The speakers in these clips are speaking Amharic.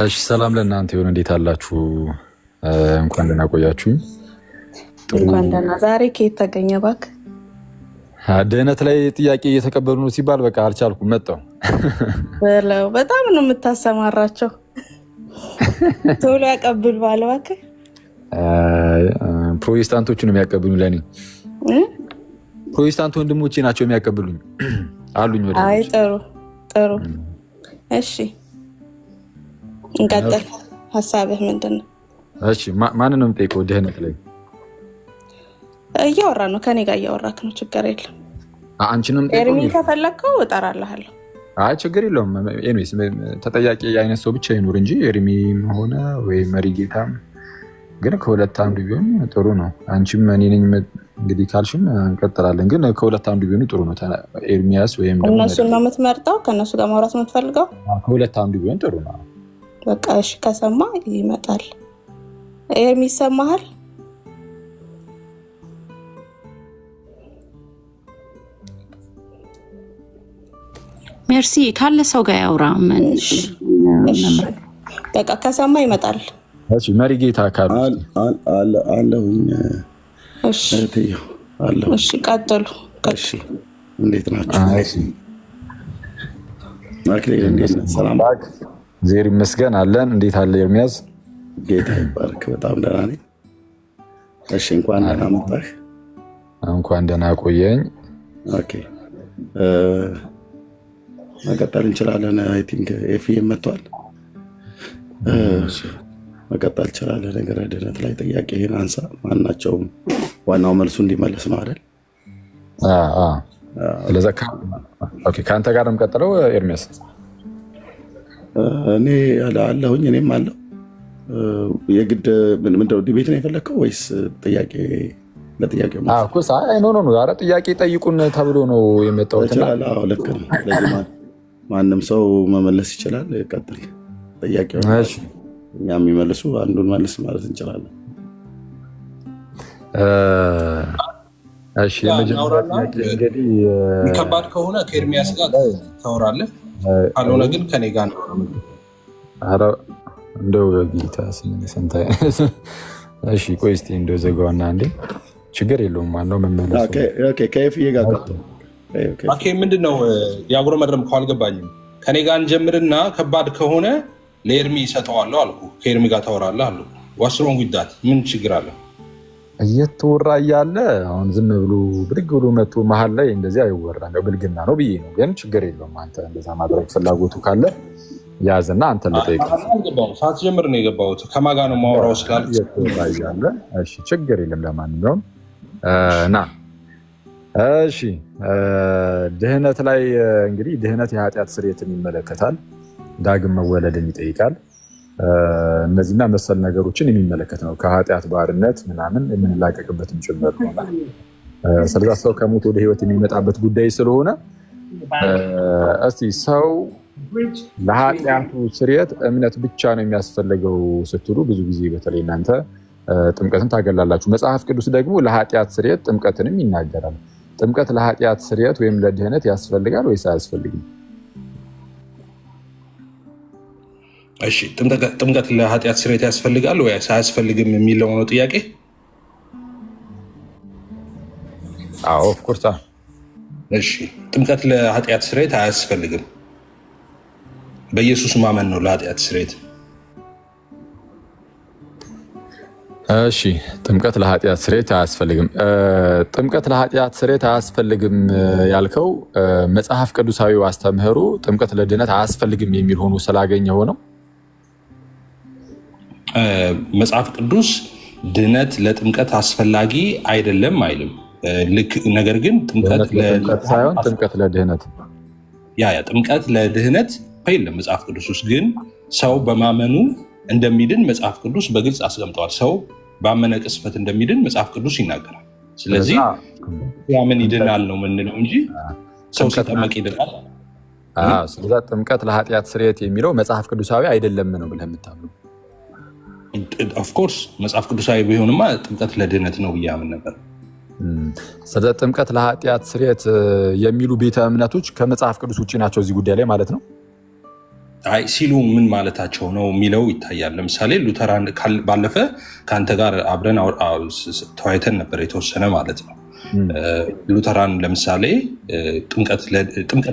እሺ ሰላም ለእናንተ ይሁን። እንዴት አላችሁ? እንኳን ደህና ቆያችሁ። እንኳን ደህና። ዛሬ ከየት ተገኘ እባክህ? ድህነት ላይ ጥያቄ እየተቀበሉ ነው ሲባል በቃ አልቻልኩም መጣሁ። በለው በጣም ነው የምታሰማራቸው። ቶሎ ያቀብል ባለ እባክህ። ፕሮቴስታንቶቹ ነው የሚያቀብሉኝ። ለእኔ ፕሮቴስታንት ወንድሞቼ ናቸው የሚያቀብሉኝ አሉኝ። ወደ አይ ጥሩ ጥሩ። እሺ እንቀጥል። ሀሳብህ ምንድን ነው? እሺ ማንን ነው የምጠይቀው? ድህነት ላይ እያወራ ነው፣ ከኔ ጋር እያወራክ ነው። ችግር የለም። አንቺንም ኤርሚ ከፈለግከው እጠራልሃለሁ። አይ ችግር የለውም። ኤኒዌይስ ተጠያቂ አይነት ሰው ብቻ ይኑር እንጂ ኤርሚም ሆነ ወይ መሪጌታም፣ ግን ከሁለት አንዱ ቢሆን ጥሩ ነው። አንቺም እኔ ነኝ እንግዲህ ካልሽም እንቀጥላለን፣ ግን ከሁለት አንዱ ቢሆኑ ጥሩ ነው። ኤርሚያስ ወይም ደግሞ እነሱን ነው የምትመርጠው? ከእነሱ ጋር ማውራት ነው የምትፈልገው? ከሁለት አንዱ ቢሆን ጥሩ ነው። በቃ እሺ፣ ከሰማ ይመጣል። ኤርሚ ይሰማሃል? ሜርሲ ካለ ሰው ጋር ያውራ። ምን በቃ ከሰማ ይመጣል። እሺ መሪ ጌታ ካሉ አለሁኝ። እሺ አለሁ። እሺ ቀጥሉ። እሺ እንዴት ናችሁ? ማክሌ እንዴት ነህ? ሰላም ዜር ይመስገን አለን። እንዴት አለ ኤርሚያስ? ጌታ ይባርክ። በጣም ደህና ነኝ። እሺ እንኳን ደህና መጣህ። እንኳን ደህና ቆየኝ። ኦኬ መቀጠል እንችላለን። አይ ቲንክ ኤፍኤም መጥቷል። መቀጠል እንችላለን። ነገረ ድህነት ላይ ጥያቄህን አንሳ። ማናቸውም ዋናው መልሱ እንዲመለስ ነው አይደል? ስለዚህ ከአንተ ጋር ነው የምቀጥለው ኤርሚያስ? እኔ አለሁኝ። እኔም አለው። የግድ ምንድነው ዲቤት ነው የፈለግከው ወይስ ጥያቄ? ለጥያቄው ኧረ ጥያቄ ጠይቁን ተብሎ ነው የመጣሁት። ልክ ነው። ስለዚህ ማንም ሰው መመለስ ይችላል። ቀጥል ጥያቄው። እኛ የሚመልሱ አንዱን መልስ ማለት እንችላለን። እሺ እንግዲህ ከባድ ከሆነ ከኤርሚያስ ጋር ታወራለህ፣ ካልሆነ ግን ከኔ ጋር ነው። ኧረ እንደው ጌታ ስንታ። እሺ ቆይ እስኪ እንደው ዘጋውና እንዴ ችግር የለውም። ማነው መመለሱ? ከኤፍዬ ጋር ምንድን ነው ያጉረመረምከው? አልገባኝም። ከኔ ጋር እንጀምርና ከባድ ከሆነ ለኤርሚ ይሰጠዋለሁ አልኩ። ከኤርሚ ጋር ታወራለህ አሉ። ዋስሮን ጉዳት ምን ችግር አለ? እየተወራ እያለ አሁን ዝም ብሎ ብድግ ብሎ መጥቶ መሀል ላይ እንደዚህ አይወራም። ብልግና ነው ብዬ ነው። ግን ችግር የለውም። አንተ እንደዛ ማድረግ ፍላጎቱ ካለ ያዝና አንተ ልጠይቀህ። ሳትጀምር ነው የገባሁት። ከማን ጋር ነው የማወራው ስላልክ እየተወራ እያለ እሺ ችግር የለም። ለማንኛውም ና እሺ ድህነት ላይ እንግዲህ ድህነት የኃጢአት ስርየትን ይመለከታል። ዳግም መወለድን ይጠይቃል። እነዚህና መሰል ነገሮችን የሚመለከት ነው። ከኃጢአት ባርነት ምናምን የምንላቀቅበትም ጭምር ነው። ስለዛ ሰው ከሞት ወደ ህይወት የሚመጣበት ጉዳይ ስለሆነ እስቲ ሰው ለኃጢአቱ ስርየት እምነት ብቻ ነው የሚያስፈልገው ስትሉ ብዙ ጊዜ በተለይ እናንተ ጥምቀትን ታገላላችሁ። መጽሐፍ ቅዱስ ደግሞ ለኃጢአት ስርየት ጥምቀትንም ይናገራል። ጥምቀት ለኃጢአት ስርየት ወይም ለድህነት ያስፈልጋል ወይስ አያስፈልግም? እሺ ጥምቀት ለኃጢአት ስርየት ያስፈልጋል ወይስ አያስፈልግም የሚለው ነው ጥያቄ። አዎ ኦፍኮርስ። እሺ ጥምቀት ለኃጢአት ስርየት አያስፈልግም። በኢየሱስ ማመን ነው ለኃጢአት ስርየት። እሺ ጥምቀት ለኃጢአት ስርየት አያስፈልግም። ጥምቀት ለኃጢአት ስርየት አያስፈልግም ያልከው መጽሐፍ ቅዱሳዊ አስተምህሮ ጥምቀት ለድህነት አያስፈልግም የሚል ሆኖ ስላገኘው ነው? መጽሐፍ ቅዱስ ድህነት ለጥምቀት አስፈላጊ አይደለም አይልም። ነገር ግን ጥምቀት ሳይሆን ጥምቀት ለድህነት ጥምቀት ለድህነት የለም መጽሐፍ ቅዱስ ውስጥ። ግን ሰው በማመኑ እንደሚድን መጽሐፍ ቅዱስ በግልጽ አስቀምጠዋል። ሰው ባመነ ቅስፈት እንደሚድን መጽሐፍ ቅዱስ ይናገራል። ስለዚህ ያምን ይድናል ነው ምንለው እንጂ ሰው ሲጠመቅ ይድናል። ስለዛ ጥምቀት ለኃጢአት ስርየት የሚለው መጽሐፍ ቅዱሳዊ አይደለም ነው ብለህ የምታምነው? ኦፍኮርስ መጽሐፍ ቅዱሳዊ ቢሆንማ ጥምቀት ለድህነት ነው ብዬ አምን ነበር። ስለዚህ ጥምቀት ለኃጢአት ስርየት የሚሉ ቤተ እምነቶች ከመጽሐፍ ቅዱስ ውጭ ናቸው እዚህ ጉዳይ ላይ ማለት ነው? አይ ሲሉ ምን ማለታቸው ነው የሚለው ይታያል። ለምሳሌ ሉተራን ባለፈ ከአንተ ጋር አብረን ተወያይተን ነበር የተወሰነ ማለት ነው። ሉተራን ለምሳሌ ጥምቀት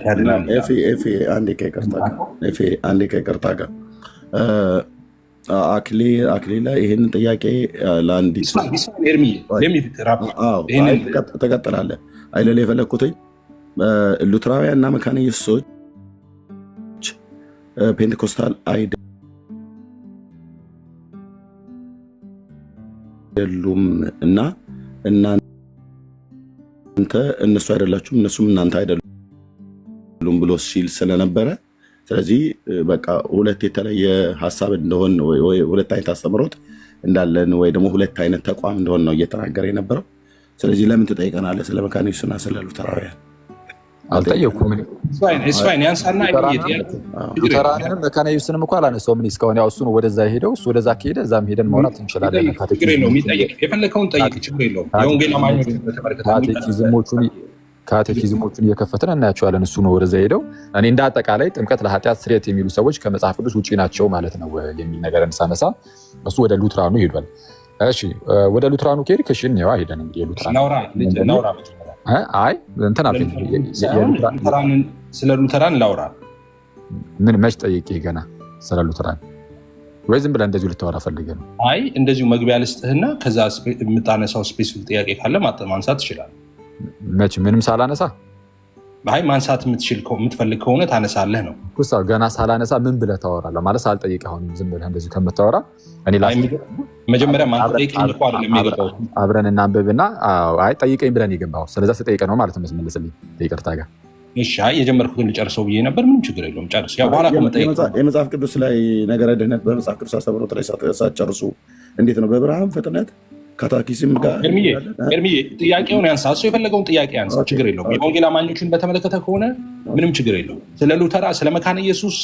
ያድናል። አንዴ ከይቅርታ ጋር አክሊ ላይ ይህንን ጥያቄ ለአንዲት ተቀጥላለህ አይለል የፈለግኩትኝ ሉትራውያን እና መካነ ኢየሱሶች ፔንቴኮስታል አይደሉም እና እናንተ እነሱ አይደላችሁም እነሱም እናንተ አይደሉም ብሎ ሲል ስለነበረ ስለዚህ በቃ ሁለት የተለየ ሀሳብ እንደሆን ወይ ሁለት አይነት አስተምሮት እንዳለን ወይ ደግሞ ሁለት አይነት ተቋም እንደሆን ነው እየተናገረ የነበረው። ስለዚህ ለምን ትጠይቀናለህ ስለ መካነ ኢየሱስና ስለ ሉተራውያን? አልጠየኩም። ሉተራንንም መካነ ኢየሱስንም እኮ አላነሳውም እኔ እስካሁን። ያው እሱ ነው ወደዛ ሄደው እሱ ወደዛ ከሄደ እዛም ሄደን ማውራት እንችላለን። የፈለከውን ጠይቅ፣ ችግር የለውም። የወንጌል አማኞችን ካቴኪዝሞቹን እየከፈትን እናያቸዋለን። እሱ ነው ወደዛ ሄደው። እኔ እንደ አጠቃላይ ጥምቀት ለኃጢአት ስርየት የሚሉ ሰዎች ከመጽሐፍ ቅዱስ ውጭ ናቸው ማለት ነው የሚል ነገር ሳነሳ እሱ ወደ ሉትራኑ ሄዷል። እሺ ወደ ሉትራኑ ከሄድክ እሺ እንየዋ ሄደን እንግዲህ ስለ ሉተራን ላውራ። ምን መች ጠይቄህ ገና ስለ ሉተራን ወይ ዝም ብለህ እንደዚሁ ልታወራ ፈልገህ ነው? አይ እንደዚሁ መግቢያ ልስጥህና ከዛ የምታነሳው ስፔሲፊክ ጥያቄ ካለ ማንሳት ትችላለህ። መች ምንም ሳላነሳ? አይ ማንሳት የምትፈልግ ከሆነ ታነሳለህ ነው። ገና ሳላነሳ ምን ብለህ ታወራለህ ማለት ሳልጠይቅህ አሁን ዝም ብለህ እንደዚሁ ከምታወራ መጀመሪያ አብረን እናንብብና አይ ጠይቀኝ ብለን የገባኸው ስለዛ ስጠይቀህ ነው ማለት መስመልስልኝ ይቅርታ ጋር የጀመርኩትን ልጨርሰው ብዬ ነበር። ምንም ችግር የለውም ጨርስ። የመጽሐፍ ቅዱስ ላይ ነገረ ድህነት በመጽሐፍ ቅዱስ አስተምህሮት ላይ ሳትጨርሱ እንዴት ነው በብርሃን ፍጥነት ካታኪዝም ጋር ኤርሚዬ ጥያቄውን ያንሳ። እሱ የፈለገውን ጥያቄ ያንሳ፣ ችግር የለውም። የወንጌል አማኞችን በተመለከተ ከሆነ ምንም ችግር የለውም። ስለ ሉተራ፣ ስለ መካነ ኢየሱስ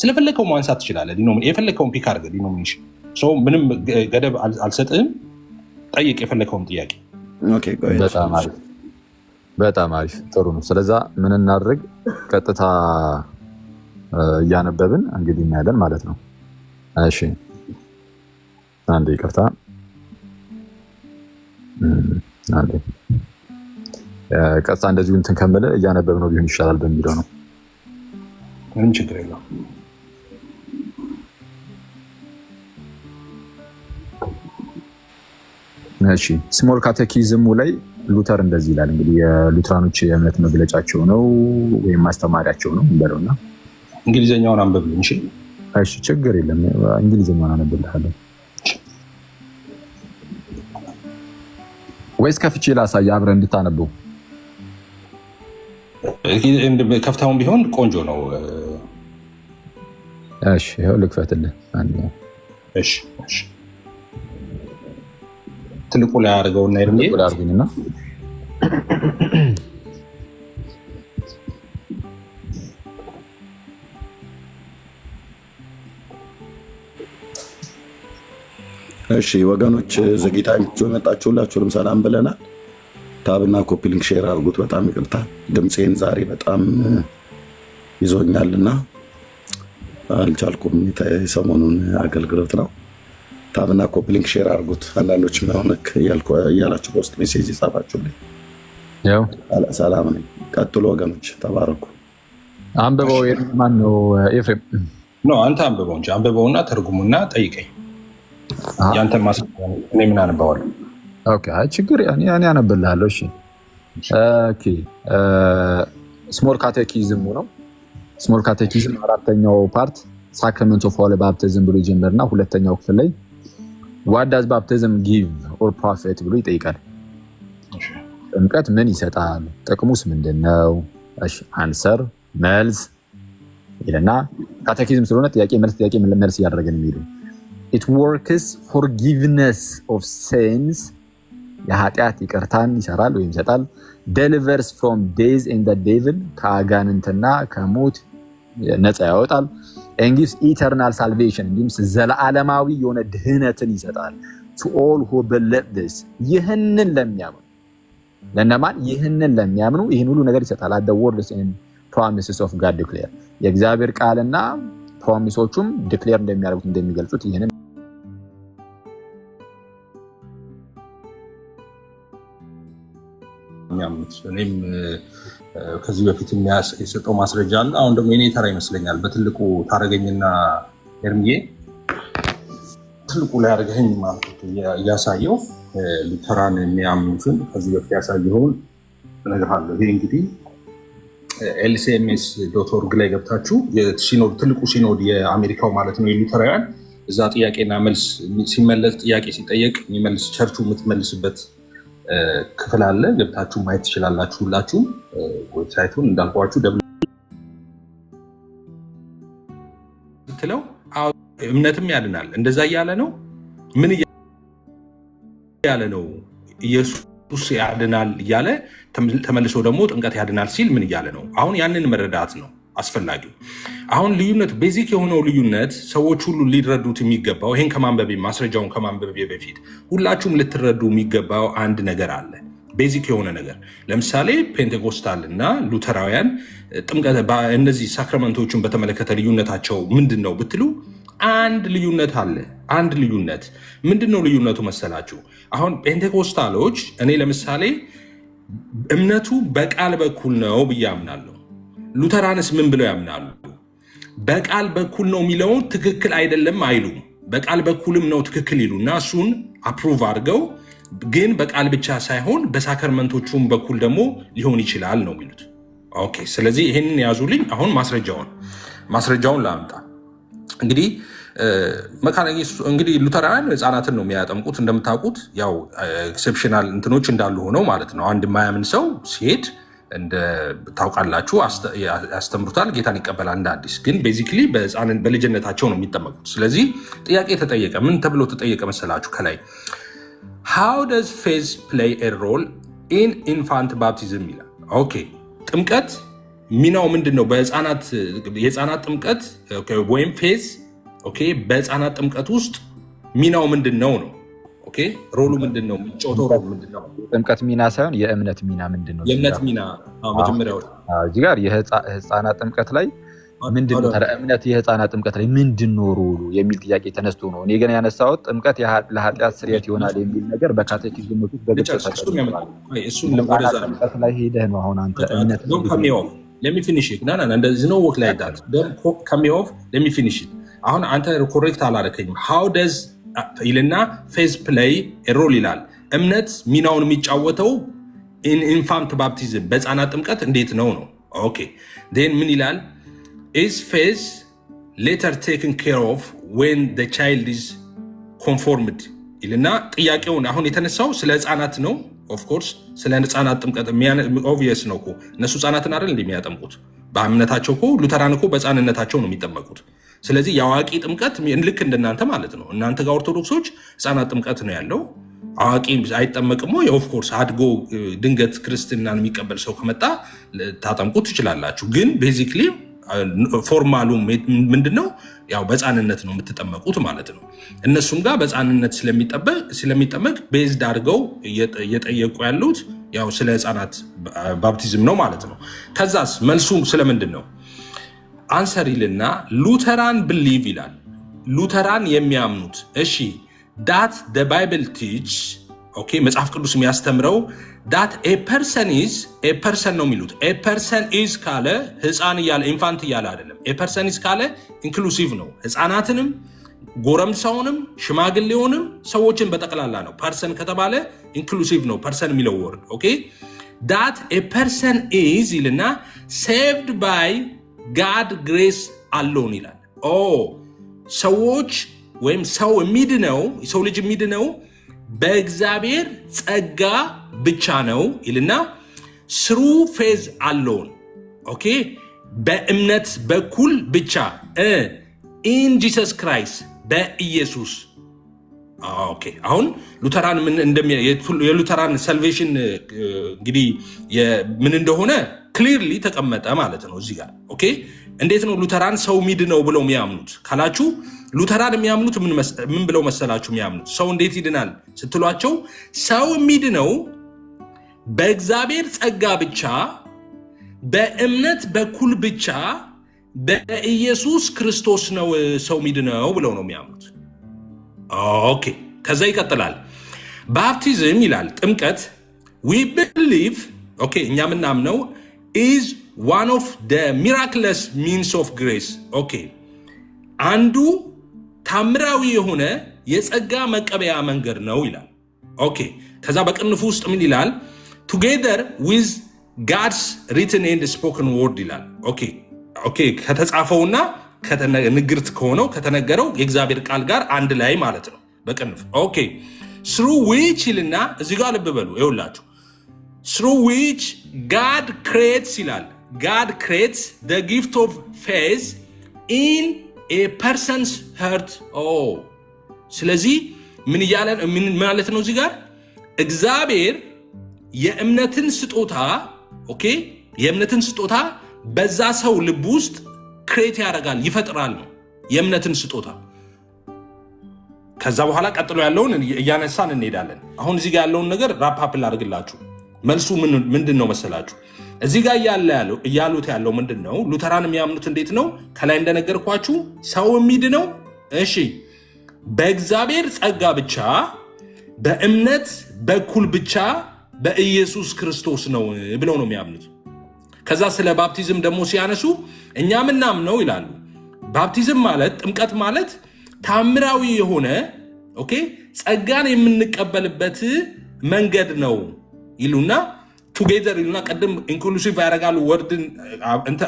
ስለፈለከው ማንሳት ትችላለህ። የፈለከውን ፒክ አድርገህ ዲኖሚኔሽን ምንም ገደብ አልሰጥህም። ጠይቅ የፈለከውን ጥያቄ። በጣም አሪፍ ጥሩ ነው። ስለዛ ምን እናድርግ? ቀጥታ እያነበብን እንግዲህ እናያለን ማለት ነው። እሺ አንዴ ይቅርታ ቀጥታ እንደዚሁ እንትን ከምልህ እያነበብ ነው ቢሆን ይሻላል በሚለው ነው። ምንም ችግር የለውም። እሺ ስሞል ካቴኪዝሙ ላይ ሉተር እንደዚህ ይላል። እንግዲህ የሉትራኖች የእምነት መግለጫቸው ነው ወይም ማስተማሪያቸው ነው እንበለውና እንግሊዝኛውን አንብብልኝ። እሺ ችግር የለም እንግሊዝኛውን አነብልሃለሁ ወይስ ከፍቼ ላሳይ አብረን እንድታነበው? ከፍታውን ቢሆን ቆንጆ ነው። እሺ ይኸው ልክፈትልህ። እሺ ትልቁ ላይ አድርገውና አድርጉኝና እሺ ወገኖች ዘግይታችሁ የመጣችሁላችሁንም ሰላም ብለናል። ታብና ኮፒ ሊንክ ሼር አድርጉት። በጣም ይቅርታ ድምፄን ዛሬ በጣም ይዞኛልና አልቻልኩም። የሰሞኑን አገልግሎት ነው። ታብና ኮፒ ሊንክ ሼር አድርጉት። አንዳንዶች ሆነክ እያላችሁ በውስጥ ሜሴጅ የጻፋችሁልኝ ሰላም ነኝ። ቀጥሎ ወገኖች ተባረኩ። አንብበው። ማን ነው ኤፍሬም? አንተ አንብበው እንጂ አንብበውና ተርጉሙና ጠይቀኝ። ያንተ እኔ ምን አነባዋለሁ? ችግር እኔ አነብልሃለሁ። እሺ ስሞል ካቴኪዝሙ ነው። ስሞል ካቴኪዝም አራተኛው ፓርት ሳክራመንት ኦፍ ዋተር ባፕቲዝም ብሎ ይጀምርና ሁለተኛው ክፍል ላይ ዋት ዳዝ ባፕቲዝም ጊቭ ኦር ፕሮፊት ብሎ ይጠይቃል። ጥምቀት ምን ይሰጣል? ጥቅሙስ ምንድን ነው? አንሰር መልስ ይልና ካቴኪዝም ስለሆነ ጥያቄ መልስ እያደረገን የሚሄዱ It works forgiveness of sins የኃጢአት ይቅርታን ይሰራል ወይም ይሰጣል። delivers from death and the devil ከአጋንንትና ከሞት ነፃ ያወጣል። and gives eternal salvation እንዲሁም ዘለዓለማዊ የሆነ ድህነትን ይሰጣል። to all who believe this ይህንን ለሚያምኑ ለነማን? ይህንን ለሚያምኑ ይህን ሁሉ ነገር ይሰጣል። at the words and promises of God declare የእግዚአብሔር ቃልና ፕሮሚሶቹም ዲክሌር እንደሚያደርጉት እንደሚገልጹት ይሄንን እኔም ከዚህ በፊት የሰጠው ማስረጃ አለ። አሁን ደግሞ የኔ ተራ ይመስለኛል። በትልቁ ታረገኝና ኤርሚዬ ትልቁ ላይ አድርገኝ ማለት እያሳየው ሉተራን የሚያምኑትን ከዚህ በፊት ያሳየውን እነግርሃለሁ። ይሄ እንግዲህ lcms.org ላይ ገብታችሁ ትልቁ ሲኖድ የአሜሪካው ማለት ነው የሉተራውያን እዛ ጥያቄና መልስ ሲመለስ ጥያቄ ሲጠየቅ የሚመልስ ቸርቹ የምትመልስበት ክፍል አለ። ገብታችሁ ማየት ትችላላችሁ። ሁላችሁም ዌብሳይቱን እንዳልኳችሁ ትለው እምነትም ያድናል እንደዛ እያለ ነው። ምን እያለ ነው? ኢየሱስ ያድናል እያለ ተመልሶ ደግሞ ጥምቀት ያድናል ሲል ምን እያለ ነው? አሁን ያንን መረዳት ነው አስፈላጊው። አሁን ልዩነት ቤዚክ የሆነው ልዩነት ሰዎች ሁሉ ሊረዱት የሚገባው ይሄን ከማንበቤ ማስረጃውን ከማንበቤ በፊት ሁላችሁም ልትረዱ የሚገባው አንድ ነገር አለ። ቤዚክ የሆነ ነገር ለምሳሌ ፔንቴኮስታል እና ሉተራውያን ጥምቀት እነዚህ ሳክራመንቶችን በተመለከተ ልዩነታቸው ምንድን ነው ብትሉ አንድ ልዩነት አለ። አንድ ልዩነት ምንድን ነው ልዩነቱ መሰላችሁ? አሁን ፔንቴኮስታሎች እኔ ለምሳሌ እምነቱ በቃል በኩል ነው ብዬ አምናለሁ። ሉተራንስ ምን ብለው ያምናሉ? በቃል በኩል ነው የሚለውን ትክክል አይደለም አይሉም። በቃል በኩልም ነው ትክክል ይሉና እሱን አፕሩቭ አድርገው ግን በቃል ብቻ ሳይሆን በሳክራመንቶቹም በኩል ደግሞ ሊሆን ይችላል ነው የሚሉት። ኦኬ፣ ስለዚህ ይሄንን ያዙልኝ። አሁን ማስረጃውን ላምጣ። እንግዲህ እንግዲህ ሉተራውያን ህፃናትን ነው የሚያጠምቁት። እንደምታውቁት ያው ኤክሴፕሽናል እንትኖች እንዳሉ ሆነው ማለት ነው። አንድ የማያምን ሰው ሲሄድ ታውቃላችሁ ያስተምሩታል፣ ጌታን ይቀበላል እንደ አዲስ። ግን ቤዚክሊ በልጅነታቸው ነው የሚጠመቁት። ስለዚህ ጥያቄ ተጠየቀ። ምን ተብሎ ተጠየቀ መሰላችሁ? ከላይ how does faith play a role in infant baptism ይላል። ኦኬ፣ ጥምቀት ሚናው ምንድን ነው? የህፃናት ጥምቀት ወይም ፌዝ በህፃናት ጥምቀት ውስጥ ሚናው ምንድን ነው ነው? ሮሉ ምንድን ነው? የሚጫወተው ሮል ምንድን ነው? ጥምቀት ሚና ሳይሆን የእምነት ሚና ምንድን ነው? የእምነት ሚና መጀመሪያው እዚህ ጋር የህፃናት ጥምቀት ላይ ምንድን ነው እምነት የህፃናት ጥምቀት ላይ ምንድን ነው ሮሉ የሚል ጥያቄ ተነስቶ ነው። እኔ ግን ያነሳሁት ጥምቀት ለኃጢአት ስርየት ይሆናል የሚል ነገር በካቴኪዝም ውስጥ በግልጽ ጥምቀት ላይ ሄደህ ነው አሁን አንተ እምነት እንደዚህ ነው ወክ ላይ ዳት ከሚኦፍ ለሚፊኒሽ አሁን አንተ ኮሬክት አላረከኝም። ሃው ደዝ ይልና ፌዝ ፕሌይ ሮል ይላል። እምነት ሚናውን የሚጫወተው ኢንፋንት ባፕቲዝም በህፃናት ጥምቀት እንዴት ነው ነው? ኦኬ ዴን ምን ይላል? is faith later taken care of when the child is conformed ይልና ጥያቄውን አሁን የተነሳው ስለ ህፃናት ነው። ኦፍ ኮርስ ስለ ህፃናት ጥምቀት ኦብቪየስ ነው እኮ እነሱ ህፃናትን አይደል እንደሚያጠምቁት በእምነታቸው እኮ ሉተራን እኮ በህፃንነታቸው ነው የሚጠመቁት። ስለዚህ የአዋቂ ጥምቀት ልክ እንደናንተ ማለት ነው። እናንተ ጋር ኦርቶዶክሶች ህፃናት ጥምቀት ነው ያለው፣ አዋቂ አይጠመቅም። ኦፍ ኮርስ አድጎ ድንገት ክርስትናን የሚቀበል ሰው ከመጣ ታጠምቁት ትችላላችሁ። ግን ቤዚክሊ ፎርማሉ ምንድነው? ያው በህፃንነት ነው የምትጠመቁት ማለት ነው። እነሱም ጋር በህፃንነት ስለሚጠመቅ ቤዝድ አድርገው እየጠየቁ ያሉት ያው ስለ ህፃናት ባፕቲዝም ነው ማለት ነው። ከዛስ መልሱ ስለምንድን ነው? አንሰር ይልና ሉተራን ብሊቭ ይላል። ሉተራን የሚያምኑት እሺ ዳት ደ ባይብል ቲች መጽሐፍ ቅዱስ የሚያስተምረው ዳት ፐርሰን ነው የሚሉት። ፐርሰን ኢዝ ካለ ህፃን እያለ ኢንፋንት እያለ አይደለም። ፐርሰን ኢዝ ካለ ኢንክሉሲቭ ነው። ህፃናትንም ጎረምሳውንም ሽማግሌውንም ሰዎችን በጠቅላላ ነው። ፐርሰን ከተባለ ኢንክሉሲቭ ነው ፐርሰን የሚለው ወርድ። ዳት ፐርሰን ኢዝ ይልና ሴቭድ ባይ ጋድ ግሬስ አሎን ይላል። ሰዎች ወይም ሰው የሚድነው ሰው ልጅ የሚድነው በእግዚአብሔር ጸጋ ብቻ ነው ይልና ስሩ ፌዝ አሎን በእምነት በኩል ብቻ ኢን ጂሰስ ክራይስት በኢየሱስ። አሁን ሉተራን የሉተራን ሳልቬሽን እንግዲህ ምን እንደሆነ ክሊርሊ ተቀመጠ ማለት ነው እዚህ ጋር። እንዴት ነው ሉተራን ሰው ሚድነው ብለው የሚያምኑት ካላችሁ፣ ሉተራን የሚያምኑት ምን ብለው መሰላችሁ የሚያምኑት? ሰው እንዴት ይድናል ስትሏቸው፣ ሰው የሚድነው በእግዚአብሔር ጸጋ ብቻ በእምነት በኩል ብቻ በኢየሱስ ክርስቶስ ነው ሰው ሚድነው ብለው ነው የሚያምኑት። ኦኬ ከዛ ይቀጥላል። ባፕቲዝም ይላል ጥምቀት we believe ኦኬ እኛ ምናምነው is one of the miraculous means of grace ኦኬ አንዱ ታምራዊ የሆነ የጸጋ መቀበያ መንገድ ነው ይላል። ኦኬ ከዛ በቅንፉ ውስጥ ምን ይላል? together with God's written and spoken word ይላል። ኦኬ ከተጻፈውና ንግርት ከሆነው ከተነገረው የእግዚአብሔር ቃል ጋር አንድ ላይ ማለት ነው በቅንፍ። ኦኬ through which ይልና እዚህ ጋር ልብ በሉ ይኸውላችሁ through which God creates ይላል። God creates the gift of faith in a person's heart. ስለዚህ ምን ማለት ነው እዚህ ጋር እግዚአብሔር የእምነትን ስጦታ ኦኬ የእምነትን ስጦታ በዛ ሰው ልብ ውስጥ ክሬት ያደርጋል ይፈጥራል ነው የእምነትን ስጦታ። ከዛ በኋላ ቀጥሎ ያለውን እያነሳን እንሄዳለን። አሁን እዚህ ጋር ያለውን ነገር ራፕ አፕ ላድርግላችሁ። መልሱ ምንድን ነው መሰላችሁ? እዚህ ጋር እያሉት ያለው ምንድን ነው? ሉተራን የሚያምኑት እንዴት ነው? ከላይ እንደነገርኳችሁ ሰው የሚድነው እሺ በእግዚአብሔር ጸጋ ብቻ በእምነት በኩል ብቻ በኢየሱስ ክርስቶስ ነው ብለው ነው የሚያምኑት። ከዛ ስለ ባፕቲዝም ደግሞ ሲያነሱ እኛ ምናምነው ይላሉ ባፕቲዝም ማለት ጥምቀት ማለት ታምራዊ የሆነ ኦኬ ጸጋን የምንቀበልበት መንገድ ነው ይሉና ቱጌዘር ይሉና ቀደም ኢንክሉሲቭ ያደርጋሉ። ወርድን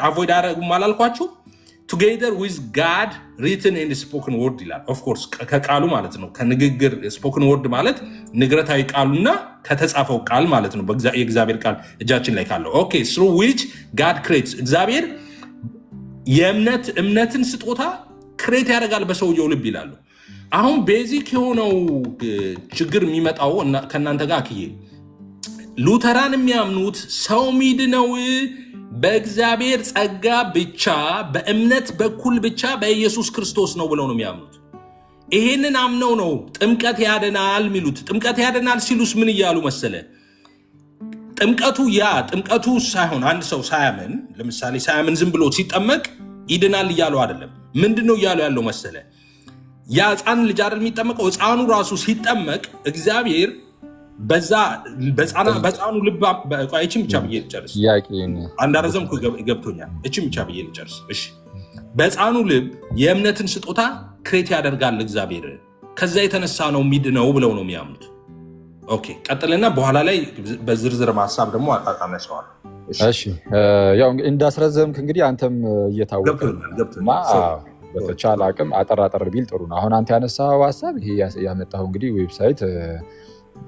አቮይድ ያደርጉም አላልኳችሁ? ቱጌዘር ዊዝ ጋድ ሪትን ኤንድ ስፖክን ወርድ ይላል። ኦፍኮርስ ከቃሉ ማለት ነው ከንግግር ስፖክን ወርድ ማለት ንግረታዊ ቃሉና ከተጻፈው ቃል ማለት ነው የእግዚአብሔር ቃል እጃችን ላይ ካለው። ኦኬ ስሩ ዊች ጋድ ክሬትስ እግዚአብሔር እምነትን ስጦታ ክሬት ያደርጋል በሰውየው ልብ ይላሉ። አሁን ቤዚክ የሆነው ችግር የሚመጣው ከእናንተ ጋር አክዬ ሉተራን የሚያምኑት ሰው ሚድነው በእግዚአብሔር ጸጋ ብቻ በእምነት በኩል ብቻ በኢየሱስ ክርስቶስ ነው ብለው ነው የሚያምኑት። ይሄንን አምነው ነው ጥምቀት ያደናል የሚሉት። ጥምቀት ያደናል ሲሉስ ምን እያሉ መሰለ? ጥምቀቱ ሳይሆን አንድ ሰው ሳያምን ለምሳሌ ሳያምን ዝም ብሎ ሲጠመቅ ይድናል እያሉ አይደለም። ምንድነው እያሉ ያለው መሰለ? ያ ሕፃን ልጅ አይደል የሚጠመቀው? ሕፃኑ ራሱ ሲጠመቅ እግዚአብሔር በሕፃኑ ልብ እቺም ብቻ ብዬ ልጨርስ። አንዳረዘምኩ ገብቶኛል። እቺም ብቻ ብዬ ልጨርስ። እሺ በሕፃኑ ልብ የእምነትን ስጦታ ክሬት ያደርጋል እግዚአብሔር። ከዛ የተነሳ ነው ሚድነው ብለው ነው የሚያምኑት። ኦኬ ቀጥልና በኋላ ላይ በዝርዝር ማሳብ ደግሞ አጣጣመሰዋል። እሺ ያው እንዳስረዘምክ እንግዲህ አንተም እየታወቀ በተቻለ አቅም አጠር ቢል ጥሩ ነው። አሁን አንተ ያነሳው ሀሳብ ይሄ ያመጣው እንግዲህ ዌብሳይት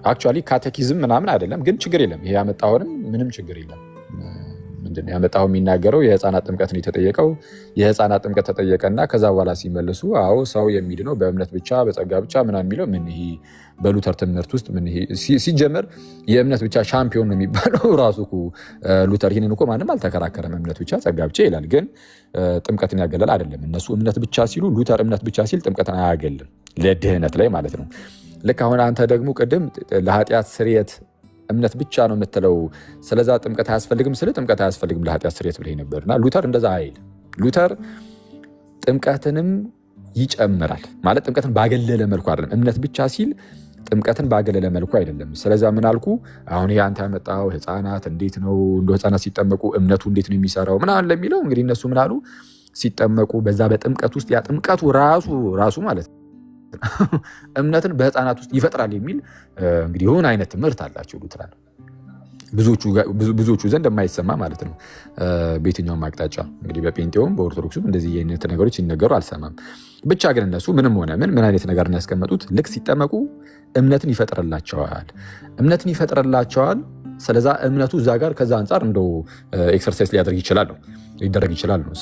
አክቹዋሊ ካቴኪዝም ምናምን አይደለም፣ ግን ችግር የለም። ይሄ ያመጣውንም ምንም ችግር የለም። ምንድነው ያመጣው? የሚናገረው የህፃናት ጥምቀት ነው የተጠየቀው። የህፃናት ጥምቀት ተጠየቀና ከዛ በኋላ ሲመልሱ አዎ ሰው የሚድነው በእምነት ብቻ በጸጋ ብቻ ምናምን የሚለው ምን ይሄ በሉተር ትምህርት ውስጥ ምን ይሄ ሲጀመር የእምነት ብቻ ሻምፒዮን ነው የሚባለው ራሱ ሉተር። ይህንን እኮ ማንም አልተከራከረም። እምነት ብቻ ጸጋ ብቻ ይላል፣ ግን ጥምቀትን ያገለል አይደለም። እነሱ እምነት ብቻ ሲሉ፣ ሉተር እምነት ብቻ ሲል ጥምቀትን አያገልም፣ ለድህነት ላይ ማለት ነው። ልክ አሁን አንተ ደግሞ ቅድም ለኃጢአት ስርየት እምነት ብቻ ነው የምትለው፣ ስለዛ ጥምቀት አያስፈልግም ስለ ጥምቀት አያስፈልግም ለኃጢአት ስርየት ብለህ ነበርና ሉተር እንደዛ አይል። ሉተር ጥምቀትንም ይጨምራል ማለት ጥምቀትን ባገለለ መልኩ አይደለም። እምነት ብቻ ሲል ጥምቀትን ባገለለ መልኩ አይደለም። ስለዛ ምን አልኩ አሁን ይሄ አንተ ያመጣው ህፃናት እንዴት ነው እንደ ህፃናት ሲጠመቁ እምነቱ እንዴት ነው የሚሰራው ምናምን ለሚለው እንግዲህ እነሱ ምን አሉ ሲጠመቁ በዛ በጥምቀት ውስጥ ያ ጥምቀቱ ራሱ ማለት እምነትን በህፃናት ውስጥ ይፈጥራል የሚል እንግዲህ የሆነ አይነት ትምህርት አላቸው ሉተራን። ብዙዎቹ ዘንድ የማይሰማ ማለት ነው በየትኛውም አቅጣጫ። እንግዲህ በጴንጤውም በኦርቶዶክሱም እንደዚህ አይነት ነገሮች ሲነገሩ አልሰማም። ብቻ ግን እነሱ ምንም ሆነ ምን አይነት ነገር ነው ያስቀመጡት? ልክ ሲጠመቁ እምነትን ይፈጥርላቸዋል። ስለዛ እምነቱ እዛ ጋር ከዛ አንጻር እንደው ኤክሰርሳይዝ ሊደረግ ይችላል ነው።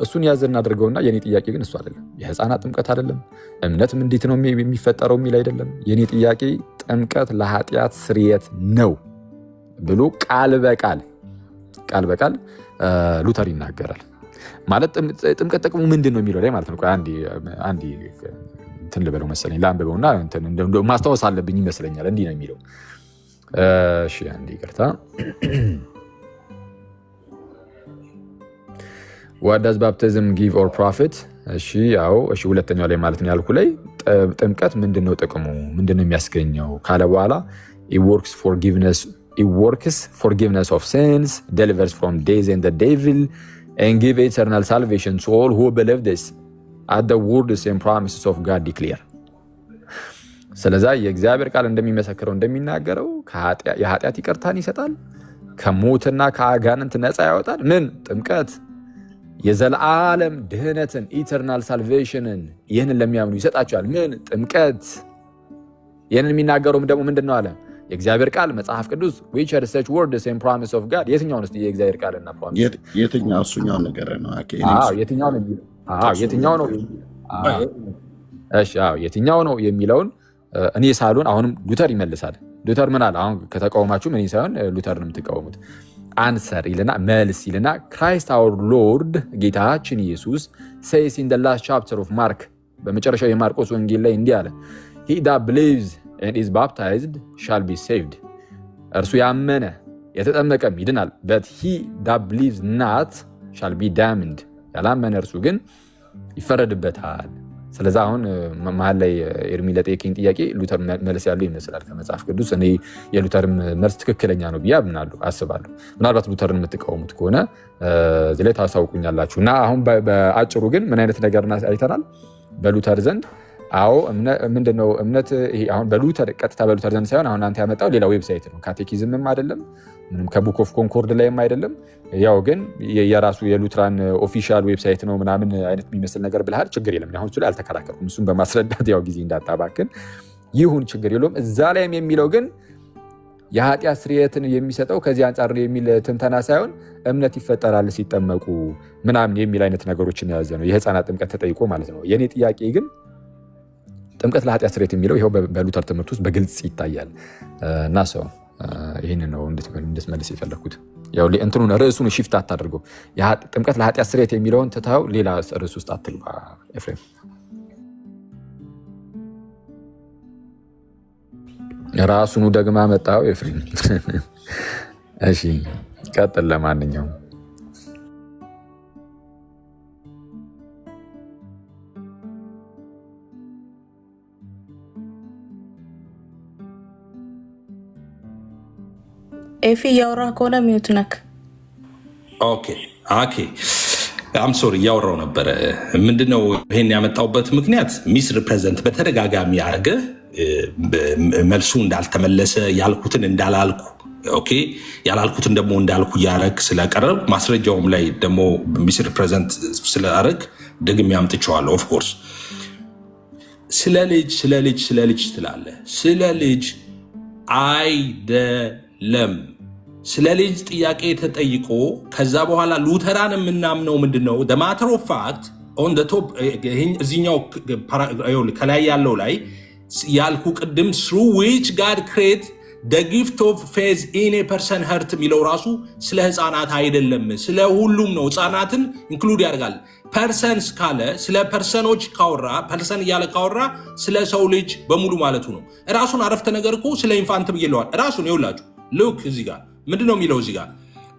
እሱን ያዘ እናድርገውና የኔ ጥያቄ ግን እሱ አይደለም። የህፃናት ጥምቀት አይደለም። እምነትም እንዴት ነው የሚፈጠረው የሚል አይደለም። የኔ ጥያቄ ጥምቀት ለኃጢአት ስርየት ነው ብሎ ቃል በቃል ሉተር ይናገራል። ማለት ጥምቀት ጥቅሙ ምንድን ነው የሚለው ላይ ማለት ነው። አንዴ እንትን ልበለው መሰለኝ ላንብበውና ማስታወስ አለብኝ ይመስለኛል። እንዲህ ነው የሚለው። እሺ አንዴ ይቅርታ። what does baptism give or profit? እሺ ያው እሺ ሁለተኛው ላይ ማለት ነው ያልኩ ላይ ጥምቀት ምንድነው ጥቅሙ ምንድነው የሚያስገኘው ካለ በኋላ it works forgiveness of sins, delivers from days and the devil, and give eternal salvation to all who believe this at the words and promises of God declare. ስለዛ የእግዚአብሔር ቃል እንደሚመሰክረው እንደሚናገረው የኃጢአት ይቅርታን ይሰጣል፣ ከሞትና ከአጋንንት ነፃ ያወጣል። ምን ጥምቀት የዘላለም ድህነትን ኢተርናል ሳልቬሽንን ይህንን ለሚያምኑ ይሰጣቸዋል። ምን ጥምቀት ይህንን የሚናገረውም ደግሞ ምንድነው አለ የእግዚአብሔር ቃል መጽሐፍ ቅዱስ which are such words and promise of God የትኛው ነው የእግዚአብሔር ቃልና ፕሮሚስ የትኛው እሱኛው ነገር ነው የትኛው ነው የሚለውን እኔ ሳሉን አሁንም ሉተር ይመልሳል። ሉተር ምን አለ አሁን ከተቃወማችሁ ምን ሳይሆን ሉተር ነው የምትቃወሙት answer ይልና መልስ ይልና Christ our Lord ጌታችን ኢየሱስ says in the last chapter of Mark በመጨረሻው የማርቆስ ወንጌል ላይ እንዲህ አለ he that believes and is baptized shall be saved እርሱ ያመነ የተጠመቀም ይድናል but he that believes not shall be damned ያላመነ እርሱ ግን ይፈረድበታል። ስለዚህ አሁን መሀል ላይ ኤርሚ ለጠየቀኝ ጥያቄ ሉተር መልስ ያለው ይመስላል ከመጽሐፍ ቅዱስ። እኔ የሉተር መልስ ትክክለኛ ነው ብዬ አስባለሁ። ምናልባት ሉተርን የምትቃወሙት ከሆነ እዚህ ላይ ታሳውቁኛላችሁ። እና አሁን በአጭሩ ግን ምን አይነት ነገር አይተናል በሉተር ዘንድ አዎ ምንድነው እምነት ይሄ አሁን በሉተር ቀጥታ በሉተር ዘንድ ሳይሆን አሁን አንተ ያመጣው ሌላ ዌብሳይት ነው ካቴኪዝምም አይደለም ምንም ከቡክ ኦፍ ኮንኮርድ ላይም አይደለም ያው ግን የራሱ የሉትራን ኦፊሻል ዌብሳይት ነው ምናምን አይነት የሚመስል ነገር ብለሃል ችግር የለም አሁን እሱ ላይ አልተከራከርኩም እሱን በማስረዳት ያው ጊዜ እንዳጣባክን ይሁን ችግር የለውም እዛ ላይም የሚለው ግን የኃጢአት ስርየትን የሚሰጠው ከዚህ አንፃር ነው የሚል ትንተና ሳይሆን እምነት ይፈጠራል ሲጠመቁ ምናምን የሚል አይነት ነገሮችን የያዘ ነው የህፃናት ጥምቀት ተጠይቆ ማለት ነው የኔ ጥያቄ ግን ጥምቀት ለኃጢአት ስርየት የሚለው ይሄው በሉተር ትምህርት ውስጥ በግልጽ ይታያል እና ሰው ይሄንን ነው እንድትመልስ የፈለኩት ያው እንትኑን ርዕሱን ሽፍት አታድርገው ጥምቀት ለኃጢአት ስርየት የሚለውን ትተው ሌላ ርዕስ ውስጥ አትግባ ኤፍሬም ራሱኑ ደግማ መጣው ኤፍሬም እሺ ቀጥል ለማንኛውም ኤፊ ያወራ ከሆነ ሚዩት ነክ ኦኬ አም ሶሪ ያወራው ነበረ ምንድነው ይሄን ያመጣውበት ምክንያት ሚስ ሪፕሬዘንት በተደጋጋሚ ያርገ መልሱ እንዳልተመለሰ ያልኩትን እንዳላልኩ ኦኬ ያላልኩትን ደግሞ እንዳልኩ ያረክ ስለቀረብ ማስረጃውም ላይ ደግሞ ሚስ ሪፕሬዘንት ስለአረክ ደግም ያምጥቻለሁ ኦፍ ኮርስ ስለ ልጅ ትላለ ስለ ልጅ አይደለም ስለ ልጅ ጥያቄ ተጠይቆ ከዛ በኋላ ሉተራን የምናምነው ምንድነው the matter of fact on the top እዚህኛው ከላይ ያለው ላይ ያልኩ ቅድም through which God create the gift of faith in a person heart የሚለው ራሱ ስለ ህፃናት አይደለም ስለ ሁሉም ነው ህፃናትን ኢንክሉድ ያደርጋል ፐርሰንስ ካለ ስለ ፐርሰኖች ካወራ ፐርሰን እያለ ካወራ ስለ ሰው ልጅ በሙሉ ማለቱ ነው ራሱን አረፍተ ነገር እኮ ስለ ኢንፋንት ብየለዋል ራሱን ይውላችሁ ሉክ እዚህ ጋር ምንድነው የሚለው እዚህ ጋር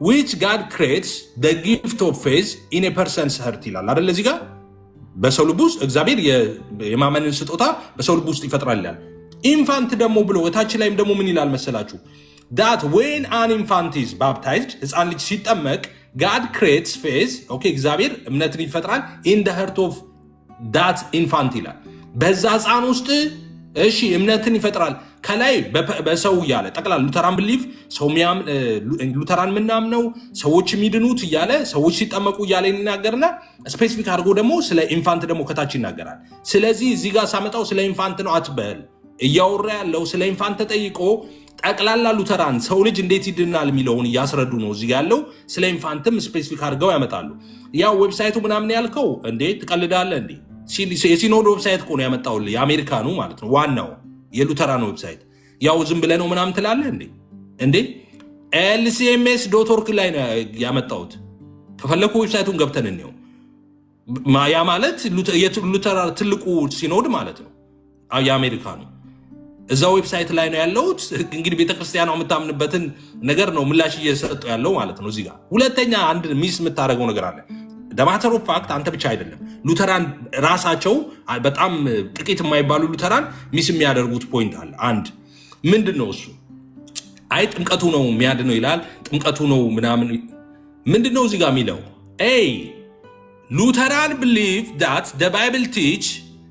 which God creates the gift of faith in a person's heart ይላል አይደል እዚህ ጋር በሰው ልብ ውስጥ እግዚአብሔር የማመንን ስጦታ በሰው ልብ ውስጥ ይፈጥራል ይላል ኢንፋንት ደግሞ ብሎ ወታች ላይም ደግሞ ምን ይላል መሰላችሁ that when an infant is baptized ህፃን ልጅ ሲጠመቅ God creates faith okay እግዚአብሔር እምነትን ይፈጥራል in the heart of that infant ይላል በዛ ህፃን ውስጥ እሺ እምነትን ይፈጥራል ከላይ በሰው ያለ ጠቅላላ ሉተራን ብሊፍ ሰው ሉተራን ምናምነው ሰዎች የሚድኑት እያለ ሰዎች ሲጠመቁ እያለ ይናገርና ስፔሲፊክ አድርጎ ደግሞ ስለ ኢንፋንት ደግሞ ከታች ይናገራል ስለዚህ እዚህ ጋር ሳመጣው ስለ ኢንፋንት ነው አትበል እያወራ ያለው ስለ ኢንፋንት ተጠይቆ ጠቅላላ ሉተራን ሰው ልጅ እንዴት ይድናል የሚለውን እያስረዱ ነው እዚህ ጋር ያለው ስለ ኢንፋንትም ስፔሲፊክ አድርገው ያመጣሉ ያው ዌብሳይቱ ምናምን ያልከው እንዴ ትቀልዳለህ እንዴ የሲኖድ ዌብሳይት እኮ ነው ያመጣውልህ የአሜሪካኑ ማለት ነው ዋናው የሉተራን ዌብሳይት ያው ዝም ብለህ ነው ምናምን ትላለህ እንዴ lcms.org ላይ ነው ያመጣሁት ከፈለኩ ዌብሳይቱን ገብተን እንየው ያ ማለት ሉተራን ትልቁ ሲኖድ ማለት ነው የአሜሪካኑ እዛው ዌብሳይት ላይ ነው ያለውት እንግዲህ ቤተክርስቲያኗ የምታምንበትን ነገር ነው ምላሽ እየሰጠው ያለው ማለት ነው እዚህ ጋር ሁለተኛ አንድ ሚስ የምታደርገው ነገር አለ ማተር ኦፍ ፋክት አንተ ብቻ አይደለም ሉተራን ራሳቸው በጣም ጥቂት የማይባሉ ሉተራን ሚስ የሚያደርጉት ፖይንት አለ። አንድ ምንድነው እሱ? አይ ጥምቀቱ ነው የሚያድነው ይላል። ጥምቀቱ ነው ምናምን ምንድነው እዚህ ጋር የሚለው? ኤይ ሉተራን believe that the Bible teach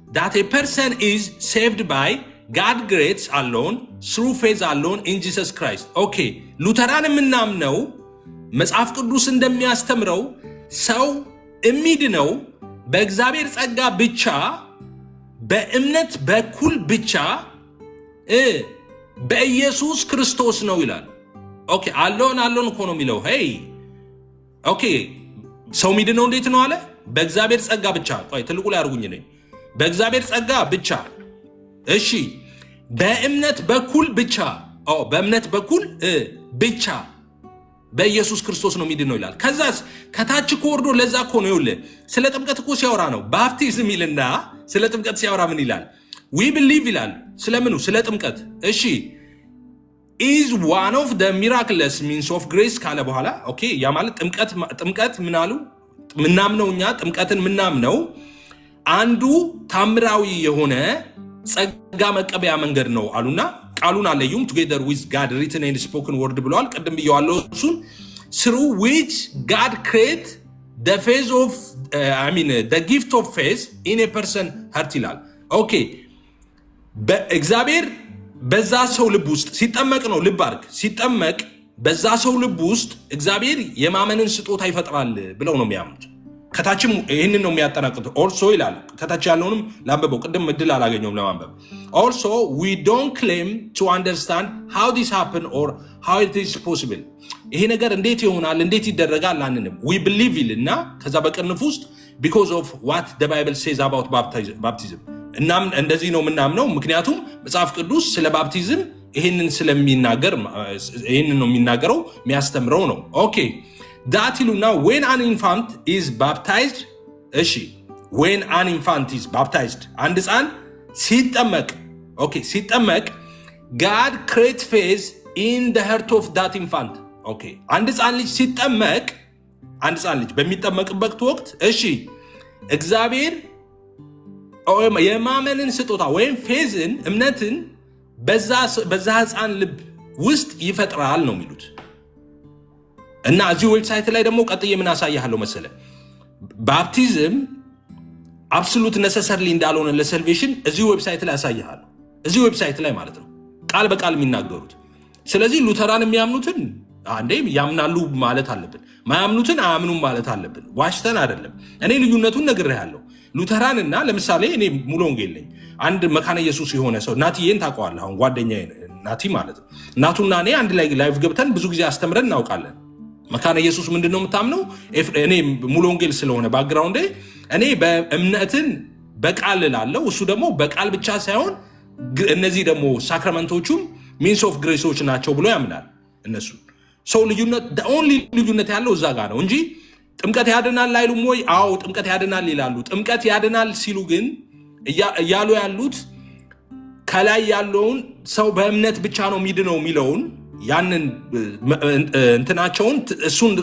that a person is saved by God grace alone through faith alone in Jesus Christ. ኦኬ ሉተራን የምናምነው መጽሐፍ ቅዱስ እንደሚያስተምረው ሰው የሚድነው በእግዚአብሔር ጸጋ ብቻ በእምነት በኩል ብቻ በኢየሱስ ክርስቶስ ነው ይላል። ኦኬ አሎን እኮ ነው የሚለው። ሄይ ኦኬ ሰው ሚድነው እንዴት ነው አለ? በእግዚአብሔር ጸጋ ብቻ። ቆይ ትልቁ ላይ አድርጉኝ ነኝ። በእግዚአብሔር ጸጋ ብቻ። እሺ በእምነት በኩል ብቻ። በእምነት በኩል ብቻ በኢየሱስ ክርስቶስ ነው ሚድነው ይላል። ከዛስ ከታች እኮ ወርዶ ለዛ እኮ ነው ይኸውልህ ስለ ጥምቀት እኮ ሲያወራ ነው ባፕቲዝም ይልና ስለ ጥምቀት ሲያወራ ምን ይላል? ዊ ብሊቭ ይላል። ስለምኑ? ስለ ጥምቀት። እሺ is one of the miraculous means of grace ካለ በኋላ ኦኬ ያ ማለት ጥምቀት ምን አሉ? ምናምነው እኛ ጥምቀትን ምናምነው አንዱ ታምራዊ የሆነ ጸጋ መቀበያ መንገድ ነው አሉና ቃሉን አለዩም together with God written and spoken word ብለዋል። ቅድም ብየዋለሁ እሱን through which God create the faith of the gift of faith in a person heart ይላል። ኦኬ በእግዚአብሔር በዛ ሰው ልብ ውስጥ ሲጠመቅ ነው። ልብ አድርግ፣ ሲጠመቅ በዛ ሰው ልብ ውስጥ እግዚአብሔር የማመንን ስጦታ ይፈጥራል ብለው ነው የሚያምኑት። ከታችም ይህንን ነው የሚያጠናቅቁት። ኦልሶ ይላል ከታች ያለውንም ላንበበው፣ ቅድም እድል አላገኘውም ለማንበብ። ኦልሶ we don't claim to understand how this happen or how it is possible። ይሄ ነገር እንዴት ይሆናል እንዴት ይደረጋል አንንም። we believe ይልና ከዛ በቅንፍ ውስጥ because of what the Bible says about baptism እናም እንደዚህ ነው የምናምነው ምክንያቱም መጽሐፍ ቅዱስ ስለ ባፕቲዝም ይሄንን ስለሚናገር ይሄንን ነው የሚናገረው የሚያስተምረው ነው። ኦኬ that ይሉና when an infant is baptized እሺ when an infant is baptized አንድ ሕፃን ሲጠመቅ ኦኬ ሲጠመቅ God create faith in the heart of that infant ኦኬ አንድ ሕፃን ልጅ ሲጠመቅ አንድ ሕፃን ልጅ በሚጠመቅበት ወቅት እሺ እግዚአብሔር የማመንን ስጦታ ወይም ፌዝን እምነትን በዛ ሕፃን ልብ ውስጥ ይፈጥራል ነው የሚሉት። እና እዚህ ዌብሳይት ላይ ደግሞ ቀጥዬ ምን አሳያለሁ መሰለ ባፕቲዝም አብሶሉት ነሰሰርሊ እንዳልሆነ ለሰልቬሽን እዚህ ዌብሳይት ላይ አሳያለሁ። እዚህ ዌብሳይት ላይ ማለት ነው ቃል በቃል የሚናገሩት። ስለዚህ ሉተራን የሚያምኑትን አንዴ ያምናሉ ማለት አለብን፣ ማያምኑትን አያምኑም ማለት አለብን። ዋሽተን አይደለም። እኔ ልዩነቱን ነግሬሃለሁ። ሉተራንና ለምሳሌ እኔ ሙሉ ወንጌል ነኝ። አንድ መካነ ኢየሱስ የሆነ ሰው ናቲዬን ታውቀዋለህ? አሁን ጓደኛዬ ናቲ ማለት ነው። ናቱና እኔ አንድ ላይ ላይቭ ገብተን ብዙ ጊዜ አስተምረን እናውቃለን። መካነ ኢየሱስ ምንድነው የምታምነው? እኔ ሙሉ ወንጌል ስለሆነ ባክግራውንዴ እኔ በእምነትን በቃል እላለሁ፣ እሱ ደግሞ በቃል ብቻ ሳይሆን እነዚህ ደግሞ ሳክራመንቶቹም ሚንስ ኦፍ ግሬሶች ናቸው ብሎ ያምናል። እነሱ ሰው ልዩነት ያለው እዛ ጋር ነው እንጂ ጥምቀት ያድናል አይሉም ወይ? አዎ ጥምቀት ያድናል ይላሉ። ጥምቀት ያድናል ሲሉ ግን እያሉ ያሉት ከላይ ያለውን ሰው በእምነት ብቻ ነው የሚድነው የሚለውን ያንን እንትናቸውን እሱን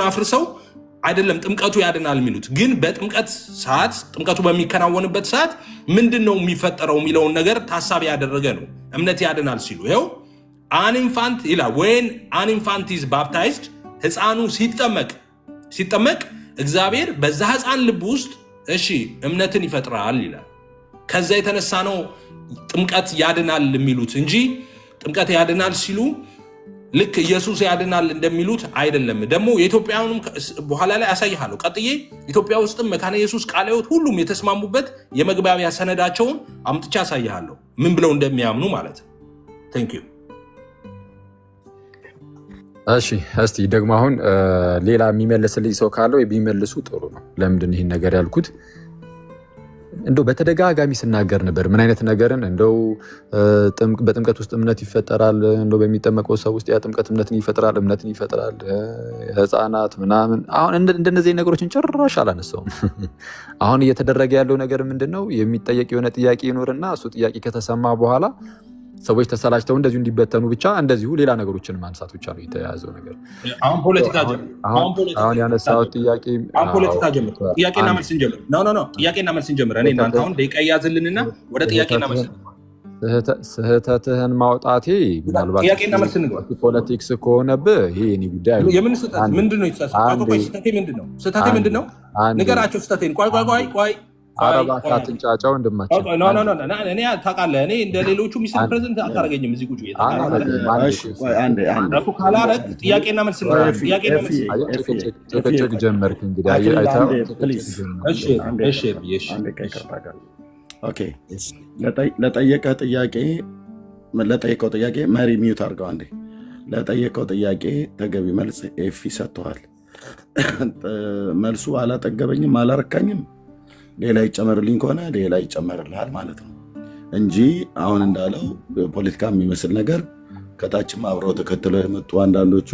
አፍርሰው አይደለም ጥምቀቱ ያድናል የሚሉት። ግን በጥምቀት ሰዓት ጥምቀቱ በሚከናወንበት ሰዓት ምንድን ነው የሚፈጠረው የሚለውን ነገር ታሳቢ ያደረገ ነው እምነት ያድናል ሲሉ። ይኸው አን ኢንፋንት ይላል when an infant is baptized ሕፃኑ ሲጠመቅ እግዚአብሔር በዛ ሕፃን ልብ ውስጥ እሺ እምነትን ይፈጥራል ይላል። ከዛ የተነሳ ነው ጥምቀት ያድናል የሚሉት እንጂ ጥምቀት ያድናል ሲሉ ልክ ኢየሱስ ያድናል እንደሚሉት አይደለም። ደግሞ የኢትዮጵያውንም በኋላ ላይ አሳይሃለሁ። ቀጥዬ ኢትዮጵያ ውስጥም መካነ ኢየሱስ ቃለ ሕይወት ሁሉም የተስማሙበት የመግባቢያ ሰነዳቸውን አምጥቻ አሳይሃለሁ ምን ብለው እንደሚያምኑ ማለት ነው። ቴንክ ዩ። እሺ እስቲ ደግሞ አሁን ሌላ የሚመልስልኝ ሰው ካለው ቢመልሱ ጥሩ ነው። ለምንድን ይህን ነገር ያልኩት እንደው በተደጋጋሚ ስናገር ነበር። ምን አይነት ነገርን እንደው በጥምቀት ውስጥ እምነት ይፈጠራል፣ እንደው በሚጠመቀው ሰው ውስጥ ያ ጥምቀት እምነትን ይፈጥራል፣ ህፃናት ምናምን። አሁን እንደነዚህ ነገሮችን ጭራሽ አላነሳውም። አሁን እየተደረገ ያለው ነገር ምንድነው? የሚጠየቅ የሆነ ጥያቄ ይኖርና እሱ ጥያቄ ከተሰማ በኋላ ሰዎች ተሰላችተው እንደዚሁ እንዲበተኑ ብቻ እንደዚሁ ሌላ ነገሮችን ማንሳት ብቻ ነው የተያያዘው ነገር። አሁን ያነሳው ጥያቄ ፖለቲካ ጀምር። ጥያቄና መልስ እንጀምር። ኖ ጥያቄና መልስ እንጀምር። እኔ እናንተ አሁን ደቂቃ ያዝልንና ወደ ጥያቄና መልስ ስህተትህን ማውጣቴ ምናልባት ጥያቄና መልስ እንግባ። ፖለቲክስ ከሆነብህ ይሄ እኔ ጉዳይ አይደለም። የምን ስህተት ምንድነው? ስህተቴ ምንድነው? ንገራቸው ስህተቴን። ቆይ አረባካ ትንጫጫው እንደማቸው እኔ ታውቃለህ፣ እኔ እንደ ሌሎቹ ሚስል ፕሬዘንት አታደርገኝም እዚህ ቁጭ ካላረግ ጥያቄና መልስ ጭቅጭቅ ጀመርክ። እንግዲህ ለጠየቀው ጥያቄ መሪ ሚዩት አድርገው አንዴ። ለጠየቀው ጥያቄ ተገቢ መልስ ኤፊ ሰጥተዋል። መልሱ አላጠገበኝም፣ አላረካኝም፣ ሌላ ይጨመርልኝ ከሆነ ሌላ ይጨመርልሃል ማለት ነው እንጂ አሁን እንዳለው ፖለቲካ የሚመስል ነገር ከታችም አብረው ተከትለው የመጡ አንዳንዶቹ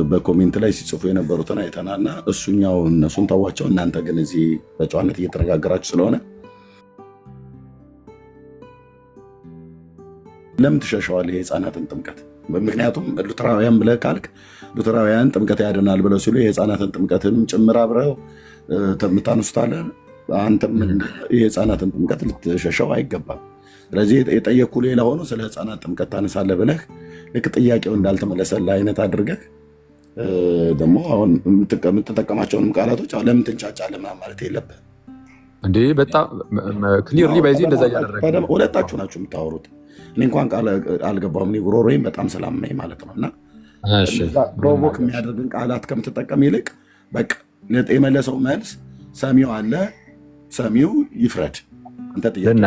በኮሜንት ላይ ሲጽፉ የነበሩትን አይተናልና እሱኛው እነሱን ተዋቸው። እናንተ ግን እዚህ በጨዋነት እየተነጋገራችሁ ስለሆነ ለምን ትሸሸዋል የህፃናትን ጥምቀት? ምክንያቱም ሉተራውያን ብለህ ካልክ ሉተራውያን ጥምቀት ያድናል ብለው ሲሉ የህፃናትን ጥምቀትንም ጭምር አብረው የምታነሱታለን። አንተም የህፃናትን ጥምቀት ልትሸሸው አይገባም። ስለዚህ የጠየኩ ሌላ ሆኖ ስለ ህፃናት ጥምቀት ታነሳለህ ብለህ ልክ ጥያቄው እንዳልተመለሰልህ አይነት አድርገህ ደግሞ አሁን የምትጠቀማቸውንም ቃላቶች ለምን ትንጫጫለህ ማለት የለብህም እንዴ። በጣም ክሊርሊ በዚህ እንደዛ እያደረገ ሁለታችሁ ናችሁ የምታወሩት። እኔ እንኳን ቃል አልገባሁም። እኔ ጉሮሮዬም በጣም ሰላም ነኝ ማለት ነው። እና ፕሮቮክ የሚያደርግን ቃላት ከምትጠቀም ይልቅ በቃ የመለሰው መልስ ሰሚው አለ፣ ሰሚው ይፍረድ። አንተ ጥያቄ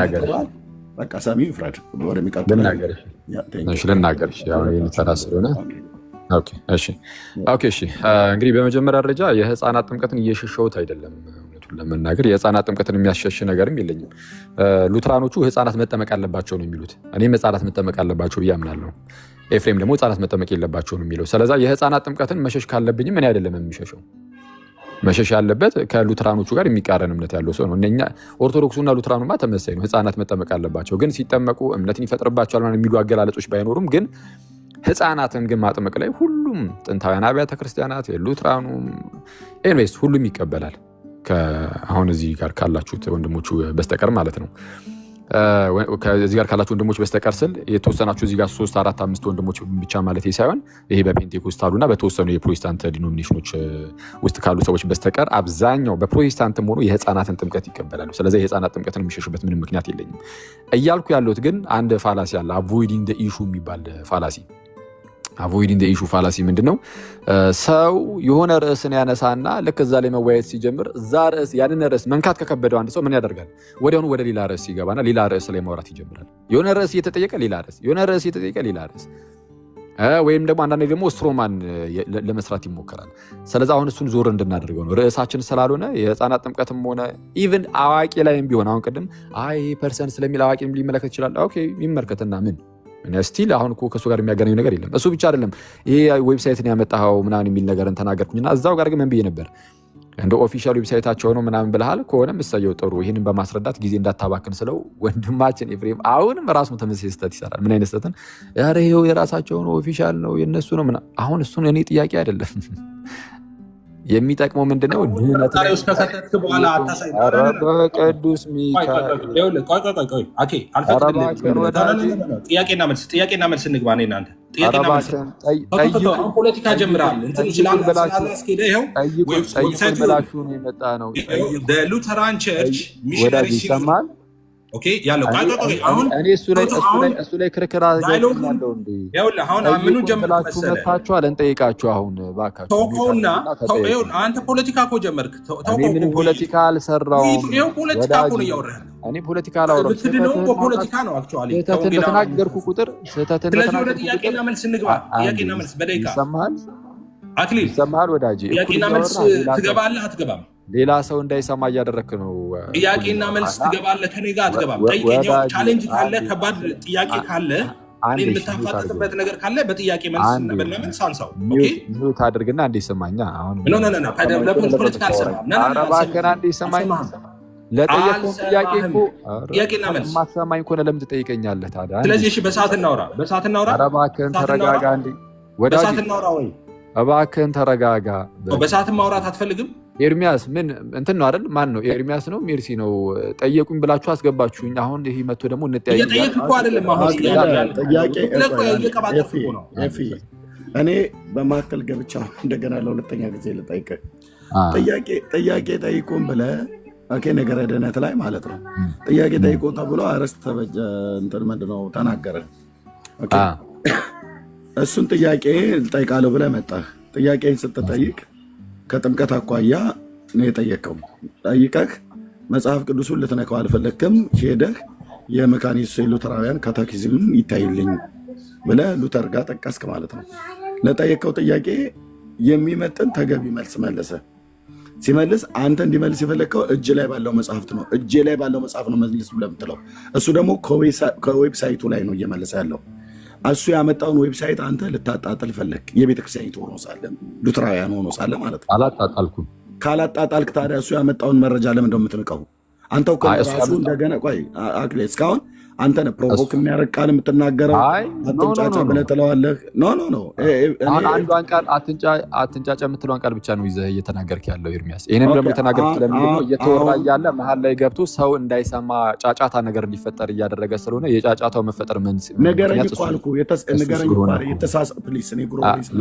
በቃ ሰሚው ይፍረድ። ወደሚቀጥለው ልናገር ተራ ስለሆነ እንግዲህ በመጀመሪያ ደረጃ የህፃናት ጥምቀትን እየሸሸሁት አይደለም። እውነቱን ለመናገር የህፃናት ጥምቀትን የሚያስሸሽ ነገርም የለኝም። ሉትራኖቹ ህፃናት መጠመቅ አለባቸው ነው የሚሉት። እኔም ህፃናት መጠመቅ አለባቸው ብዬ አምናለሁ። ኤፍሬም ደግሞ ህፃናት መጠመቅ የለባቸው ነው የሚለው። ስለዛ የህፃናት ጥምቀትን መሸሽ ካለብኝም እኔ አይደለም የሚሸሸው። መሸሽ ያለበት ከሉትራኖቹ ጋር የሚቃረን እምነት ያለው ሰው ነው። እነኛ ኦርቶዶክሱና ሉትራኑማ ተመሳይ ነው። ህፃናት መጠመቅ አለባቸው፣ ግን ሲጠመቁ እምነትን ይፈጥርባቸዋል የሚሉ አገላለጾች ባይኖሩም ግን ህፃናትን ግን ማጥመቅ ላይ ሁሉም ጥንታውያን አብያተ ክርስቲያናት የሉትራኑም ኤንዌስ ሁሉም ይቀበላል። አሁን እዚህ ጋር ካላችሁት ወንድሞቹ በስተቀር ማለት ነው። ከዚህ ጋር ካላችሁ ወንድሞች በስተቀር ስል የተወሰናችሁ እዚህ ጋር 3 4 5 ወንድሞች ብቻ ማለት ሳይሆን ይሄ በፔንቴኮስታሉና በተወሰኑ የፕሮቴስታንት ዲኖሚኔሽኖች ውስጥ ካሉ ሰዎች በስተቀር አብዛኛው በፕሮቴስታንትም ሆኖ የህፃናትን ጥምቀት ይቀበላሉ። ስለዚህ የህፃናት ጥምቀትን የሚሸሹበት ምንም ምክንያት የለኝም። እያልኩ ያለሁት ግን አንድ ፋላሲ አለ፣ አቮይዲንግ ዘ ኢሹ የሚባል ፋላሲ። አቮይዲንግ ዘ ኢሹ ፋላሲ ምንድነው? ሰው የሆነ ርዕስን ያነሳና ልክ እዛ ላይ መወያየት ሲጀምር እዛ ርዕስ ያንን ርዕስ መንካት ከከበደው አንድ ሰው ምን ያደርጋል? ወዲያውኑ ወደ ሌላ ርዕስ ይገባና ሌላ ርዕስ ላይ ማውራት ይጀምራል። የሆነ ርዕስ እየተጠየቀ ሌላ ርዕስ፣ የሆነ ርዕስ እየተጠየቀ ሌላ ርዕስ፣ ወይም ደግሞ አንዳንዴ ደግሞ ስትሮማን ለመስራት ይሞከራል። ስለዚህ አሁን እሱን ዞር እንድናደርገው ነው። ርዕሳችን ስላልሆነ የህፃናት ጥምቀትም ሆነ ኢቭን አዋቂ ላይም ቢሆን አሁን ቅድም ፐርሰን ስለሚል አዋቂ ሊመለከት ይችላል። ኦኬ ይመልከትና ምን ስቲል አሁን እኮ ከእሱ ጋር የሚያገናኙ ነገር የለም። እሱ ብቻ አይደለም ይሄ ዌብሳይትን ያመጣኸው ምናምን የሚል ነገርን ተናገርኩኝና እዛው ጋር ግን ምን ብዬ ነበር? እንደ ኦፊሻል ዌብሳይታቸው ነው ምናምን ብለሃል ከሆነ ምሳየው ጥሩ። ይህንን በማስረዳት ጊዜ እንዳታባክን ስለው ወንድማችን ኤፍሬም አሁንም ራሱ ተመሳሳይ ስህተት ይሰራል። ምን አይነት ስህተትን? ኧረ ይኸው የራሳቸው ነው ኦፊሻል ነው የነሱ ነው ምናምን። አሁን እሱን እኔ ጥያቄ አይደለም የሚጠቅመው ምንድነው? ቅዱስ ጥያቄና መልስ እንግባ። እናንተ ፖለቲካ ጀምራል ሉተራን ቸርች ሚሽነሪ ይሰማል ያለው እሱ ላይ ክርክር ምኑ ጀምራችኋል እንጠይቃችሁ። አሁን እባካችሁ አንተ ፖለቲካ እኮ ጀመርክ። ምንም ፖለቲካ አልሰራሁም። ፖለቲካ እኮ ነው እያወራህ እኔ ፖለቲካ አላወራሁም። በፖለቲካ ነው አክቹዋሊ ስህተትን በተናገርኩ ቁጥር ስህተትን ወደ ጥያቄና መልስ እንግባ። ጥያቄና መልስ በደቂቃ ይሰማሃል? አክሊል ይሰማሃል? ወዳጄ ጥያቄና መልስ ትገባለህ አትገባም? ሌላ ሰው እንዳይሰማ እያደረክ ነው። ጥያቄና መልስ ትገባለህ፣ ከኔ ጋር አትገባም። ጠይቀኛው ቻሌንጅ ካለ ከባድ ጥያቄ ካለ እኔ የምታፋጥጥበት ነገር ካለ በጥያቄ መልስ በመልስ አንሳው። ኦኬ ሚውት አድርግና እንዴ ሰማኛ። አሁን ኖ ፖለቲካ አልሰማም። አረባከና እንዴ ሰማኝ። ለጠየቀው ጥያቄ እኮ ጥያቄና መልስ ማሰማኝ ከሆነ ለምን ትጠይቀኛለህ ታዲያ? ስለዚህ እሺ በሰዓት እናውራ። ኧረ እባክህን ተረጋጋ እንዴ ወዳጅ፣ በሰዓት እናውራ ወይ እባክህን ተረጋጋ። በሰዓት ማውራት አትፈልግም? ኤርሚያስ ምን እንትን ነው አይደል? ማን ነው ኤርሚያስ ነው ሜርሲ ነው? ጠየቁኝ ብላችሁ አስገባችሁኝ። አሁን ይሄ መጥቶ ደግሞ እየጠየቅ እኮ አይደለም። አሁን እኔ በማከል ገብቻ እንደገና ለሁለተኛ ጊዜ ልጠይቅ። ጥያቄ ጠይቁን ብለህ ነገረ ድህነት ላይ ማለት ነው። ጥያቄ ጠይቁ ተብሎ አርዕስት ተበጀ እንትን ምንድን ነው ተናገረ። እሱን ጥያቄ ልጠይቃለሁ ብለህ መጣህ። ጥያቄን ስትጠይቅ ከጥምቀት አኳያ ነው የጠየቀው። ጠይቀህ መጽሐፍ ቅዱሱን ልትነካው አልፈለግክም። ሄደህ የመካኒሱ ሉተራውያን ካቴኪዝም ይታይልኝ ብለህ ሉተር ጋር ጠቀስክ ማለት ነው። ለጠየቀው ጥያቄ የሚመጥን ተገቢ መልስ መለሰ። ሲመልስ አንተ እንዲመልስ የፈለግከው እጅ ላይ ባለው መጽሐፍት ነው። እጄ ላይ ባለው መጽሐፍ ነው መልስ ብለህ የምትለው። እሱ ደግሞ ከዌብሳይቱ ላይ ነው እየመለሰ ያለው። እሱ ያመጣውን ዌብሳይት አንተ ልታጣጥል ፈለግ። የቤተክርስቲያኒቱ ሆኖ ሳለ ሉትራውያን ሆኖ ሳለ ማለት ነው። አላጣጣልኩም። ካላጣጣልክ ታዲያ እሱ ያመጣውን መረጃ ለምን እንደምትንቀው አንተው ከራሱ እንደገና ቆይ አክሌ እስካሁን አንተ ነህ ፕሮቮክ የሚያደርግ ቃል የምትናገረው። አትንጫጫ ብለህ ትለዋለህ። ኖ አንዷን ቃል አትንጫጫ የምትለዋን ቃል ብቻ ነው ይዘህ እየተናገርክ ያለው ኤርሚያስ። ይህንም ደግሞ የተናገርኩት ለምንድን ነው? እየተወራ እያለ መሀል ላይ ገብቶ ሰው እንዳይሰማ ጫጫታ ነገር እንዲፈጠር እያደረገ ስለሆነ የጫጫታው መፈጠር ንገረኝ እኮ አልኩህ።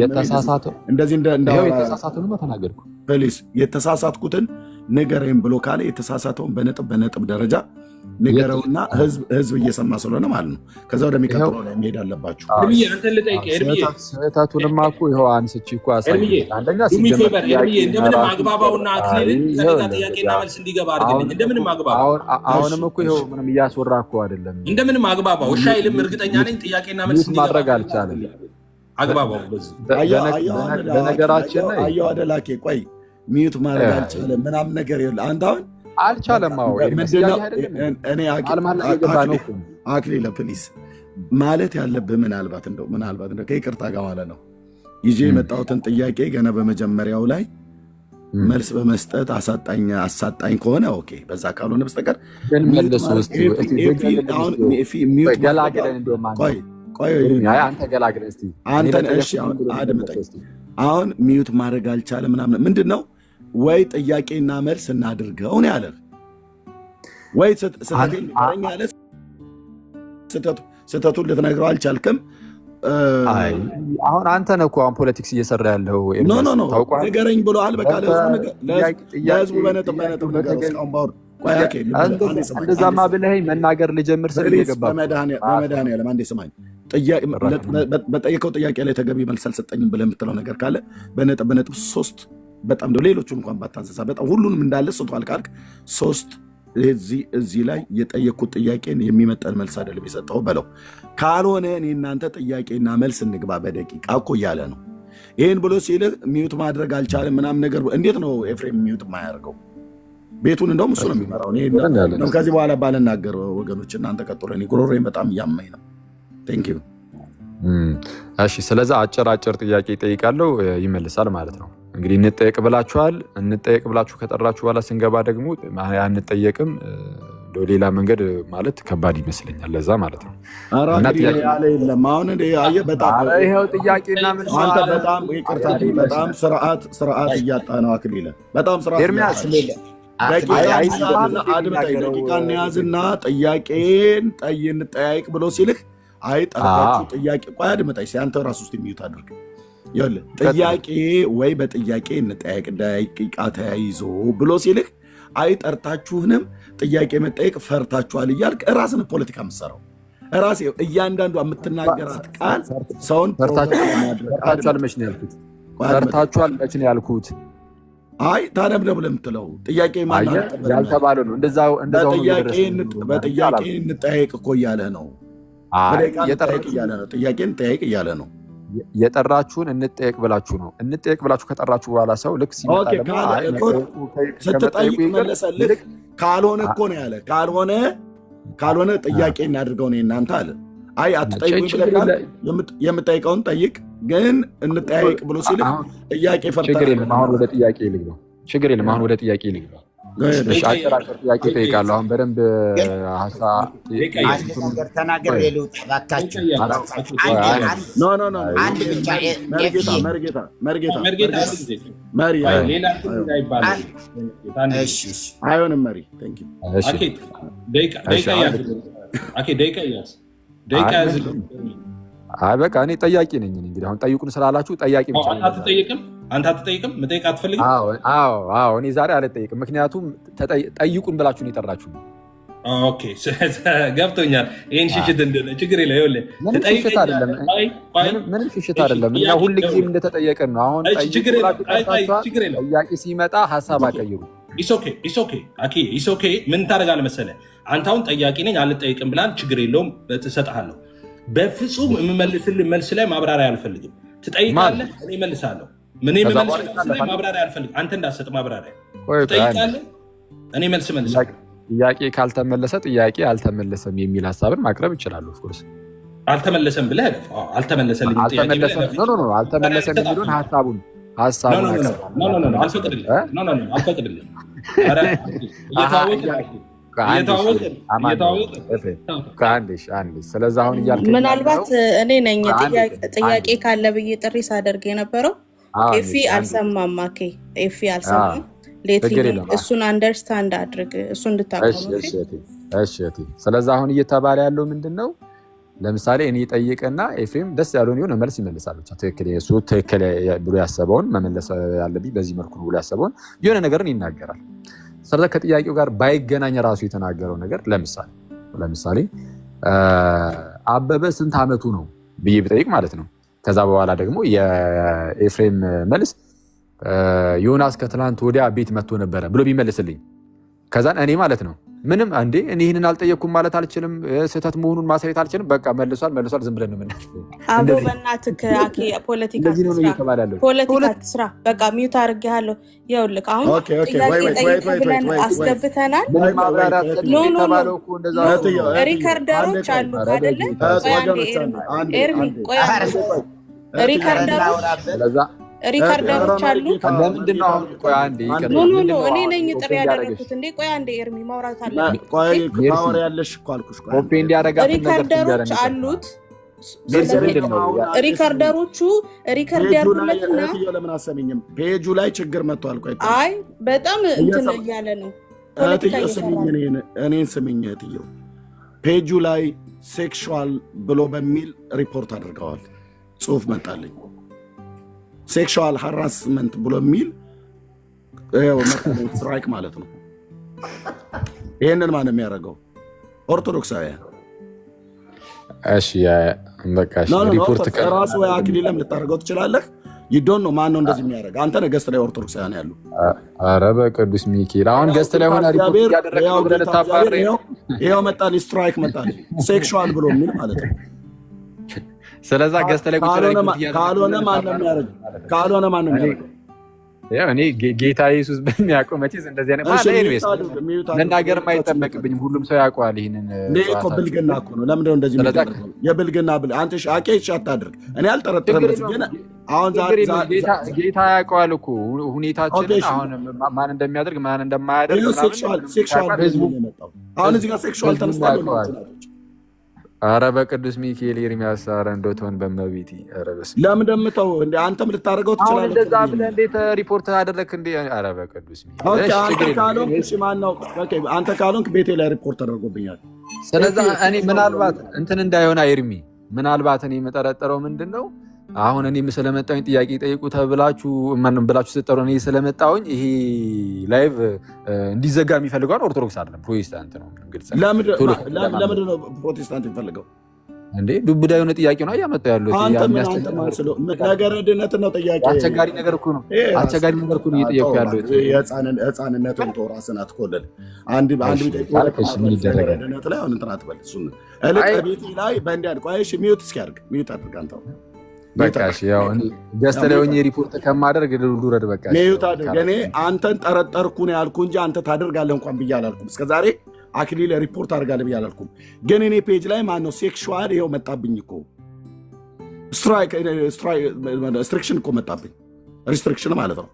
የተሳሳተውን ተናገርኩ። የተሳሳትኩትን ንገረኝ ብሎ ካለ የተሳሳተውን በነጥብ ደረጃ ንገረውና ህዝብ እየሰማ ስለሆነ ማለት ነው። ከዛ ወደሚቀጥለው ላይ መሄድ አለባችሁ። ስህተቱንማ እኮ ይኸው አንስቼ እኮ አሳየኝ። አንደኛ እንደምንም አግባባውና አክሊልን ከሌላ ጥያቄና መልስ እንዲገባ አድርግልኝ። እንደምንም አግባባው። አሁንም እኮ ይኸው ምንም እያስወራ እኮ አይደለም። እንደምንም አግባባው። እሺ አይልም። እርግጠኛ ነኝ ጥያቄና መልስ እንዲገባ ማድረግ አልቻለም። አግባባው። በነገራችን ላይ አየሁ አደላኬ ቆይ ሚዩት ማድረግ አልቻለም ምናምን ነገር የለ አንተ አሁን አልቻለም። አክሊለ ፕሊስ ማለት ያለብህ ምናልባት ከይቅርታ ጋር ማለት ነው ይዤ የመጣሁትን ጥያቄ ገና በመጀመሪያው ላይ መልስ በመስጠት አሳጣኝ ከሆነ ኦኬ፣ በዛ ካልሆነ በስተቀር አሁን ሚዩት ማድረግ አልቻለም ምናምን ምንድን ነው? ወይ ጥያቄና መልስ እናድርገው ነው ያለ። ወይ ስህተቱን ልትነግረው አልቻልክም። አሁን አንተ ነህ እኮ አሁን ፖለቲክስ እየሰራ ያለው። ንገረኝ ብሎሃል። በቃ ለህዝቡ በነጥብ ነገር እስካሁን ባወር እንደዛማ ብለኸኝ መናገር ልጀምር ስል የገባ በመድኃኒዓለም አንዴ ስማኝ። በጠየቀው ጥያቄ ላይ ተገቢ መልስ አልሰጠኝም ብለህ የምትለው ነገር ካለ በነጥብ 3 በጣም ሌሎቹ እንኳን ባታንሰሳ በጣም ሁሉንም እንዳለ ስቷል ካልክ 3 እዚህ ላይ የጠየቅኩት ጥያቄን የሚመጠን መልስ አይደለም የሰጠው በለው። ካልሆነ እኔ እናንተ ጥያቄና መልስ እንግባ በደቂቃ እኮ እያለ ነው። ይህን ብሎ ሲልህ ሚዩት ማድረግ አልቻለም ምናምን ነገር እንዴት ነው ኤፍሬም ሚዩት የማያደርገው? ቤቱን እንደውም እሱ ነው የሚመራው። ከዚህ በኋላ ባልናገር ወገኖች እናንተ ቀጥሎ። ጉሮሮዬን በጣም እያመኝ ነው። ቴንክ ዩ። እሺ፣ ስለዚህ አጭር ጥያቄ ይጠይቃለሁ፣ ይመልሳል ማለት ነው። እንግዲህ እንጠየቅ ብላችኋል። እንጠየቅ ብላችሁ ከጠራችሁ በኋላ ስንገባ ደግሞ አንጠየቅም ሌላ መንገድ ማለት ከባድ ይመስለኛል። ለዛ ማለት ነው። ይኸው ጥያቄና መልስ በጣም ይቅርታ፣ በጣም ስርዓት እያጣ ነው አክሊለ። በጣም ስርዓት ደቂቃ እንያዝና ጥያቄን እንጠያይቅ ብሎ ሲልህ አይ ጠርታችሁ ጥያቄ ቆይ አድመጣኝ። አንተ ራሱ ውስጥ የሚዩት አድርግ። ጥያቄ ወይ በጥያቄ እንጠያይቅ ደቂቃ ተያይዞ ብሎ ሲልህ አይ ጠርታችሁንም ጥያቄ መጠየቅ ፈርታችኋል እያልክ ራስን ፖለቲካ የምትሰራው ራስ እያንዳንዱ የምትናገራት ቃል ሰውን ፈርታችኋል መች ነው ያልኩት? አይ ታዲያ ብለህ የምትለው ጥያቄ ያልተባለ ነው። በጥያቄ እንጠያይቅ እኮ እያለ ነው። ጥያቄ እንጠያይቅ እያለ ነው። የጠራችሁን እንጠየቅ ብላችሁ ነው። እንጠየቅ ብላችሁ ከጠራችሁ በኋላ ሰው ልክ ሲመጣ ስትጠይቅ መለሰልህ። ካልሆነ እኮ ነው ያለ። ካልሆነ ጥያቄ እናድርገው ነው እናንተ አለ። አይ አትጠይቁ ብለህ የምጠይቀውን ጠይቅ፣ ግን እንጠያይቅ ብሎ ሲልህ ጥያቄ ፈርተህ ችግር የለም። አሁን ወደ ጥያቄ ልግባ። አጭር ጥያቄ እጠይቃለሁ። አሁን በደንብ አንድ ነገር ተናግሬ ልውጣ እባካችሁ። አንድ ብቻ አይሆንም መሪ በቃ እኔ ጠያቂ ነኝ። እንግዲህ አሁን ጠይቁን ስላላችሁ ጠያቂ ብቻ ነኝ። አንተ አትጠይቅም? መጠየቅ አትፈልግም? አዎ እኔ ዛሬ አልጠይቅም። ምክንያቱም ጠይቁን ብላችሁ ነው የጠራችሁ። ኦኬ ገብቶኛል። ይህን ሽሽት እንደሆነ ችግር የለ። ይኸውልህ ምንም ሽሽት አይደለም። እኛ ሁልጊዜም እንደተጠየቀን ነው። አሁን ጥያቄ ሲመጣ ሀሳብ አቀይሩ። ኢሶኬ ምን ታደርጋለህ መሰለህ? አንተ አሁን ጠያቂ ነኝ አልጠይቅም ብላል። ችግር የለውም እሰጥሃለሁ። በፍጹም የምመልስልህ መልስ ላይ ማብራሪያ አልፈልግም። ትጠይቃለህ፣ እኔ እመልሳለሁ። ምን የምመልስልህ ማብራሪያ አልፈልግም። አንተ እንዳትሰጥ ማብራሪያ። ትጠይቃለህ፣ እኔ መልስ እመልሳለሁ። ጥያቄ ካልተመለሰ ጥያቄ አልተመለሰም የሚል ሀሳብን ማቅረብ ይችላሉ። ኦፍኮርስ አልተመለሰም ብለህ አልተመለሰም የሚሉን ሀሳቡን አልፈቅድልህም። ስለዚህ አሁን እያልከኝ ምናልባት እኔ ነኝ ጥያቄ ካለ ብዬ ጥሪ ሳደርግ የነበረው ኤፊ አልሰማም። ኤፊ አልሰማም። እሱን አንደርስታንድ አድርግ፣ እሱ እንድታውቀው። ስለዚህ አሁን እየተባለ ያለው ምንድን ነው? ለምሳሌ እኔ ጠይቅና ኤፍሬም ደስ ያለውን የሆነ መልስ ይመልሳል። ብቻ እሱ ትክክል ብሎ ያሰበውን መመለስ ያለብኝ በዚህ መልኩ ነው ብሎ ያሰበውን የሆነ ነገርን ይናገራል። ስለዚህ ከጥያቄው ጋር ባይገናኝ ራሱ የተናገረው ነገር ለምሳሌ አበበ ስንት ዓመቱ ነው ብዬ ብጠይቅ ማለት ነው። ከዛ በኋላ ደግሞ የኤፍሬም መልስ ዮናስ ከትላንት ወዲያ ቤት መጥቶ ነበረ ብሎ ቢመልስልኝ ከዛን እኔ ማለት ነው ምንም አንዴ እኔ ይህንን አልጠየቅኩም ማለት አልችልም። ስህተት መሆኑን ማሳየት አልችልም። በቃ መልሷል ዝም ብለን ነው የምናልፈው። አቦ በእናትህ ፖለቲካ ስራ በቃ ሚዩት አድርጌሃለሁ። ይኸውልህ አሁን ጥያቄ ጠይቅ ብለን አስገብተናል። ሪከርደሮች አሉ አይደለ? ኤርሚ ቆይ ሪከርደሮች አሉ። ለምንድን ነው አሁን? ቆይ አንዴ እኔ ነኝ ጥሪ ያደረኩት እንዴ? ቆይ አንዴ ኤርሚ ማውራት አለ። ሪከርደሮች አሉት። ሪከርደሮቹ ሪከርደሩለትና ለምን አሰሚኝም? ፔጁ ላይ ችግር መጥቷል። ቆይ አይ በጣም እንትን እያለ ነው። እኔን ስሚኝ እህትየው፣ ፔጁ ላይ ሴክሹዋል ብሎ በሚል ሪፖርት አድርገዋል። ጽሁፍ መጣልኝ። ሴክሹዋል ሃራስመንት ብሎ የሚል ስትራይክ ማለት ነው። ይህንን ማን የሚያደርገው? ኦርቶዶክሳውያን። እሺ በቃ ሪፖርት ራሱ ወይ አክሊለም ልታደርገው ትችላለህ። ይዶን ነው ማን ነው እንደዚህ የሚያደርግ? አንተ ነህ ገስት ላይ ኦርቶዶክሳውያን ያሉ። ኧረ በቅዱስ ሚካኤል አሁን ገስት ላይ ሆነ ሪፖርት ያደረገው ብለህ ልታባርር። ይኸው መጣልኝ፣ ስትራይክ መጣልኝ፣ ሴክሹዋል ብሎ የሚል ማለት ነው። ስለዛ ገስት ላይ ካልሆነ ማንም ያደርግ እኔ ጌታ ኢየሱስ በሚያውቀው መቼስ እንደዚህ አይነት መናገር አይጠበቅብኝም። ሁሉም ሰው ያውቀዋል። ይህንን እኮ ብልግና እኮ ነው። ለምንድን ነው እንደዚህ የሚደረገው? የብልግና አንተ አቄ አታድርግ። እኔ አልጠረጥርም፣ ግን አሁን ጌታ ያውቀዋል እኮ ሁኔታችንን፣ አሁን ማን እንደሚያደርግ ማን እንደማያደርግ። ሴክሹዋል አሁን እዚህ ጋር ሴክሹዋል ተነስቷል። ኧረ በቅዱስ ሚካኤል ኤርሚያስ፣ ኧረ እንደትሆን በመቤቴ ለምን እንደምተው እንደ አንተም ልታደርገው ትችላለህ። እንደዛ ብለህ እንዴት ሪፖርት አደረግክ እንዴ? ኧረ በቅዱስ ሚካኤል አንተ ካልሆንክ ቤቴ ላይ ሪፖርት ተደርጎብኛል። ስለዛ እኔ ምናልባት እንትን እንዳይሆን ኤርሚ፣ ምናልባት እኔ የምጠረጠረው ምንድን ነው አሁን እኔም ስለመጣሁኝ ጥያቄ ጠይቁ ተብላችሁ ብላችሁ ስጠሩ እኔ ስለመጣሁኝ ይሄ ላይቭ እንዲዘጋ የሚፈልገው ኦርቶዶክስ አይደለም ፕሮቴስታንት ነው። ግልጽ። ለምንድን ነው ፕሮቴስታንት የሚፈልገው እንዴ? ዱብዳ የሆነ ጥያቄ ነው እያመጣ ያሉት። ነገረ ድነት ነው ጥያቄ። አስቸጋሪ ነገር እኮ ነው። አስቸጋሪ ነገር እኮ ነው እየጠየቁ ያሉት። ህፃንነትን ተው፣ ራስን አትኮለል። አንድ ምን ይደረጋል? ድነት ላይ አሁን እንትን አትበል። እሱን እልቅ ቤቴ ላይ በእንዲህ ቆይ፣ ሚዩት እስኪያድርግ ሚዩት አድርግ አንተው። በቃ እሺ፣ ያው ገስት ላይ ሆኜ ሪፖርት ከማደርግ ልውረድ። በቃ ሚዩት አድርግ። እኔ አንተን ጠረጠርኩ ነው ያልኩ እንጂ አንተ ታደርጋለህ እንኳን ብዬ አላልኩም። እስከዛሬ አክሊል ሪፖርት አድርጋለህ ብዬ አላልኩም። ግን እኔ ፔጅ ላይ ማነው ሴክሹዋል ይኸው መጣብኝ እኮ ስትሪክሽን እኮ መጣብኝ። ሪስትሪክሽን ማለት ነው።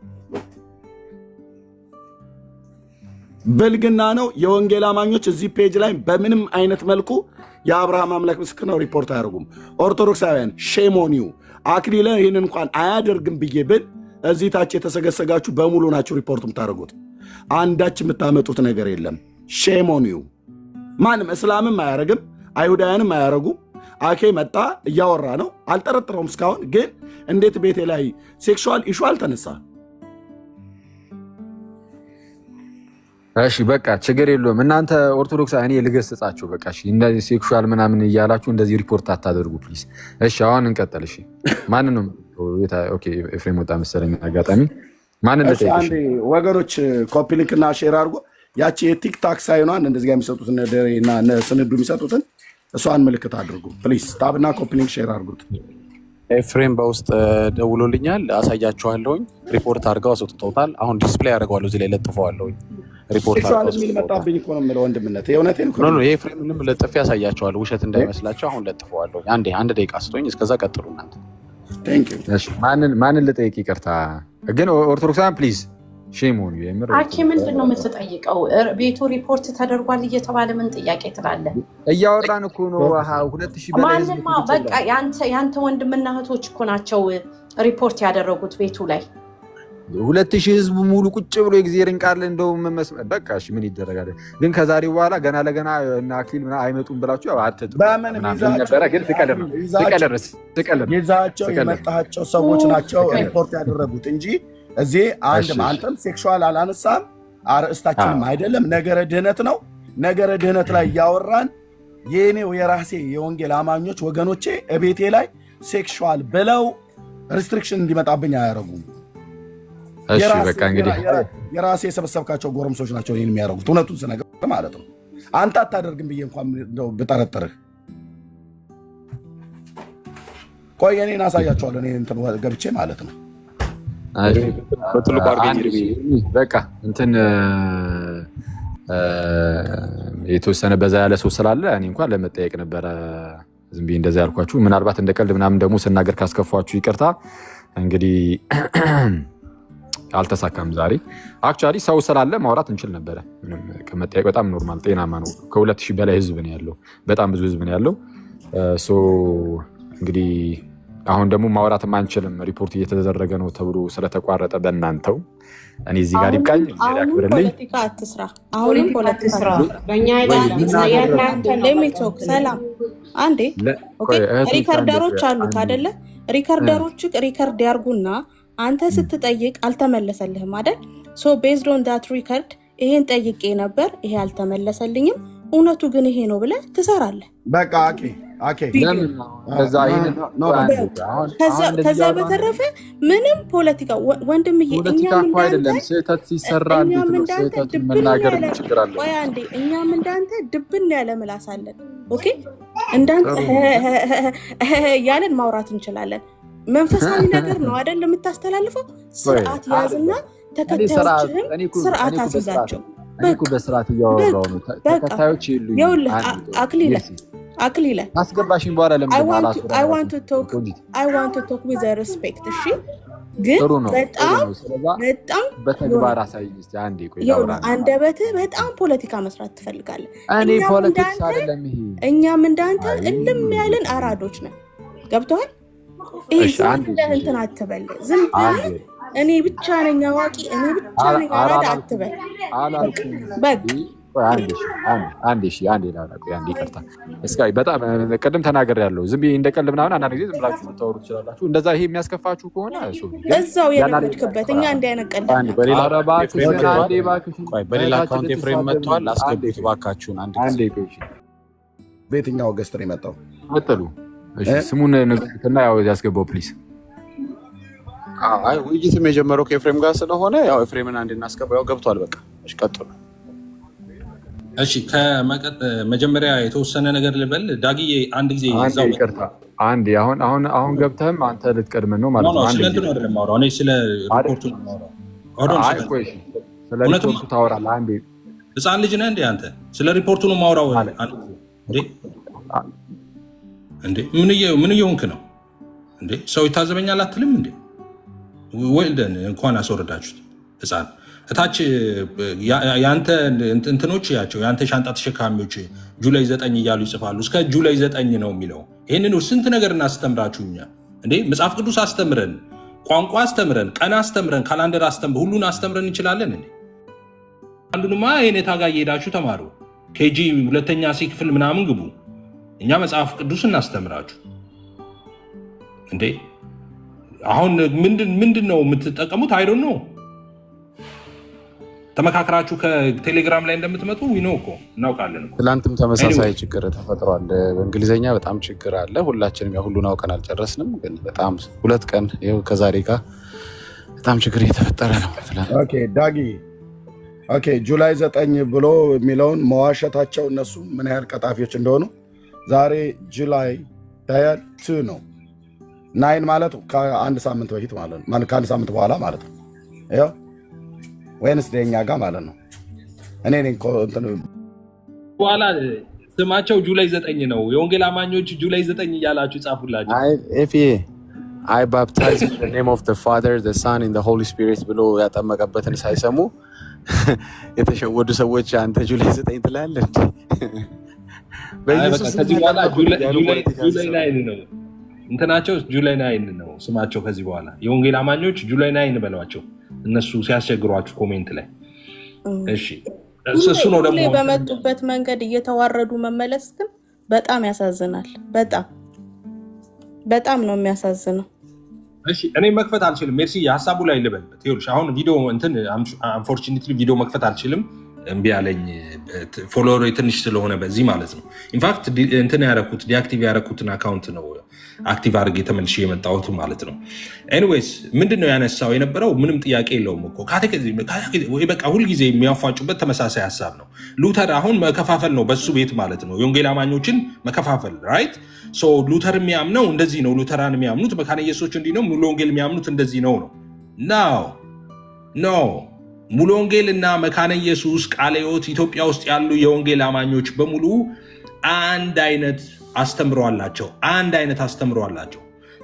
ብልግና ነው። የወንጌል አማኞች እዚህ ፔጅ ላይ በምንም አይነት መልኩ የአብርሃም አምላክ ምስክር ነው ሪፖርት አያደርጉም። ኦርቶዶክሳውያን ሼሞኒው አክሊለ ይህን እንኳን አያደርግም ብዬ ብል እዚህ ታች የተሰገሰጋችሁ በሙሉ ናችሁ ሪፖርት የምታደርጉት። አንዳች የምታመጡት ነገር የለም። ሼሞኒው ማንም እስላምም አያደርግም፣ አይሁዳውያንም አያደርጉም። አኬ መጣ እያወራ ነው፣ አልጠረጥረውም እስካሁን። ግን እንዴት ቤቴ ላይ ሴክሹዋል ኢሹ አልተነሳ? እሺ በቃ ችግር የለውም። እናንተ ኦርቶዶክስ እኔ ልገስጻችሁ በቃ እሺ፣ እንደዚህ ሴክሹዋል ምናምን እያላችሁ እንደዚህ ሪፖርት አታደርጉ ፕሊዝ። እሺ አሁን እንቀጥል። እሺ ማን ነው? ኦኬ ኤፍሬም ወጣ መሰለኝ አጋጣሚ። ማንን ልጠይቅሽ? አንዴ ወገኖች ኮፒ ሊንክ እና ሼር አድርጎ ያቺ የቲክታክ ሳይኗን እንደዚህ ጋር የሚሰጡትን እና ስንዱ የሚሰጡትን እሷን ምልክት አድርጉ ፕሊዝ። ታብና ኮፒ ሊንክ ሼር አድርጉት። ኤፍሬም በውስጥ ደውሎልኛል፣ አሳያችኋለሁኝ። ሪፖርት አድርገው አስወጥተውታል። አሁን ዲስፕሌይ አድርገዋለሁ፣ እዚህ ላይ ለጥፈዋለሁኝ። ሪፖርት አድርገው የሚል መጣብኝ እኮ ነው የምለው ወንድምነት፣ የእውነቴን እኮ ነው። የኤፍሬምንም ለጥፌ ያሳያችኋለሁ፣ ውሸት እንዳይመስላቸው። አሁን ለጥፈዋለሁኝ። አንድ ደቂቃ ስቶኝ፣ እስከዛ ቀጥሉ እናንተ። ማንን ልጠይቅ? ይቅርታ ግን ኦርቶዶክሳን ፕሊዝ ሼም ሆኑ። አኬ ምንድን ነው የምትጠይቀው? ቤቱ ሪፖርት ተደርጓል እየተባለ ምን ጥያቄ ትላለህ? እያወራን እኮ ነው። 2000 በላይ ማንማ በቃ ያንተ ወንድምና እህቶች እኮ ናቸው ሪፖርት ያደረጉት ቤቱ ላይ 2000 ህዝብ ሙሉ ቁጭ ብሎ የእግዚአብሔርን ቃል እንደው በቃ እሺ ምን ይደረጋል? ግን ከዛሬ በኋላ ገና ለገና እና አክሊል ምና አይመጡም ብላችሁ ያው አትጥሩ ነበረ። ግን ይዛቸው የመጣቸው ሰዎች ናቸው ሪፖርት ያደረጉት እንጂ እዚህ አንተም ሴክሹዋል አላነሳም፣ አርእስታችንም አይደለም። ነገረ ድህነት ነው። ነገረ ድህነት ላይ እያወራን የኔው የራሴ የወንጌል አማኞች ወገኖቼ እቤቴ ላይ ሴክሹዋል ብለው ሪስትሪክሽን እንዲመጣብኝ አያደርጉም። እሺ በቃ እንግዲህ የራሴ የሰበሰብካቸው ጎረምሶች ናቸው ይህን የሚያደርጉት። እውነቱን ስነግርህ ማለት ነው። አንተ አታደርግም ብዬ እንኳን ብጠረጥርህ፣ ቆይ እኔን አሳያቸዋለሁ። እኔ እንትን ገብቼ ማለት ነው። በቃ እንትን የተወሰነ በዛ ያለ ሰው ስላለ እኔ እንኳን ለመጠየቅ ነበረ ዝም ብዬ እንደዛ ያልኳችሁ። ምናልባት እንደ ቀልድ ምናምን ደግሞ ስናገር ካስከፏችሁ ይቅርታ። እንግዲህ አልተሳካም ዛሬ። አክቹዋሊ ሰው ስላለ ማውራት እንችል ነበረ። መጠየቅ በጣም ኖርማል ጤናማ ነው። ከ2000 በላይ ህዝብ ነው ያለው፣ በጣም ብዙ ህዝብ ነው ያለው። እንግዲህ አሁን ደግሞ ማውራት አንችልም፣ ሪፖርት እየተደረገ ነው ተብሎ ስለተቋረጠ በእናንተው እኔ እዚህ ጋር ይብቃኝ። ያክብርልኝ። ፖለቲካ አትስራ። አሁንም ፖለቲካ በእኛ ሰላም። አንዴ ሪከርደሮች አሉት አይደለ? ሪከርደሮች ሪከርድ ያርጉና አንተ ስትጠይቅ አልተመለሰልህም አይደል? ሶ ቤዝድ ኦን ዳት ሪከርድ ይሄን ጠይቄ ነበር፣ ይሄ አልተመለሰልኝም፣ እውነቱ ግን ይሄ ነው ብለህ ትሰራለህ። በቃ ከዛ በተረፈ ምንም ፖለቲካ ወንድምዬ፣ እኛም እንዳንተ ድብን ያለ ምላስ አለን። ኦኬ እንዳንተ ያለን ማውራት እንችላለን። መንፈሳዊ ነገር ነው አይደል የምታስተላልፈው? ስርዓት ያዝና ተከታዮችህም ስርዓት አስይዛቸው። በስርዓት እያወራሁ ነው። ተከታዮች የሉኝም። ይኸውልህ አክሊለ አስገባሽኝ በኋላ ለምን I want to talk with respect። እሺ ግን በጣም በተግባር አሳይኝ እስቲ አንዴ። ቆይ አንደበትህ በጣም ፖለቲካ መስራት ትፈልጋለህ። እኔ ፖለቲክስ አይደለም ይሄ። እኛም እንዳንተ እልም ያለን አራዶች ነን። ገብቶሃል? ይሄ እንትን አትበል። ዝም ብለህ እኔ ብቻ ነኝ አዋቂ፣ እኔ ብቻ ነኝ አራዳ አትበል። በቃ አንዴ ይቅርታ። እስካይ በጣም ቅድም ተናግሬያለሁ። ዝም ብዬ እንደቀልድ ምናምን አንዳንድ ጊዜ ዝም ብላችሁ ልታወሩ ትችላላችሁ። እንደዛ ይሄ የሚያስከፋችሁ ከሆነ እዛው የለመድክበት እኛ እንዳይነቀል በሌላ አካውንት ኤፍሬም መጥቷል። አስገቡት እባካችሁን። አንዴ በየትኛው ገስት ነው የመጣው? መጥሉ ስሙን ንገሩትና ያው ያስገባው ፕሊዝ። ውይይትም የጀመረው ከኤፍሬም ጋር ስለሆነ ያው ኤፍሬምን አንዴ እናስገባው። ያው ገብቷል። በቃ እሺ ቀጥሉ። እሺ መጀመሪያ የተወሰነ ነገር ልበል። ዳግዬ አንድ ጊዜ ይቅርታ፣ አንዴ አሁን ገብተህም አንተ ልትቀድመን ነው ማለት ነው። ስለ እንትኑ አይደለም የማወራው እኔ ስለ ሪፖርቱ ነው የማወራው። ስለ ሪፖርቱ ታወራለህ። አንዴ ህፃን ልጅ ነህ እንዴ አንተ? ስለ ሪፖርቱ ነው የማወራው እንዴ? ምን እየሆንክ ነው እንዴ? ሰው ይታዘበኛል አትልም እንዴ? ወልደን እንኳን አስወረዳችሁት ህፃን። እታች ያንተ እንትኖች ያቸው ያንተ ሻንጣ ተሸካሚዎች ጁላይ 9 እያሉ ይጽፋሉ። እስከ ጁላይ 9 ነው የሚለው። ይህንን ስንት ነገር እናስተምራችሁኛ እንዴ? መጽሐፍ ቅዱስ አስተምረን፣ ቋንቋ አስተምረን፣ ቀን አስተምረን፣ ካላንደር አስተምረን፣ ሁሉን አስተምረን እንችላለን እንዴ? አንዱንማ የኔታ ጋር እየሄዳችሁ ተማሩ። ኬጂ 2ኛ ሲ ክፍል ምናምን ግቡ። እኛ መጽሐፍ ቅዱስ እናስተምራችሁ እንዴ? አሁን ምንድን ነው የምትጠቀሙት? አይዶ ነው ተመካከራችሁ ከቴሌግራም ላይ እንደምትመጡ ነው እኮ እናውቃለን። ትላንትም ተመሳሳይ ችግር ተፈጥሯል። በእንግሊዝኛ በጣም ችግር አለ። ሁላችንም ሁሉን አውቀን አልጨረስንም፣ ግን በጣም 2 ቀን ይኸው ከዛሬ ጋር በጣም ችግር እየተፈጠረ ነው። ዳጊ ጁላይ 9 ብሎ የሚለውን መዋሸታቸው እነሱ ምን ያህል ቀጣፊዎች እንደሆኑ ዛሬ ጁላይ 2 ነው። 9 ማለት ከአንድ ሳምንት በፊት ማለት ነው። ከአንድ ሳምንት በኋላ ማለት ነው። ይኸው ዌንስዴይ እኛ ጋር ማለት ነው። እኔ በኋላ ስማቸው ጁላይ 9 ነው። የወንጌል አማኞች ጁላይ 9 እያላችሁ ጻፉላቸው። አይ ባፕታይዝ ኢን ዘ ኔም ኦፍ ዘ ፋዘር ዘ ሳን ኢን ዘ ሆሊ ስፒሪት ብሎ ያጠመቀበትን ሳይሰሙ የተሸወዱ ሰዎች አንተ ጁላይ 9 ትላለህ እንዴ? ከዚህ በኋላ ጁላይ 9 ነው እንትናቸው፣ ጁላይ 9 ነው ስማቸው። ከዚህ በኋላ የወንጌል አማኞች ጁላይ 9 በሏቸው፣ እነሱ ሲያስቸግሯችሁ ኮሜንት ላይ። እሺ እሱ ነው ደግሞ በመጡበት መንገድ እየተዋረዱ መመለስ ግን በጣም ያሳዝናል። በጣም ነው የሚያሳዝነው። እሺ እኔ መክፈት አልችልም። ሜርሲ ሀሳቡ ላይ ልበልበት። ይኸውልሽ አሁን ቪዲዮ እንትን አንፎርቹኔትሊ ቪዲዮ መክፈት አልችልም፣ እምቢ አለኝ። ፎሎወር ትንሽ ስለሆነ በዚህ ማለት ነው። ኢንፋክት እንትን ያደረኩት ዲአክቲቭ ያደረኩትን አካውንት ነው አክቲቭ አድርጌ ተመልሼ የመጣሁት ማለት ነው። ኤኒዌይስ ምንድን ነው ያነሳው የነበረው? ምንም ጥያቄ የለውም እኮ በቃ ሁልጊዜ የሚያፏጩበት ተመሳሳይ ሀሳብ ነው። ሉተር አሁን መከፋፈል ነው በሱ ቤት ማለት ነው። የወንጌል አማኞችን መከፋፈል ራይት። ሉተር የሚያምነው እንደዚህ ነው፣ ሉተራን የሚያምኑት መካነ ኢየሱሶች እንዲህ ነው፣ ሙሉ ወንጌል የሚያምኑት እንደዚህ ነው ኖ ሙሉ ወንጌል እና መካነ ኢየሱስ ቃለ ሕይወት ኢትዮጵያ ውስጥ ያሉ የወንጌል አማኞች በሙሉ አንድ አይነት አስተምሮ አላቸው።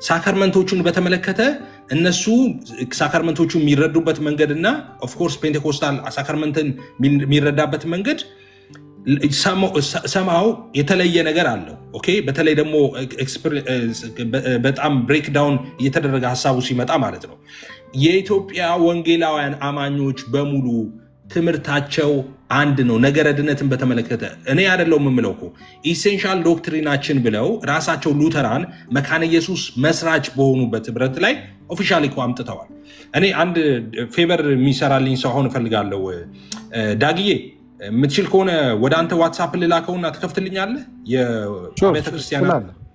ሳክራመንቶቹን በተመለከተ እነሱ ሳክራመንቶቹ የሚረዱበት መንገድና ኦፍኮርስ ፔንቴኮስታል ሳክራመንትን የሚረዳበት መንገድ ሰማው የተለየ ነገር አለው። ኦኬ በተለይ ደግሞ በጣም ብሬክዳውን እየተደረገ ሀሳቡ ሲመጣ ማለት ነው። የኢትዮጵያ ወንጌላውያን አማኞች በሙሉ ትምህርታቸው አንድ ነው። ነገረ ድነትን በተመለከተ እኔ አይደለሁም የምለው እኮ ኢሴንሻል ዶክትሪናችን ብለው ራሳቸው ሉተራን መካነ ኢየሱስ መስራች በሆኑበት ህብረት ላይ ኦፊሻሊ እኮ አምጥተዋል። እኔ አንድ ፌቨር የሚሰራልኝ ሰው አሁን እፈልጋለሁ። ዳግዬ የምትችል ከሆነ ወደ አንተ ዋትሳፕ ልላከውና ትከፍትልኛለህ? የቤተክርስቲያን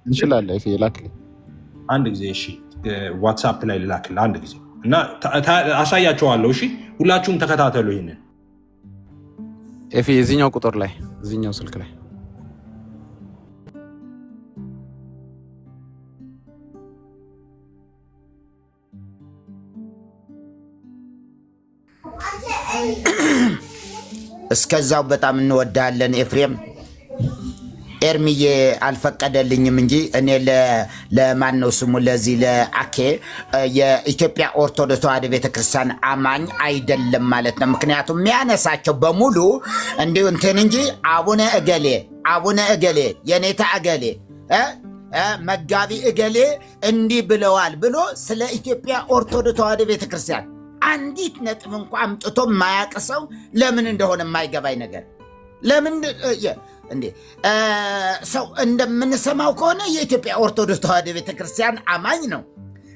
እንችላለን። ላክልኝ አንድ ጊዜ። እሺ ዋትሳፕ ላይ ልላክልህ አንድ ጊዜ እና አሳያቸዋለሁ። እሺ ሁላችሁም ተከታተሉ ይህንን። የዚህኛው ቁጥር ላይ እዚህኛው ስልክ ላይ እስከዛው በጣም እንወዳለን ኤፍሬም። ኤርሚዬ አልፈቀደልኝም እንጂ እኔ ለማን ነው ስሙ ለዚህ ለአኬ የኢትዮጵያ ኦርቶዶክስ ተዋሕዶ ቤተክርስቲያን አማኝ አይደለም ማለት ነው። ምክንያቱም የሚያነሳቸው በሙሉ እንዲሁ እንትን እንጂ አቡነ እገሌ የኔታ እገሌ መጋቢ እገሌ እንዲህ ብለዋል ብሎ ስለ ኢትዮጵያ ኦርቶዶክስ ተዋሕዶ ቤተክርስቲያን አንዲት ነጥብ እንኳ አምጥቶ የማያውቅ ሰው ለምን እንደሆነ የማይገባኝ ነገር ለምን እንዴ ሰው እንደምንሰማው ከሆነ የኢትዮጵያ ኦርቶዶክስ ተዋሕዶ ቤተክርስቲያን አማኝ ነው።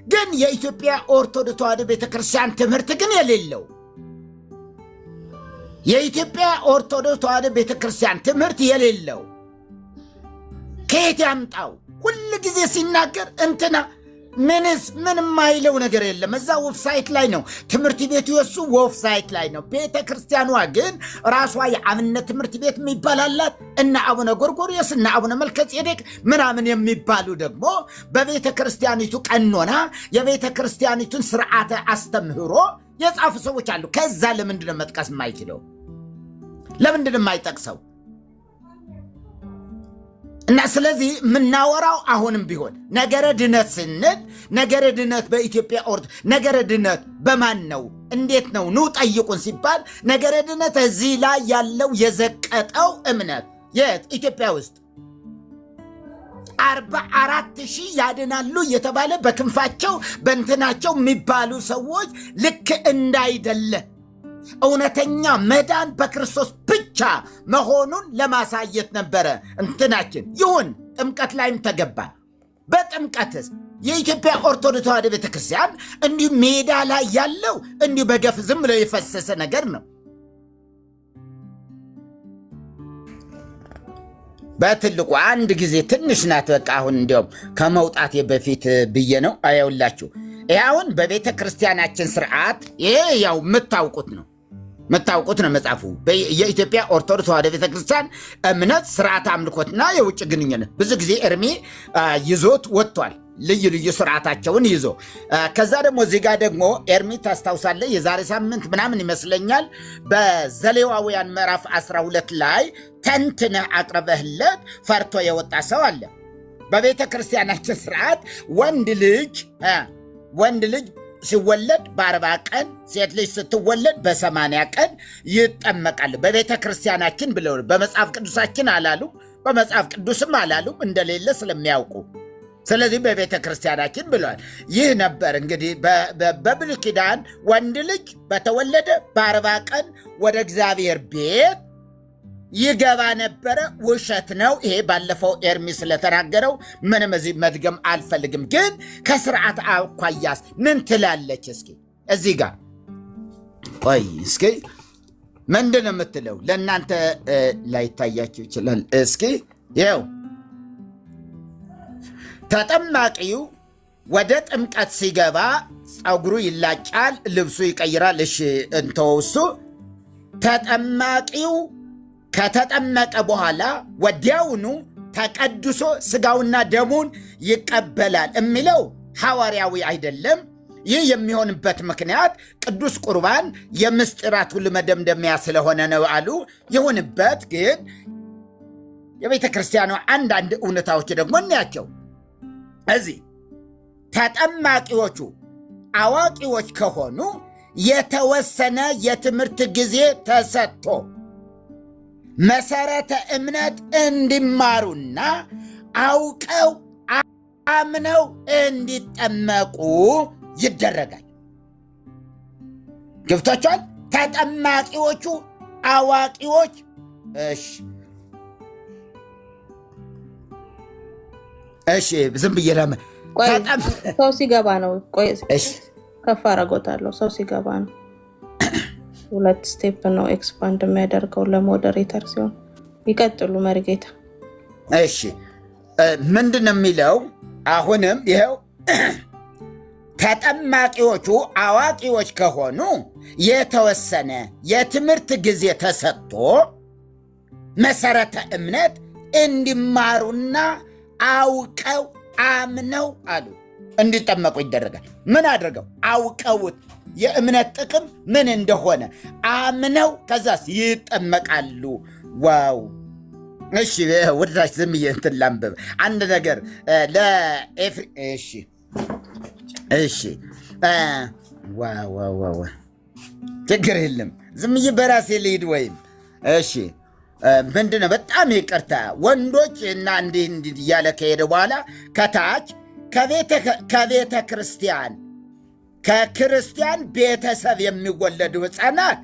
ግን የኢትዮጵያ ኦርቶዶክስ ተዋሕዶ ቤተክርስቲያን ትምህርት ግን የሌለው የኢትዮጵያ ኦርቶዶክስ ተዋሕዶ ቤተክርስቲያን ትምህርት የሌለው ከየት ያምጣው? ሁል ጊዜ ሲናገር እንትና ምንም ማይለው ነገር የለም። እዛ ዌብሳይት ላይ ነው ትምህርት ቤቱ፣ የሱ ዌብሳይት ላይ ነው። ቤተ ክርስቲያኗ ግን ራሷ የአብነት ትምህርት ቤት የሚባላላት እና አቡነ ጎርጎርዮስ እና አቡነ መልከጼዴቅ ምናምን የሚባሉ ደግሞ በቤተ ክርስቲያኒቱ ቀኖና የቤተ ክርስቲያኒቱን ስርዓተ አስተምህሮ የጻፉ ሰዎች አሉ። ከዛ ለምንድነው መጥቀስ የማይችለው? ለምንድነው የማይጠቅሰው? እና ስለዚህ የምናወራው አሁንም ቢሆን ነገረ ድነት ስንል ነገረ ድነት በኢትዮጵያ ነገረ ድነት በማን ነው እንዴት ነው ኑ ጠይቁን ሲባል ነገረ ድነት እዚህ ላይ ያለው የዘቀጠው እምነት የት ኢትዮጵያ ውስጥ 44,000 ያድናሉ የተባለ በክንፋቸው በእንትናቸው የሚባሉ ሰዎች ልክ እንዳይደለ እውነተኛ መዳን በክርስቶስ ብቻ መሆኑን ለማሳየት ነበረ እንትናችን። ይሁን ጥምቀት ላይም ተገባ። በጥምቀትስ የኢትዮጵያ ኦርቶዶክስ ተዋሕዶ ቤተክርስቲያን እንዲሁ ሜዳ ላይ ያለው እንዲሁ በገፍ ዝም ብሎ የፈሰሰ ነገር ነው። በትልቁ አንድ ጊዜ ትንሽ ናት። በቃ አሁን እንዲያውም ከመውጣቴ በፊት ብዬ ነው አየውላችሁ። ይህ አሁን በቤተ ክርስቲያናችን ስርዓት ይሄ ያው የምታውቁት ነው መጽሐፉ። የኢትዮጵያ ኦርቶዶክስ ተዋሕዶ ቤተክርስቲያን እምነት ስርዓት አምልኮትና የውጭ ግንኙነት ብዙ ጊዜ እርሜ ይዞት ወጥቷል። ልዩ ልዩ ስርዓታቸውን ይዞ ከዛ ደግሞ እዚህ ጋር ደግሞ ኤርሚ ታስታውሳለህ፣ የዛሬ ሳምንት ምናምን ይመስለኛል በዘሌዋውያን ምዕራፍ 12 ላይ ተንትነህ አቅርበህለት ፈርቶ የወጣ ሰው አለ። በቤተ ክርስቲያናችን ስርዓት ወንድ ልጅ ሲወለድ በ40 ቀን ሴት ልጅ ስትወለድ በ80 ቀን ይጠመቃሉ። በቤተ ክርስቲያናችን ብለው በመጽሐፍ ቅዱሳችን አላሉም፣ በመጽሐፍ ቅዱስም አላሉም እንደሌለ ስለሚያውቁ ስለዚህ በቤተ ክርስቲያናችን ብለዋል። ይህ ነበር እንግዲህ በብሉይ ኪዳን ወንድ ልጅ በተወለደ በ40 ቀን ወደ እግዚአብሔር ቤት ይገባ ነበረ። ውሸት ነው ይሄ። ባለፈው ኤርሚ ስለተናገረው ምንም እዚህ መድገም አልፈልግም። ግን ከስርዓት አኳያስ ምን ትላለች? እስኪ እዚህ ጋር ቆይ እስኪ ምንድን ነው የምትለው? ለእናንተ ላይታያችሁ ይችላል። እስኪ ይኸው ተጠማቂው ወደ ጥምቀት ሲገባ ፀጉሩ ይላጫል፣ ልብሱ ይቀይራል። እሺ እንተወሱ። ተጠማቂው ከተጠመቀ በኋላ ወዲያውኑ ተቀድሶ ስጋውና ደሙን ይቀበላል የሚለው ሐዋርያዊ አይደለም። ይህ የሚሆንበት ምክንያት ቅዱስ ቁርባን የምስጢራት ሁሉ መደምደሚያ ስለሆነ ነው አሉ። ይሁንበት ግን የቤተ ክርስቲያኗ አንዳንድ እውነታዎች ደግሞ እናያቸው። እዚህ ተጠማቂዎቹ አዋቂዎች ከሆኑ የተወሰነ የትምህርት ጊዜ ተሰጥቶ መሰረተ እምነት እንዲማሩና አውቀው አምነው እንዲጠመቁ ይደረጋል። ገብቷቸዋል? ተጠማቂዎቹ አዋቂዎች እሺ ዝም ብዬ ሰው ሲገባ ነው። ቆይ ከፍ አደርጎታለሁ። ሰው ሲገባ ነው። 2 ስቴፕ ነው ኤክስፓንድ የሚያደርገው ለሞዴሬተር ሲሆን። ይቀጥሉ መርጌታ። እሺ ምንድን ነው የሚለው? አሁንም ይኸው ተጠማቂዎቹ አዋቂዎች ከሆኑ የተወሰነ የትምህርት ጊዜ ተሰጥቶ መሰረተ እምነት እንዲማሩና አውቀው አምነው አሉ እንዲጠመቁ ይደረጋል። ምን አድርገው? አውቀውት የእምነት ጥቅም ምን እንደሆነ አምነው ከዛስ ይጠመቃሉ። ዋው! እሺ ወደታች ዝም ብዬ እንትን ላንብብ አንድ ነገር እሺ ዋው ችግር የለም ዝም ብዬ በራሴ ልሂድ ወይም እሺ ምንድነው? በጣም ይቅርታ ወንዶች እና እንዲህ እያለ ከሄደ በኋላ ከታች ከቤተ ክርስቲያን ከክርስቲያን ቤተሰብ የሚወለዱ ሕፃናት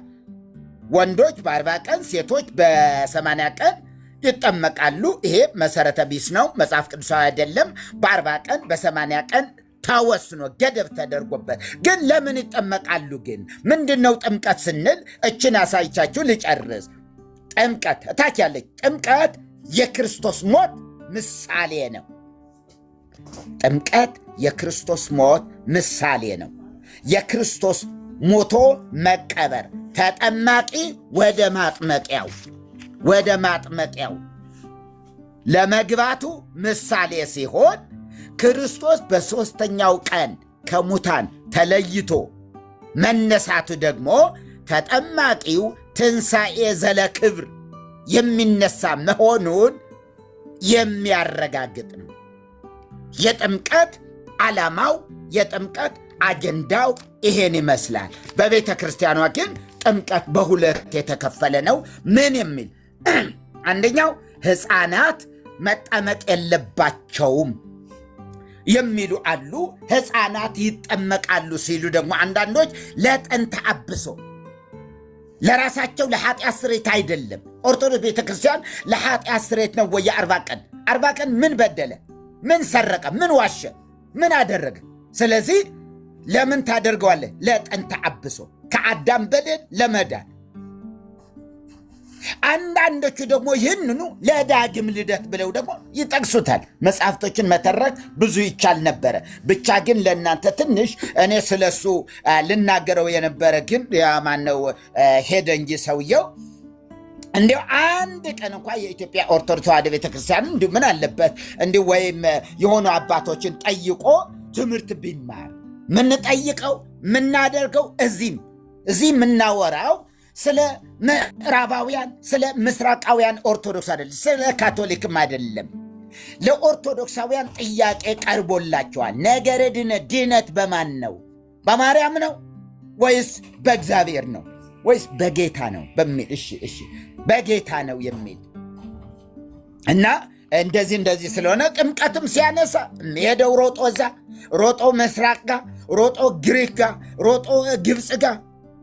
ወንዶች በ40 ቀን ሴቶች በ80 ቀን ይጠመቃሉ። ይሄ መሰረተ ቢስ ነው፣ መጽሐፍ ቅዱሳዊ አይደለም። በ40 ቀን በ80 ቀን ተወስኖ ገደብ ተደርጎበት ግን ለምን ይጠመቃሉ? ግን ምንድነው ጥምቀት ስንል እችን አሳይቻችሁ ልጨርስ። ጥምቀት እታች ያለች ጥምቀት የክርስቶስ ሞት ምሳሌ ነው። ጥምቀት የክርስቶስ ሞት ምሳሌ ነው። የክርስቶስ ሞቶ መቀበር ተጠማቂ ወደ ማጥመቂያው ለመግባቱ ምሳሌ ሲሆን ክርስቶስ በሦስተኛው ቀን ከሙታን ተለይቶ መነሳቱ ደግሞ ተጠማቂው ትንሣኤ ዘለክብር የሚነሳ መሆኑን የሚያረጋግጥ ነው። የጥምቀት ዓላማው የጥምቀት አጀንዳው ይሄን ይመስላል። በቤተ ክርስቲያኗ ግን ጥምቀት በሁለት የተከፈለ ነው። ምን የሚል አንደኛው ሕፃናት መጠመቅ የለባቸውም የሚሉ አሉ። ሕፃናት ይጠመቃሉ ሲሉ ደግሞ አንዳንዶች ለጥንተ አብሶ ለራሳቸው ለኃጢአት ስርየት አይደለም። ኦርቶዶክስ ቤተክርስቲያን ለኃጢአት ስርየት ነው ወይ? 40 ቀን ምን በደለ? ምን ሰረቀ? ምን ዋሸ? ምን አደረገ? ስለዚህ ለምን ታደርገዋለህ? ለጥንተ አብሶ ከአዳም በደል ለመዳን። አንዳንዶቹ ደግሞ ይህንኑ ለዳግም ልደት ብለው ደግሞ ይጠቅሱታል። መጽሐፍቶችን መተረክ ብዙ ይቻል ነበረ። ብቻ ግን ለእናንተ ትንሽ እኔ ስለሱ ልናገረው የነበረ ግን ማነው ሄደ እንጂ ሰውየው እንዲሁ አንድ ቀን እንኳ የኢትዮጵያ ኦርቶዶክስ ተዋሕዶ ቤተክርስቲያን እንዲሁ ምን አለበት እንዲሁ ወይም የሆኑ አባቶችን ጠይቆ ትምህርት ቢማር። ምንጠይቀው ምናደርገው እዚህ ምናወራው ስለ ምዕራባውያን ስለ ምስራቃውያን ኦርቶዶክስ አይደለም፣ ስለ ካቶሊክም አይደለም። ለኦርቶዶክሳውያን ጥያቄ ቀርቦላቸዋል። ነገረ ድነት በማን ነው? በማርያም ነው ወይስ በእግዚአብሔር ነው ወይስ በጌታ ነው በሚል እሺ በጌታ ነው የሚል እና እንደዚህ ስለሆነ ጥምቀትም ሲያነሳ ሄደው ሮጦ እዛ ሮጦ ምስራቅ ጋር ሮጦ ግሪክ ጋር ሮጦ ግብፅ ጋር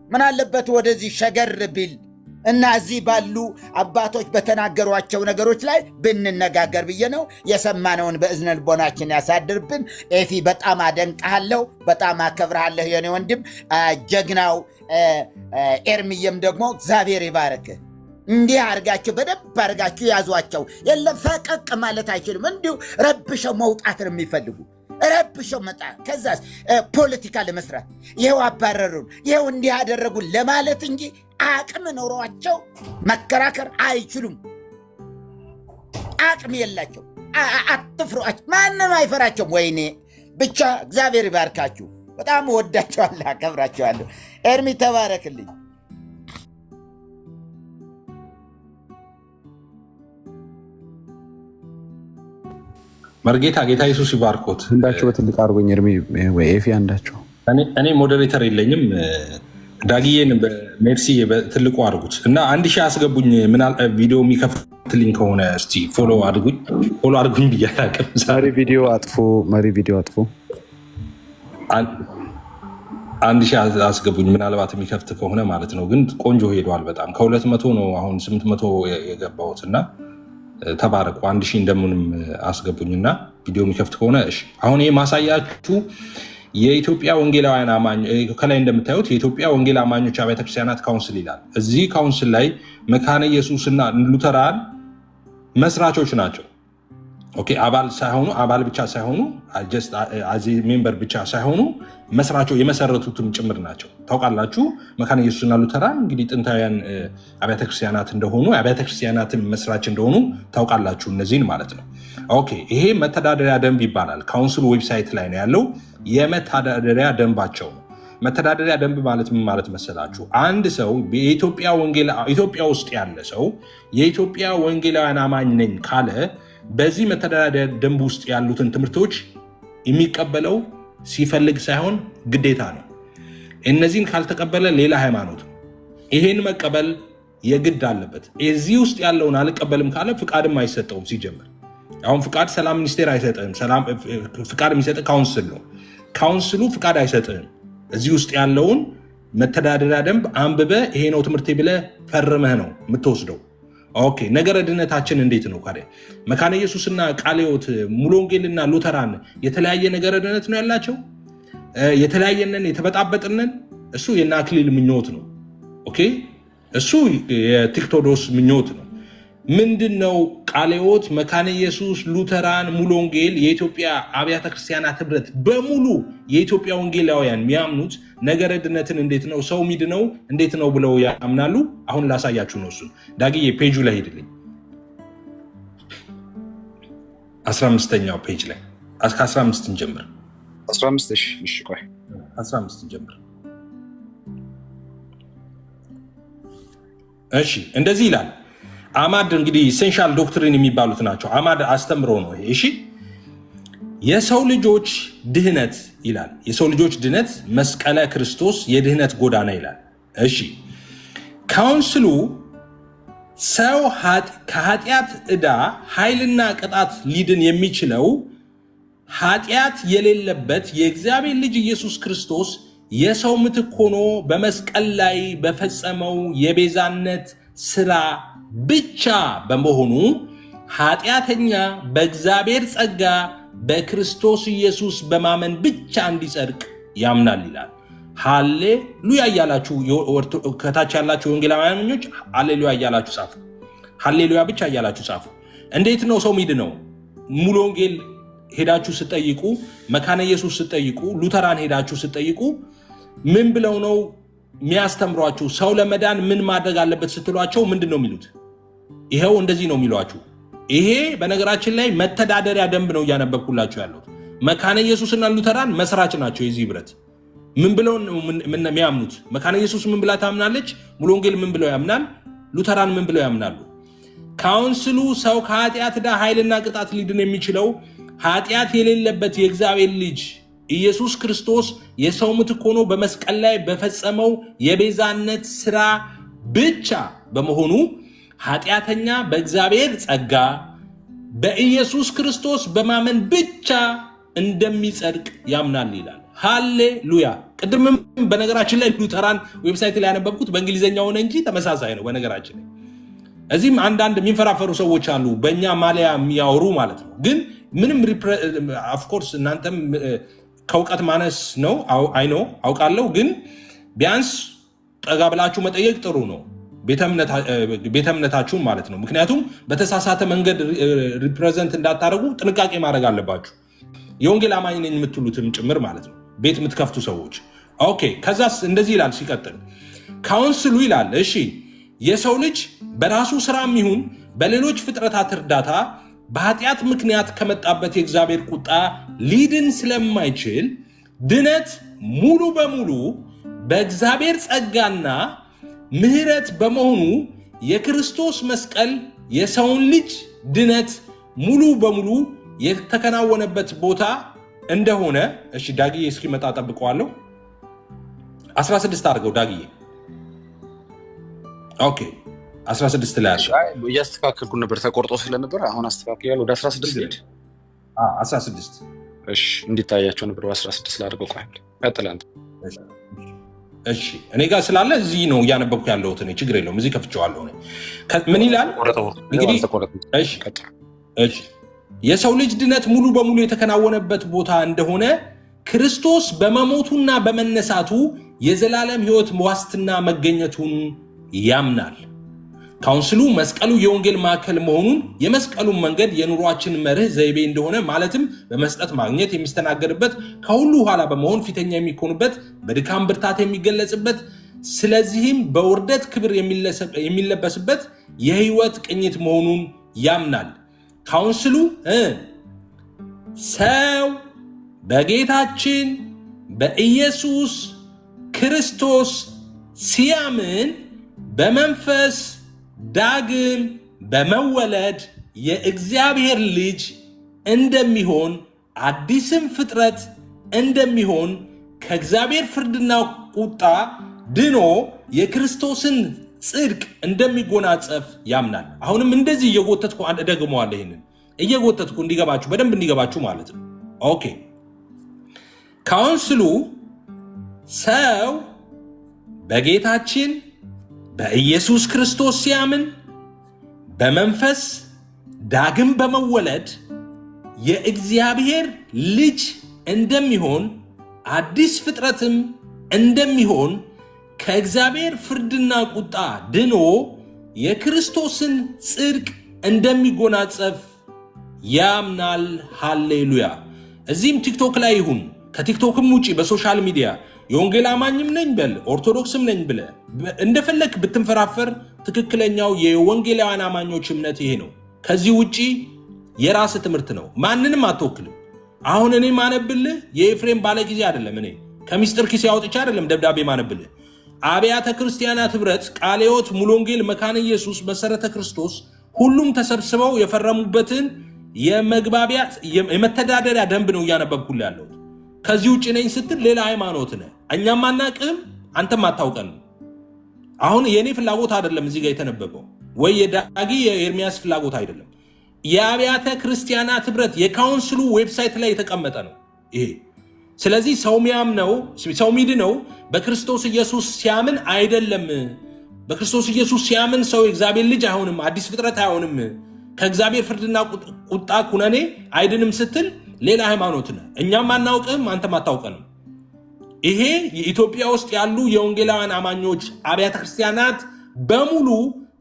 ምን አለበት ወደዚህ ሸገር ቢል እና እዚህ ባሉ አባቶች በተናገሯቸው ነገሮች ላይ ብንነጋገር ብዬ ነው። የሰማነውን በእዝነ ልቦናችን ያሳድርብን። ኤፊ በጣም አደንቅሃለሁ፣ በጣም አከብርሃለሁ የኔ ወንድም። ጀግናው ኤርሚየም ደግሞ እግዚአብሔር ይባርክህ። እንዲህ አድርጋችሁ በደንብ አድርጋችሁ ያዟቸው። የለም ፈቀቅ ማለት አይችልም። እንዲሁ ረብሸው መውጣት ነው የሚፈልጉ ረብሸው መጣ። ከዛስ ፖለቲካ ለመስራት ይኸው አባረሩን፣ ይኸው እንዲህ ያደረጉን ለማለት እንጂ አቅም ኖሯቸው መከራከር አይችሉም። አቅም የላቸው። አትፍሯቸው፣ ማንም አይፈራቸውም። ወይኔ ብቻ እግዚአብሔር ይባርካችሁ። በጣም ወዳቸዋለሁ፣ አከብራቸዋለሁ። ኤርሚ ተባረክልኝ። መርጌታ ጌታ ኢየሱስ ይባርኮት። አንዳቸው በትልቅ አድርጎኝ ኤርሚ ወይ ኤፊ አንዳቸው። እኔ ሞዴሬተር የለኝም። ዳግዬን በሜርሲ በትልቁ አድርጉት እና 1000 አስገቡኝ። ምን ቪዲዮ የሚከፍትልኝ ከሆነ እስቲ ፎሎ አድርጉኝ ብያላቅም። መሪ ቪዲዮ አጥፎ 1000 አስገቡኝ፣ ምናልባት የሚከፍት ከሆነ ማለት ነው። ግን ቆንጆ ሄዷል በጣም ከ200 ነው አሁን 800 የገባሁት እና ተባረቁ። 1000 እንደምንም አስገቡኝና ቪዲዮ የሚከፍት ከሆነ እሺ። አሁን ይህ ማሳያችሁ የኢትዮጵያ ወንጌላውያን አማኝ ከላይ እንደምታዩት የኢትዮጵያ ወንጌል አማኞች አብያተ ክርስቲያናት ካውንስል ይላል። እዚህ ካውንስል ላይ መካነ ኢየሱስና ሉተራን መስራቾች ናቸው። ኦኬ፣ አባል ብቻ ሳይሆኑ ሜምበር ብቻ ሳይሆኑ መስራቾች የመሰረቱትም ጭምር ናቸው። ታውቃላችሁ መካነ ኢየሱስና ሉተራን እንግዲህ ጥንታውያን አብያተ ክርስቲያናት እንደሆኑ አብያተ ክርስቲያናትን መስራች እንደሆኑ ታውቃላችሁ፣ እነዚህን ማለት ነው። ኦኬ፣ ይሄ መተዳደሪያ ደንብ ይባላል። ካውንስሉ ዌብሳይት ላይ ነው ያለው። የመተዳደሪያ ደንባቸው ነው። መተዳደሪያ ደንብ ማለት ምን ማለት መሰላችሁ? አንድ ሰው ኢትዮጵያ ውስጥ ያለ ሰው የኢትዮጵያ ወንጌላውያን አማኝ ነኝ ካለ በዚህ መተዳደሪያ ደንብ ውስጥ ያሉትን ትምህርቶች የሚቀበለው ሲፈልግ ሳይሆን ግዴታ ነው። እነዚህን ካልተቀበለ ሌላ ሃይማኖት ነው። ይሄን መቀበል የግድ አለበት። እዚህ ውስጥ ያለውን አልቀበልም ካለ ፍቃድም አይሰጠውም። ሲጀምር አሁን ፍቃድ ሰላም ሚኒስቴር አይሰጥህም። ፍቃድ የሚሰጥ ካውንስል ነው። ካውንስሉ ፍቃድ አይሰጥህም። እዚህ ውስጥ ያለውን መተዳደሪያ ደንብ አንብበ ይሄ ነው ትምህርቴ ብለህ ፈርመህ ነው የምትወስደው። ኦኬ፣ ነገረ ድነታችን እንዴት ነው ካለ መካነ ኢየሱስና ቃለ ሕይወት ሙሉ ወንጌልና ሉተራን የተለያየ ነገረ ድነት ነው ያላቸው። የተለያየንን የተበጣበጥንን እሱ የእነ አክሊል ምኞት ነው። ኦኬ፣ እሱ የቲክቶዶስ ምኞት ነው። ምንድነው? ቃለ ሕይወት፣ መካነ ኢየሱስ፣ ሉተራን፣ ሙሉ ወንጌል፣ የኢትዮጵያ አብያተ ክርስቲያናት ህብረት በሙሉ የኢትዮጵያ ወንጌላውያን የሚያምኑት ነገረ ድነትን እንዴት ነው ሰው ሚድነው እንዴት ነው ብለው ያምናሉ። አሁን ላሳያችሁ ነው። እሱ ዳግዬ ፔጁ ላይ ሄድልኝ። 15ኛው ፔጅ ላይ ከ15 እንጀምር። 15 እሺ፣ ቆይ 15 እንጀምር። እሺ፣ እንደዚህ ይላል። አማድ እንግዲህ ኢሴንሻል ዶክትሪን የሚባሉት ናቸው። አማድ አስተምሮ ነው ይሄ። እሺ፣ የሰው ልጆች ድህነት ይላል። የሰው ልጆች ድህነት መስቀለ ክርስቶስ የድህነት ጎዳና ይላል። እሺ ካውንስሉ ሰው ከኃጢአት ዕዳ ኃይልና ቅጣት ሊድን የሚችለው ኃጢአት የሌለበት የእግዚአብሔር ልጅ ኢየሱስ ክርስቶስ የሰው ምትክ ሆኖ በመስቀል ላይ በፈጸመው የቤዛነት ስራ ብቻ በመሆኑ ኃጢአተኛ በእግዚአብሔር ጸጋ በክርስቶስ ኢየሱስ በማመን ብቻ እንዲጸድቅ ያምናል ይላል። ሃሌሉያ እያላችሁ ከታች ያላችሁ ወንጌላውያኖች ሃሌሉያ እያላችሁ ጻፉ። ሃሌሉያ ብቻ እያላችሁ ጻፉ። እንዴት ነው ሰው ሚድ ነው? ሙሉ ወንጌል ሄዳችሁ ስጠይቁ፣ መካነ ኢየሱስ ስጠይቁ፣ ሉተራን ሄዳችሁ ስጠይቁ ምን ብለው ነው የሚያስተምሯችሁ? ሰው ለመዳን ምን ማድረግ አለበት ስትሏቸው ምንድን ነው የሚሉት? ይሄው እንደዚህ ነው የሚሏችሁ። ይሄ በነገራችን ላይ መተዳደሪያ ደንብ ነው እያነበብኩላችሁ ያለሁት። መካነ ኢየሱስና ሉተራን መስራች ናቸው የዚህ ህብረት። ምን ብለው የሚያምኑት? መካነ ኢየሱስ ምን ብላ ታምናለች? ሙሉ ወንጌል ምን ብለው ያምናል? ሉተራን ምን ብለው ያምናሉ? ካውንስሉ ሰው ከኃጢአት ዕዳ ኃይልና ቅጣት ሊድን የሚችለው ኃጢአት የሌለበት የእግዚአብሔር ልጅ ኢየሱስ ክርስቶስ የሰው ምትክ ሆኖ በመስቀል ላይ በፈጸመው የቤዛነት ስራ ብቻ በመሆኑ ኃጢአተኛ በእግዚአብሔር ጸጋ በኢየሱስ ክርስቶስ በማመን ብቻ እንደሚጸድቅ ያምናል ይላል። ሃሌሉያ። ቅድምም በነገራችን ላይ ሉተራን ዌብሳይት ላይ ያነበብኩት በእንግሊዝኛ ሆነ እንጂ ተመሳሳይ ነው። በነገራችን ላይ እዚህም አንዳንድ የሚንፈራፈሩ ሰዎች አሉ፣ በእኛ ማሊያ የሚያወሩ ማለት ነው። ግን ምንም ኦፍኮርስ እናንተም ከእውቀት ማነስ ነው አይኖ አውቃለሁ። ግን ቢያንስ ጠጋ ብላችሁ መጠየቅ ጥሩ ነው፣ ቤተ እምነታችሁን ማለት ነው። ምክንያቱም በተሳሳተ መንገድ ሪፕሬዘንት እንዳታደርጉ ጥንቃቄ ማድረግ አለባችሁ። የወንጌል አማኝ ነኝ የምትሉትም ጭምር ማለት ነው፣ ቤት የምትከፍቱ ሰዎች። ኦኬ ከዛስ እንደዚህ ይላል ሲቀጥል፣ ካውንስሉ ይላል እሺ የሰው ልጅ በራሱ ስራም ይሁን በሌሎች ፍጥረታት እርዳታ በኃጢአት ምክንያት ከመጣበት የእግዚአብሔር ቁጣ ሊድን ስለማይችል ድነት ሙሉ በሙሉ በእግዚአብሔር ጸጋና ምሕረት በመሆኑ የክርስቶስ መስቀል የሰውን ልጅ ድነት ሙሉ በሙሉ የተከናወነበት ቦታ እንደሆነ። እሺ ዳግዬ እስኪመጣ ጠብቀዋለሁ። 16 አድርገው ዳግዬ። ኦኬ 16 ላይ አድርገው። እያስተካከልኩ ነበር ተቆርጦ ስለነበር አሁን አስተካክያለሁ። ወደ 16 ሄድ 16 እሺ እንዲታያቸው ነበር። 16 ላይ አድርገው። ቆይ ቀጥል አንተ። እሺ እኔ ጋር ስላለ እዚህ ነው እያነበብኩ ያለሁት እኔ። ችግር የለውም እዚህ ከፍቼዋለሁ። ምን ይላል እንግዲህ? እሺ የሰው ልጅ ድነት ሙሉ በሙሉ የተከናወነበት ቦታ እንደሆነ ክርስቶስ በመሞቱና በመነሳቱ የዘላለም ሕይወት ዋስትና መገኘቱን ያምናል። ካውንስሉ መስቀሉ የወንጌል ማዕከል መሆኑን፣ የመስቀሉን መንገድ የኑሯችን መርህ ዘይቤ እንደሆነ ማለትም በመስጠት ማግኘት የሚስተናገድበት፣ ከሁሉ ኋላ በመሆን ፊተኛ የሚኮኑበት፣ በድካም ብርታት የሚገለጽበት፣ ስለዚህም በውርደት ክብር የሚለበስበት የህይወት ቅኝት መሆኑን ያምናል። ካውንስሉ ሰው በጌታችን በኢየሱስ ክርስቶስ ሲያምን በመንፈስ ዳግም በመወለድ የእግዚአብሔር ልጅ እንደሚሆን፣ አዲስም ፍጥረት እንደሚሆን፣ ከእግዚአብሔር ፍርድና ቁጣ ድኖ የክርስቶስን ጽድቅ እንደሚጎናጸፍ ያምናል። አሁንም እንደዚህ እየጎተትኩ ደግመዋለሁ። ይህንን እየጎተትኩ እንዲገባችሁ በደንብ እንዲገባችሁ ማለት ነው። ኦኬ ካውንስሉ ሰው በጌታችን በኢየሱስ ክርስቶስ ሲያምን በመንፈስ ዳግም በመወለድ የእግዚአብሔር ልጅ እንደሚሆን፣ አዲስ ፍጥረትም እንደሚሆን፣ ከእግዚአብሔር ፍርድና ቁጣ ድኖ የክርስቶስን ጽድቅ እንደሚጎናጸፍ ያምናል። ሃሌሉያ። እዚህም ቲክቶክ ላይ ይሁን ከቲክቶክም ውጪ በሶሻል ሚዲያ የወንጌል አማኝም ነኝ በል ኦርቶዶክስም ነኝ ብለ እንደፈለክ ብትንፈራፈር ትክክለኛው የወንጌላውያን አማኞች እምነት ይሄ ነው። ከዚህ ውጪ የራስ ትምህርት ነው። ማንንም አትወክልም። አሁን እኔ ማነብልህ የኤፍሬም ባለ ጊዜ አይደለም። እኔ ከሚስጥር ኪስ ያወጥቻ አይደለም ደብዳቤ ማነብልህ። አብያተ ክርስቲያናት ህብረት፣ ቃለ ሕይወት፣ ሙሉ ወንጌል፣ መካነ ኢየሱስ፣ መሰረተ ክርስቶስ ሁሉም ተሰብስበው የፈረሙበትን የመግባቢያ የመተዳደሪያ ደንብ ነው እያነበብኩልህ ያለው። ከዚህ ውጭ ነኝ ስትል ሌላ ሃይማኖት ነህ። እኛም አናቅህም፣ አንተም አታውቀንም። አሁን የኔ ፍላጎት አይደለም እዚህ ጋር የተነበበው ወይ የዳጊ የኤርሚያስ ፍላጎት አይደለም። የአብያተ ክርስቲያናት ህብረት የካውንስሉ ዌብሳይት ላይ የተቀመጠ ነው ይሄ። ስለዚህ ሰው ሚድነው በክርስቶስ ኢየሱስ ሲያምን አይደለም። በክርስቶስ ኢየሱስ ሲያምን ሰው የእግዚአብሔር ልጅ አይሆንም፣ አዲስ ፍጥረት አይሆንም፣ ከእግዚአብሔር ፍርድና ቁጣ ኩነኔ አይድንም ስትል ሌላ ሃይማኖት ነህ። እኛም አናውቅህም፣ አንተም አታውቀንም። ይሄ የኢትዮጵያ ውስጥ ያሉ የወንጌላውያን አማኞች አብያተ ክርስቲያናት በሙሉ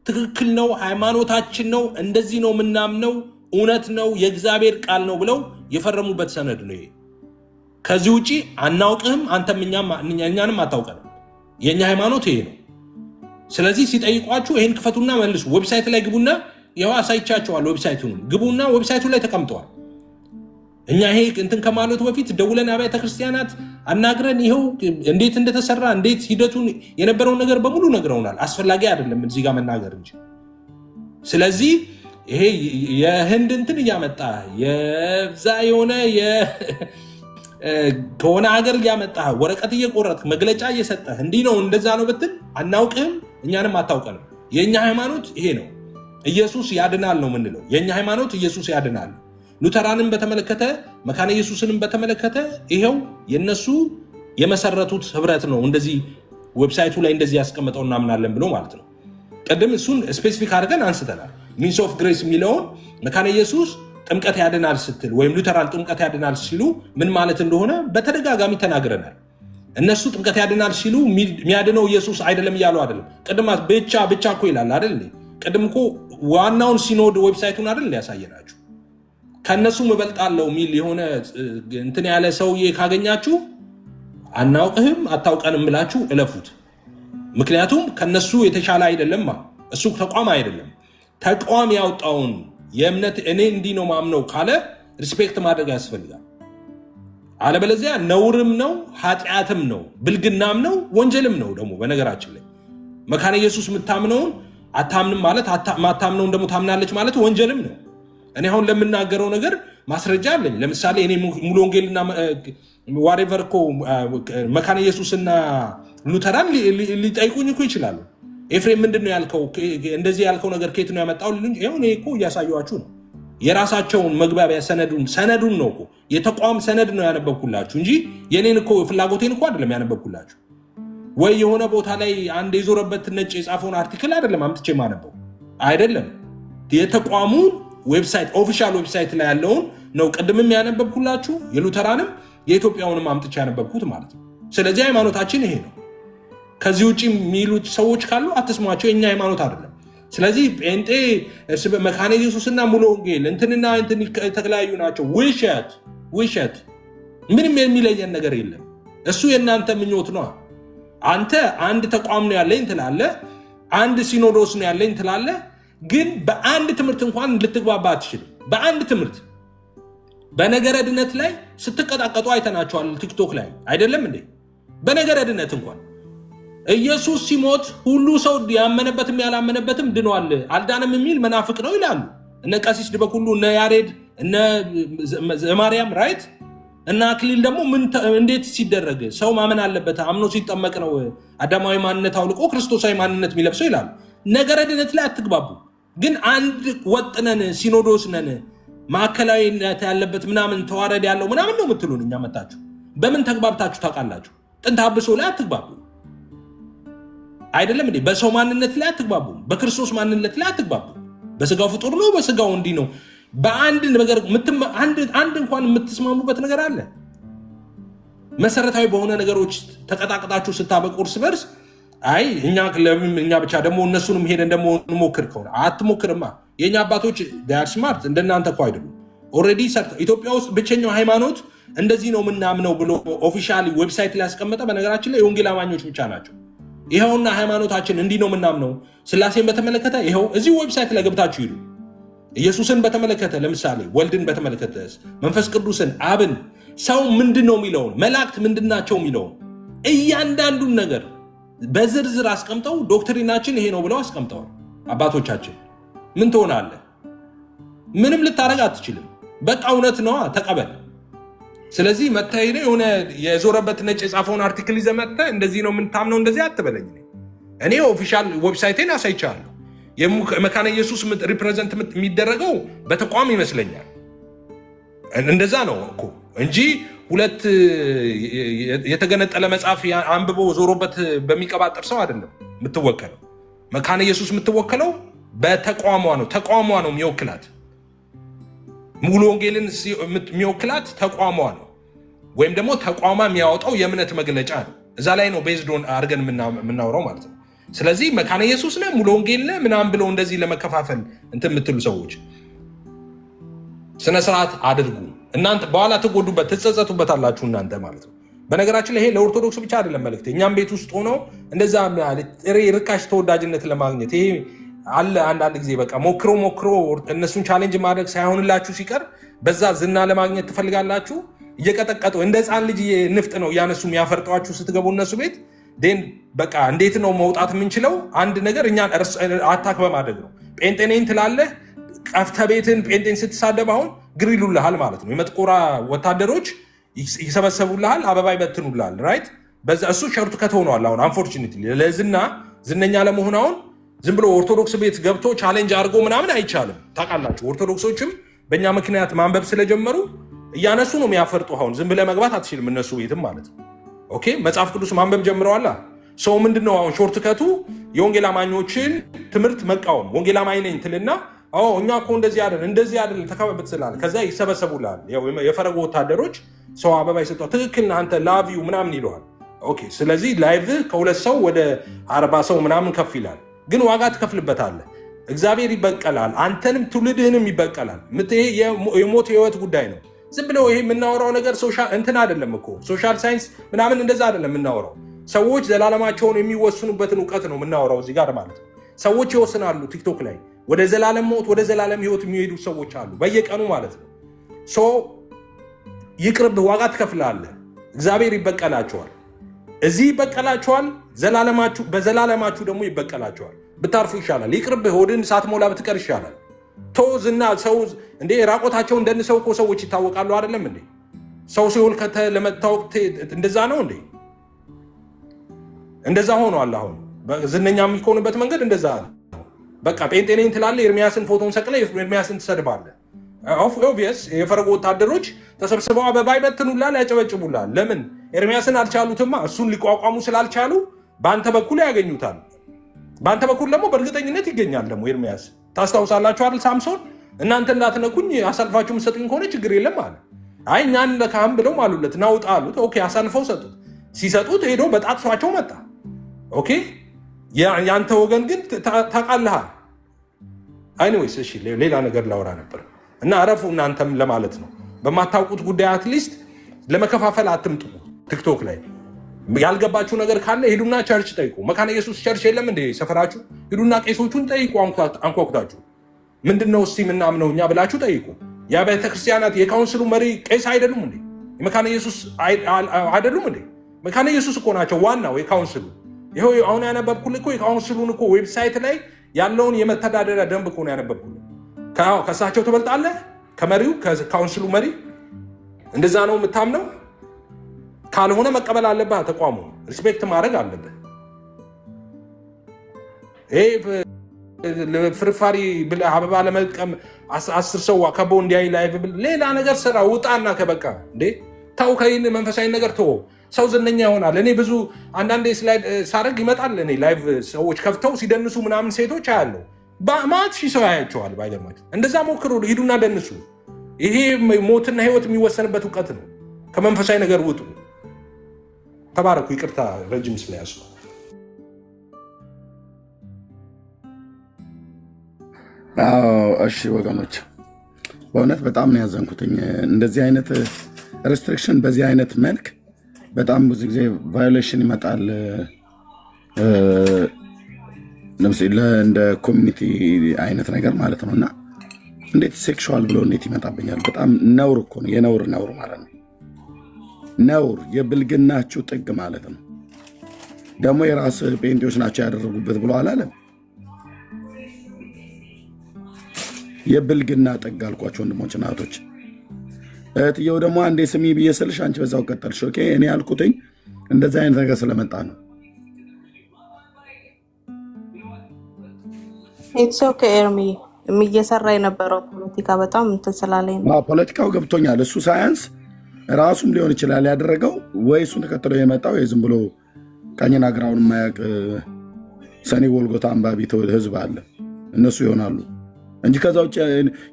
ትክክል ነው፣ ሃይማኖታችን ነው፣ እንደዚህ ነው ምናምነው፣ እውነት ነው፣ የእግዚአብሔር ቃል ነው ብለው የፈረሙበት ሰነድ ነው ይሄ። ከዚህ ውጪ አናውቅህም፣ አንተም እኛንም አታውቀንም። የኛ ሃይማኖት ይሄ ነው። ስለዚህ ሲጠይቋችሁ ይሄን ክፈቱና መልሱ። ዌብሳይት ላይ ግቡና ይኸው አሳይቻችኋል። ዌብሳይቱን ግቡና ዌብሳይቱ ላይ ተቀምጠዋል። እኛ ይሄ እንትን ከማለቱ በፊት ደውለን አብያተ ክርስቲያናት አናግረን ይኸው እንዴት እንደተሰራ እንዴት ሂደቱን የነበረውን ነገር በሙሉ ነግረውናል። አስፈላጊ አይደለም እዚህ ጋር መናገር እንጂ። ስለዚህ ይሄ የህንድ እንትን እያመጣ የዛ የሆነ ከሆነ ሀገር እያመጣ ወረቀት እየቆረጥክ መግለጫ እየሰጠህ እንዲህ ነው እንደዛ ነው ብትል አናውቅህም፣ እኛንም አታውቀንም። የእኛ ሃይማኖት ይሄ ነው። ኢየሱስ ያድናል ነው ምንለው። የእኛ ሃይማኖት ኢየሱስ ያድናል። ሉተራንን በተመለከተ መካነ ኢየሱስንም በተመለከተ ይሄው የነሱ የመሰረቱት ህብረት ነው እንደዚህ ዌብሳይቱ ላይ እንደዚህ ያስቀመጠው እናምናለን ብሎ ማለት ነው። ቀደም እሱን ስፔሲፊክ አድርገን አንስተናል። ሚንስ ኦፍ ግሬስ የሚለውን መካነ ኢየሱስ ጥምቀት ያድናል ስትል ወይም ሉተራን ጥምቀት ያድናል ሲሉ ምን ማለት እንደሆነ በተደጋጋሚ ተናግረናል። እነሱ ጥምቀት ያድናል ሲሉ የሚያድነው ኢየሱስ አይደለም እያሉ አይደለም። ቅድም ብቻ እኮ ይላል አይደል? ቅድም እኮ ዋናውን ሲኖድ ዌብሳይቱን አይደል ያሳየናችሁ። ከነሱ እበልጣለሁ የሚል የሆነ እንትን ያለ ሰውዬ ካገኛችሁ አናውቅህም አታውቀንም ብላችሁ እለፉት። ምክንያቱም ከነሱ የተሻለ አይደለም። እሱ ተቋም አይደለም። ተቋም ያወጣውን የእምነት እኔ እንዲህ ነው ማምነው ካለ ሪስፔክት ማድረግ ያስፈልጋል። አለበለዚያ ነውርም ነው ኃጢአትም ነው ብልግናም ነው ወንጀልም ነው። ደግሞ በነገራችን ላይ መካነ ኢየሱስ የምታምነውን አታምንም ማለት ማታምነውን ደግሞ ታምናለች ማለት ወንጀልም ነው። እኔ አሁን ለምናገረው ነገር ማስረጃ አለኝ። ለምሳሌ እኔ ሙሉ ወንጌልና ዋሬቨር እኮ መካነ ኢየሱስና ሉተራን ሊጠይቁኝ እኮ ይችላሉ። ኤፍሬም ምንድን ነው ያልከው? እንደዚህ ያልከው ነገር ከየት ነው ያመጣው? እኔ እኮ እያሳየኋችሁ ነው። የራሳቸውን መግባቢያ ሰነዱን ነው እኮ የተቋም ሰነድ ነው ያነበብኩላችሁ እንጂ የኔን እኮ ፍላጎቴን እኮ አይደለም ያነበብኩላችሁ። ወይ የሆነ ቦታ ላይ አንድ የዞረበት ነጭ የጻፈውን አርቲክል አይደለም አምጥቼ ማነበው አይደለም። የተቋሙን ዌብሳይት ኦፊሻል ዌብሳይት ላይ ያለውን ነው ቅድምም ያነበብኩላችሁ። የሉተራንም የኢትዮጵያውንም አምጥቼ ያነበብኩት ማለት ነው። ስለዚህ ሃይማኖታችን ይሄ ነው። ከዚህ ውጭ የሚሉት ሰዎች ካሉ አትስሟቸው፣ የኛ ሃይማኖት አይደለም። ስለዚህ ጴንጤ መካነ ኢየሱስና ሙሉ ወንጌል እንትንና እንትን የተለያዩ ናቸው። ውሸት። ምንም የሚለየን ነገር የለም። እሱ የእናንተ ምኞት ነው። አንተ አንድ ተቋም ነው ያለኝ ትላለህ፣ አንድ ሲኖዶስ ነው ያለኝ ትላለህ። ግን በአንድ ትምህርት እንኳን ልትግባባ አትችልም። በአንድ ትምህርት በነገረ ድነት ላይ ስትቀጣቀጡ አይተናቸዋል ቲክቶክ ላይ አይደለም እንዴ? በነገረ ድነት እንኳን ኢየሱስ ሲሞት ሁሉ ሰው ያመነበትም ያላመነበትም ድኗል፣ አልዳንም የሚል መናፍቅ ነው ይላሉ እነ ቀሲስ ድበኩሉ፣ እነ ያሬድ፣ እነ ዘማርያም ራይት እና አክሊል ደግሞ እንዴት ሲደረግ ሰው ማመን አለበት አምኖ ሲጠመቅ ነው አዳማዊ ማንነት አውልቆ ክርስቶሳዊ ማንነት የሚለብሰው ይላሉ። ነገረ ድነት ላይ አትግባቡ። ግን አንድ ወጥነን ሲኖዶስ ነን ማዕከላዊነት ያለበት ምናምን ተዋረድ ያለው ምናምን ነው የምትሉን። እኛ መጣችሁ በምን ተግባብታችሁ ታውቃላችሁ? ጥንተ አብሶ ላይ አትግባቡ አይደለም እንዴ? በሰው ማንነት ላይ አትግባቡ፣ በክርስቶስ ማንነት ላይ አትግባቡ። በስጋው ፍጡር ነው፣ በስጋው እንዲህ ነው። በአንድ ነገር አንድ እንኳን የምትስማሙበት ነገር አለ? መሰረታዊ በሆነ ነገሮች ተቀጣቅጣችሁ ስታበቁ እርስ በርስ አይ እኛ ብቻ ደግሞ እነሱንም ሄደን ደግሞ እንሞክር ከሆነ አትሞክርማ። የኛ አባቶች ዳር ስማርት እንደናንተ እኮ አይደሉም። ኦልሬዲ ሰርተው ኢትዮጵያ ውስጥ ብቸኛው ሃይማኖት እንደዚህ ነው ምናምነው ብሎ ኦፊሻሊ ዌብሳይት ላይ ያስቀመጠ በነገራችን ላይ የወንጌል አማኞች ብቻ ናቸው። ይኸውና ሃይማኖታችን እንዲህ ነው ምናምነው። ስላሴን በተመለከተ ይኸው እዚህ ዌብሳይት ላይ ገብታችሁ ይሉ። ኢየሱስን በተመለከተ ለምሳሌ ወልድን በተመለከተ መንፈስ ቅዱስን፣ አብን፣ ሰው ምንድን ነው የሚለውን፣ መላእክት ምንድናቸው የሚለውን እያንዳንዱን ነገር በዝርዝር አስቀምጠው ዶክትሪናችን ይሄ ነው ብለው አስቀምጠዋል አባቶቻችን። ምን ትሆናለህ? ምንም ልታረግ አትችልም። በቃ እውነት ነዋ፣ ተቀበል። ስለዚህ መታይ የሆነ የዞረበት ነጭ የጻፈውን አርቲክል ይዘህ መጥተህ እንደዚህ ነው የምንታምነው እንደዚህ አትበለኝ። እኔ ኦፊሻል ዌብሳይቴን አሳይቻለሁ። መካነ ኢየሱስ ሪፕሬዘንት የሚደረገው በተቋም ይመስለኛል። እንደዛ ነው እኮ እንጂ ሁለት የተገነጠለ መጽሐፍ አንብቦ ዞሮበት በሚቀባጥር ሰው አይደለም የምትወከለው። መካነ ኢየሱስ የምትወከለው በተቋሟ ነው። ተቋሟ ነው የሚወክላት። ሙሉ ወንጌልን የሚወክላት ተቋሟ ነው፣ ወይም ደግሞ ተቋሟ የሚያወጣው የእምነት መግለጫ ነው። እዛ ላይ ነው ቤዝዶን አድርገን የምናወራው ማለት ነው። ስለዚህ መካነ ኢየሱስ ነህ ሙሉ ወንጌል ነህ ምናምን ብለው እንደዚህ ለመከፋፈል እንትን የምትሉ ሰዎች ስነስርዓት አድርጉ። እናንተ በኋላ ትጎዱበት ትጸጸቱበታላችሁ እናንተ ማለት ነው። በነገራችን ላይ ይሄ ለኦርቶዶክስ ብቻ አይደለም መልእክት። እኛም ቤት ውስጥ ሆነው እንደዛ ርካሽ ተወዳጅነት ለማግኘት ይሄ አለ። አንዳንድ ጊዜ በቃ ሞክሮ እነሱን ቻሌንጅ ማድረግ ሳይሆንላችሁ ሲቀር በዛ ዝና ለማግኘት ትፈልጋላችሁ። እየቀጠቀጡ እንደ ህፃን ልጅ ንፍጥ ነው እያነሱ የሚያፈርጧችሁ ስትገቡ እነሱ ቤት ን በቃ እንዴት ነው መውጣት የምንችለው? አንድ ነገር እኛን አታክ በማድረግ ነው። ጴንጤኔን ትላለህ፣ ቀፍተ ቤትን ጴንጤን ስትሳደብ አሁን ግር ይሉልሃል ማለት ነው። የመጥቆራ ወታደሮች ይሰበሰቡልሃል፣ አበባ ይበትኑልሃል። ራይት በዛ እሱ ሸርቱ ከተሆነዋል። አሁን አንፎርቹኔትሊ ዝነኛ ለመሆን አሁን ዝም ብሎ ኦርቶዶክስ ቤት ገብቶ ቻሌንጅ አድርጎ ምናምን አይቻልም። ታውቃላችሁ፣ ኦርቶዶክሶችም በእኛ ምክንያት ማንበብ ስለጀመሩ እያነሱ ነው የሚያፈርጡ። አሁን ዝም ብለህ መግባት አትችልም እነሱ ቤትም ማለት ነው። ኦኬ መጽሐፍ ቅዱስ ማንበብ ጀምረዋላ። ሰው ምንድነው አሁን ሾርትከቱ የወንጌል አማኞችን ትምህርት መቃወም። ወንጌል አማኝ ነኝ ትልና እኛ እኮ እንደዚህ አይደል ተከበበት ስላለ ከዛ ይሰበሰቡላል። የፈረጎ ወታደሮች ሰው አበባ ይሰጧል። ትክክል አንተ ላቪዩ ምናምን ይለዋል። ኦኬ ስለዚህ ላይቭ ከ2 ሰው ወደ 40 ሰው ምናምን ከፍ ይላል። ግን ዋጋ ትከፍልበታለህ። እግዚአብሔር ይበቀላል፣ አንተንም ትውልድህንም ይበቀላል። የሞት የህይወት ጉዳይ ነው። ዝም ብለው ይሄ የምናወራው ነገር እንትን አይደለም እኮ ሶሻል ሳይንስ ምናምን እንደዛ አይደለም የምናወራው። ሰዎች ዘላለማቸውን የሚወስኑበትን እውቀት ነው የምናወራው እዚህ ጋር ማለት ነው። ሰዎች ይወስናሉ። ቲክቶክ ላይ ወደ ዘላለም ሞት ወደ ዘላለም ህይወት የሚሄዱ ሰዎች አሉ በየቀኑ ማለት ነው። ይቅርብህ፣ ዋጋ ትከፍላለህ። እግዚአብሔር ይበቀላቸዋል። እዚህ ይበቀላቸዋል፣ በዘላለማችሁ ደግሞ ይበቀላቸዋል። ብታርፉ ይሻላል። ይቅርብህ፣ ሆድን ሳትሞላ ብትቀር ይሻላል። ዝና ሰው እንዴ ራቆታቸው እንደንሰው እኮ ሰዎች ይታወቃሉ አይደለም እንዴ? ሰው ሲሆን ለመታወቅ እንደዛ ነው እንዴ? እንደዛ ሆኗል። አሁን ዝነኛ የሚሆንበት መንገድ እንደዛ ነው። በቃ ጴንጤኔን ትላለህ፣ ኤርሚያስን ፎቶን ሰቅለህ ኤርሚያስን ትሰድባለህ። ኦብቪየስ የፈረጎ ወታደሮች ተሰብስበው አበባ ይበትኑላል፣ ያጨበጭቡላል። ለምን? ኤርሚያስን አልቻሉትማ። እሱን ሊቋቋሙ ስላልቻሉ በአንተ በኩል ያገኙታል። በአንተ በኩል ደግሞ በእርግጠኝነት ይገኛል። ደግሞ ኤርሚያስ ታስታውሳላችሁ አይደል? ሳምሶን እናንተ እንዳትነኩኝ አሳልፋችሁ የምትሰጡኝ ከሆነ ችግር የለም አለ። አይ እኛን ለካህም ብለው ማሉለት ናውጣ አሉት። ኦኬ አሳልፈው ሰጡት። ሲሰጡት ሄዶ በጣጥሷቸው መጣ። ኦኬ ያንተ ወገን ግን ታውቃለህ። አይኒዌይስ እሺ፣ ሌላ ነገር ላወራ ነበር እና አረፉ እናንተም ለማለት ነው። በማታውቁት ጉዳይ አትሊስት ለመከፋፈል አትምጡ። ቲክቶክ ላይ ያልገባችሁ ነገር ካለ ሂዱና ቸርች ጠይቁ። መካነ ኢየሱስ ቸርች የለም እንደ ሰፈራችሁ? ሂዱና ቄሶቹን ጠይቁ። አንኳኩታችሁ ምንድነው እስቲ ምናምነው እኛ ብላችሁ ጠይቁ። የቤተ ክርስቲያናት የካውንስሉ መሪ ቄስ አይደሉም እንዴ? የመካነ ኢየሱስ አይደሉም እንዴ? መካነ ኢየሱስ እኮ ናቸው ዋናው የካውንስሉ። ይኸው አሁን ያነበብኩልህ እኮ የካውንስሉን እኮ ዌብሳይት ላይ ያለውን የመተዳደሪያ ደንብ እኮ ነው ያነበብኩልህ። ከእሳቸው ትበልጣለህ? ከመሪው ከካውንስሉ መሪ እንደዛ ነው የምታምነው? ካልሆነ መቀበል አለብህ። ተቋሙ ሪስፔክት ማድረግ አለብህ። ፍርፋሪ ብለህ አበባ ለመልቀም 10 ሰው ከቦ እንዲያይ ላይቭ ሌላ ነገር ስራ ውጣና ከበቃ እንዴ ተው። ከይን መንፈሳዊ ነገር ተው። ሰው ዝነኛ ይሆናል። እኔ ብዙ አንዳንዴ ስላይድ ሳረግ ይመጣል። እኔ ላይቭ ሰዎች ከፍተው ሲደንሱ ምናምን ሴቶች አያለው። ማት ሺህ ሰው ያያቸዋል። ባይገርማችሁ እንደዛ ሞክሩ። ሂዱና ደንሱ። ይሄ ሞትና ህይወት የሚወሰንበት እውቀት ነው። ከመንፈሳዊ ነገር ውጡ። ተባረኩ። ይቅርታ ረጅም ስለያዙ። እሺ ወገኖች፣ በእውነት በጣም ነው ያዘንኩትኝ። እንደዚህ አይነት ሬስትሪክሽን በዚህ አይነት መልክ በጣም ብዙ ጊዜ ቫዮሌሽን ይመጣል። ለምሳሌ እንደ ኮሚኒቲ አይነት ነገር ማለት ነው። እና እንዴት ሴክሹዋል ብሎ እንዴት ይመጣብኛል? በጣም ነውር እኮ ነው። የነውር ማለት ነው። ነውር የብልግናችሁ ጥግ ማለት ነው። ደግሞ የራስ ጴንጤዎች ናቸው ያደረጉበት ብሎ አላለም። የብልግና ጥግ አልኳቸው ወንድሞች እናቶች። እህትየው ደግሞ አንዴ ስሚ ብዬ ስልሽ አንቺ በዛው ቀጠልሽ። ኦኬ እኔ ያልኩትኝ እንደዚህ አይነት ነገር ስለመጣ ነው። ኢትስ ኦኬ ኤርሚ እየሰራ የነበረው ፖለቲካ በጣም እንትን ስላለኝ ነው። ፖለቲካው ገብቶኛል። እሱ ሳያንስ ራሱም ሊሆን ይችላል ያደረገው፣ ወይ እሱን ተከትሎ የመጣው ዝም ብሎ ቀኝና ግራውን የማያውቅ ሰኔ ጎልጎታ አንባቢ ህዝብ አለ። እነሱ ይሆናሉ እንጂ ከዛ ውጭ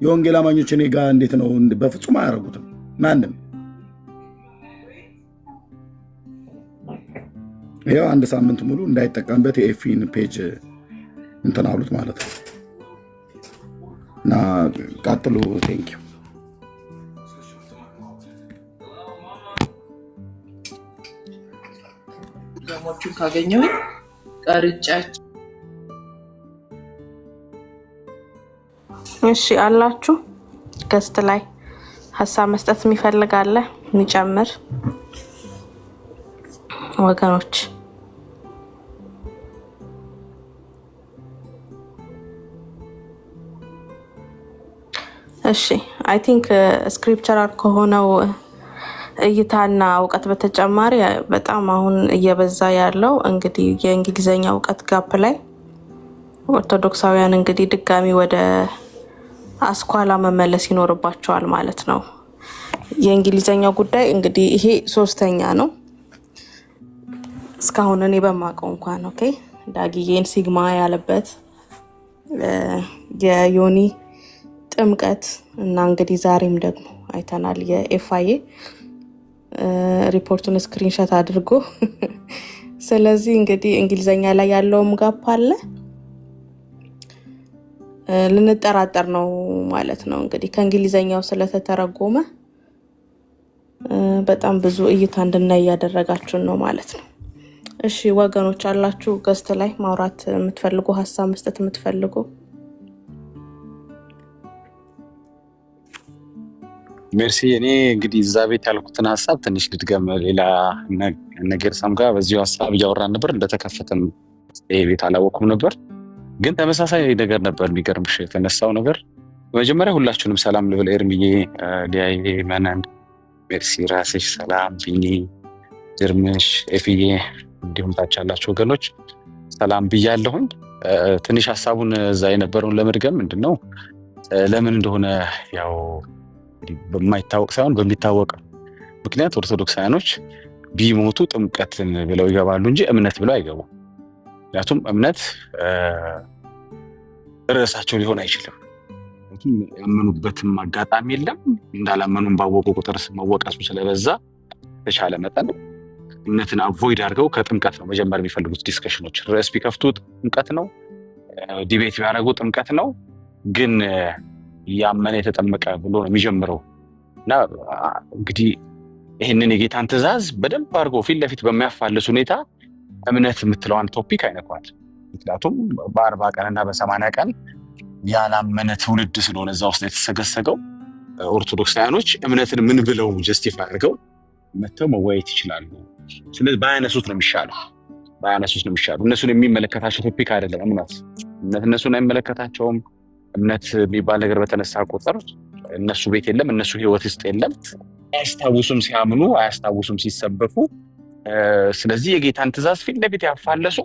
የወንጌል አማኞች እኔ ጋር እንዴት ነው? በፍጹም አያደርጉትም። ማንም ይኸው አንድ ሳምንት ሙሉ እንዳይጠቀምበት የኤፊን ፔጅ እንትን አሉት ማለት ነው። እና ቀጥሉ። ቴንክ ዩ ደሞቹን ካገኘሁ ቀርጫቸው። እሺ አላችሁ ገስት ላይ ሀሳብ መስጠት የሚፈልጋለ የሚጨምር ወገኖች? እሺ አይ ቲንክ ስክሪፕቸራል ከሆነው እይታና እውቀት በተጨማሪ በጣም አሁን እየበዛ ያለው እንግዲህ የእንግሊዘኛ እውቀት ጋፕ ላይ ኦርቶዶክሳውያን እንግዲህ ድጋሚ ወደ አስኳላ መመለስ ይኖርባቸዋል ማለት ነው። የእንግሊዘኛው ጉዳይ እንግዲህ ይሄ ሶስተኛ ነው እስካሁን እኔ በማውቀው እንኳን። ኦኬ ዳጊዬን ሲግማ ያለበት የዮኒ ጥምቀት እና እንግዲህ ዛሬም ደግሞ አይተናል የኤፍአይኤ ሪፖርቱን ስክሪንሾት አድርጎ። ስለዚህ እንግዲህ እንግሊዘኛ ላይ ያለውም ጋፕ አለ፣ ልንጠራጠር ነው ማለት ነው። እንግዲህ ከእንግሊዘኛው ስለተተረጎመ በጣም ብዙ እይታ እንድናይ ያደረጋችሁን ነው ማለት ነው። እሺ ወገኖች አላችሁ ገስት ላይ ማውራት የምትፈልጉ ሀሳብ መስጠት የምትፈልጉ? ሜርሲ። እኔ እንግዲህ እዛ ቤት ያልኩትን ሀሳብ ትንሽ ልድገም። ሌላ ነገር ሳም ጋር በዚሁ ሀሳብ እያወራን ነበር። እንደተከፈተም ይሄ ቤት አላወኩም ነበር፣ ግን ተመሳሳይ ነገር ነበር። የሚገርምሽ የተነሳው ነገር በመጀመሪያ ሁላችሁንም ሰላም ልብል። ኤርሚዬ፣ ሊያዬ፣ መነን፣ ሜርሲ፣ ራስሽ ሰላም፣ ቢኒ፣ ድርምሽ፣ ኤፍዬ እንዲሁም ታች ያላችሁ ወገኖች ሰላም ብያለሁኝ። ትንሽ ሀሳቡን እዛ የነበረውን ለመድገም ምንድነው ለምን እንደሆነ ያው በማይታወቅ ሳይሆን በሚታወቅ ምክንያት ኦርቶዶክሳውያኖች ቢሞቱ ጥምቀትን ብለው ይገባሉ እንጂ እምነት ብለው አይገቡም። ምክንያቱም እምነት ርዕሳቸው ሊሆን አይችልም። ያመኑበትም አጋጣሚ የለም። እንዳላመኑም ባወቁ ቁጥር መወቀሱ ስለበዛ ተቻለ መጠን እምነትን አቮይድ አድርገው ከጥምቀት ነው መጀመር የሚፈልጉት። ዲስከሽኖች ርዕስ ቢከፍቱ ጥምቀት ነው፣ ዲቤት ቢያደርጉ ጥምቀት ነው። ግን ያመነ የተጠመቀ ብሎ ነው የሚጀምረው። እና እንግዲህ ይህንን የጌታን ትእዛዝ በደንብ አድርገው ፊት ለፊት በሚያፋልስ ሁኔታ እምነት የምትለዋን ቶፒክ አይነኳት። ምክንያቱም በ40 ቀንና በ80 ቀን ያላመነ ትውልድ ስለሆነ እዛ ውስጥ የተሰገሰገው ኦርቶዶክሳውያኖች እምነትን ምን ብለው ጀስቲፋይ አድርገው መተው መወያየት ይችላሉ። ስለዚህ ባያነሱት ነው የሚሻለው። እነሱን የሚመለከታቸው ቶፒክ አይደለም እምነት እነሱን አይመለከታቸውም። እምነት የሚባል ነገር በተነሳ ቁጥር እነሱ ቤት የለም፣ እነሱ ህይወት ውስጥ የለም። አያስታውሱም ሲያምኑ፣ አያስታውሱም ሲሰበኩ። ስለዚህ የጌታን ትእዛዝ ፊት ለፊት ያፋለሱ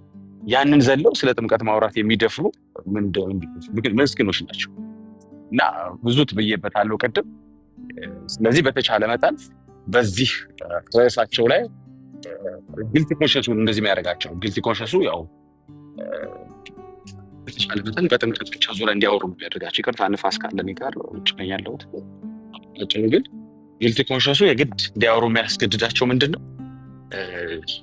ያንን ዘለው ስለ ጥምቀት ማውራት የሚደፍሩ ምስኪኖች ናቸው እና ብዙ ትብዬበታለሁ ቅድም። ስለዚህ በተቻለ መጠን በዚህ ርዕሳቸው ላይ ጊልቲ ኮንሸሱ እንደዚህ የሚያደርጋቸው ጊልቲ ኮንሸሱ ያው በተቻለ መጠን በጥምቀት ብቻ ዙሪያ እንዲያወሩ የሚያደርጋቸው። ይቅርታ ንፋስ ካለ እኔ ጋር ውጭ ነኝ ያለሁት። ግን ጊልቲ ኮንሸሱ የግድ እንዲያወሩ የሚያስገድዳቸው ምንድን ነው?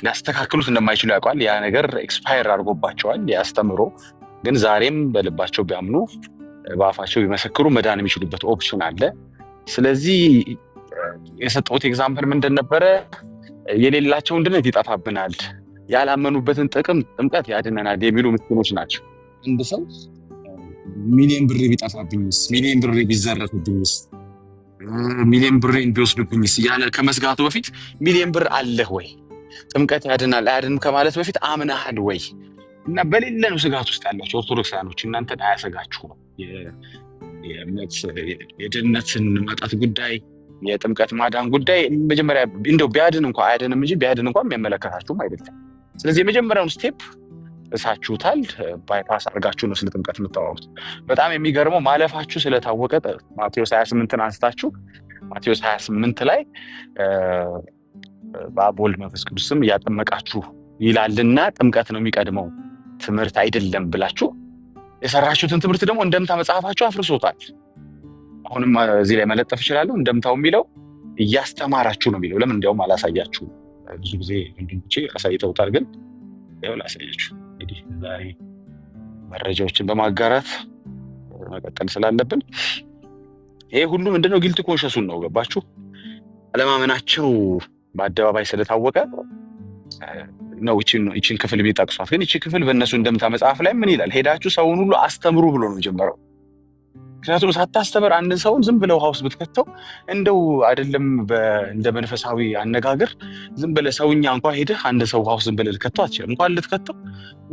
ሊያስተካክሉት እንደማይችሉ ያውቃል። ያ ነገር ኤክስፓየር አድርጎባቸዋል ያስተምሮ። ግን ዛሬም በልባቸው ቢያምኑ በአፋቸው ቢመሰክሩ መዳን የሚችሉበት ኦፕሽን አለ። ስለዚህ የሰጠሁት ኤግዛምፕል ምንድን ነበረ? የሌላቸውን ድነት ይጠፋብናል፣ ያላመኑበትን ጥቅም ጥምቀት ያድነናል የሚሉ ምስኪኖች ናቸው። አንድ ሰው ሚሊዮን ብር ቢጠፋብኝስ፣ ሚሊዮን ብር ቢዘረፍብኝስ፣ ሚሊዮን ብር ቢወስዱብኝስ እያለ ከመስጋቱ በፊት ሚሊዮን ብር አለህ ወይ? ጥምቀት ያድናል አያድንም ከማለት በፊት አምናሃል ወይ? እና በሌለ ነው ስጋት ውስጥ ያላቸው ኦርቶዶክሳውያኖች። እናንተን አያሰጋችሁም። የእምነት የድህነትን ማጣት ጉዳይ የጥምቀት ማዳን ጉዳይ መጀመሪያ እንደው ቢያድን እንኳን አያድንም እንጂ ቢያድን እንኳን የሚያመለከታችሁም አይደለም። ስለዚህ የመጀመሪያውን ስቴፕ እሳችሁታል። ባይፓስ አድርጋችሁ ነው ስለ ጥምቀት የምታወሩት። በጣም የሚገርመው ማለፋችሁ ስለታወቀ ማቴዎስ 28ን አንስታችሁ ማቴዎስ 28 ላይ በአብ ወልድ መንፈስ ቅዱስም እያጠመቃችሁ ይላልና ጥምቀት ነው የሚቀድመው ትምህርት አይደለም ብላችሁ የሰራችሁትን ትምህርት ደግሞ እንደምታ መጽሐፋችሁ አፍርሶታል። አሁንም እዚህ ላይ መለጠፍ እችላለሁ። እንደምታው የሚለው እያስተማራችሁ ነው የሚለው። ለምን እንዲያውም አላሳያችሁ? ብዙ ጊዜ ወንድሞቼ አሳይተውታል፣ ግን ያው ላሳያችሁ። እንግዲህ ዛሬ መረጃዎችን በማጋራት መቀጠል ስላለብን ይሄ ሁሉ ምንድነው ጊልት ኮንሸሱን ነው። ገባችሁ? አለማመናቸው በአደባባይ ስለታወቀ ነው እቺን ክፍል ቢጠቅሷት። ግን እቺ ክፍል በእነሱ እንደምታ መጽሐፍ ላይ ምን ይላል? ሄዳችሁ ሰውን ሁሉ አስተምሩ ብሎ ነው ጀመረው። ምክንያቱም ሳታስተምር አንድን ሰውን ዝም ብለው ውሃ ውስጥ ብትከተው እንደው አይደለም እንደ መንፈሳዊ አነጋገር ዝም ብለህ ሰውኛ እንኳን ሄደህ አንድ ሰው ውሃ ውስጥ ዝም ብለህ ልትከተው አትችልም። እንኳን ልትከተው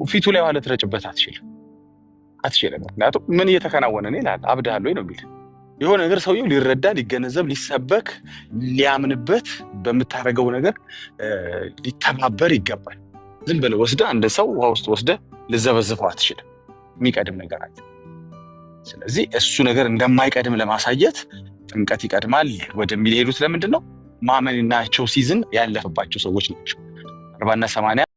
ፊቱ ላይ ውሃ ልትረጭበት አትችልም። ምክንያቱም ምን እየተከናወነ ነው ይላል። አብድሃል ወይ ነው የሚል የሆነ ነገር ሰውየው ሊረዳ ሊገነዘብ ሊሰበክ ሊያምንበት በምታደርገው ነገር ሊተባበር ይገባል። ዝም ብለህ ወስደህ አንድ ሰው ውሃ ውስጥ ወስደህ ልዘበዝፈው አትችልም። የሚቀድም ነገር አለ። ስለዚህ እሱ ነገር እንደማይቀድም ለማሳየት ጥምቀት ይቀድማል ወደሚል ሄዱት። ለምንድን ነው? ማመንናቸው ሲዝን ያለፈባቸው ሰዎች ናቸው። 40 እና 80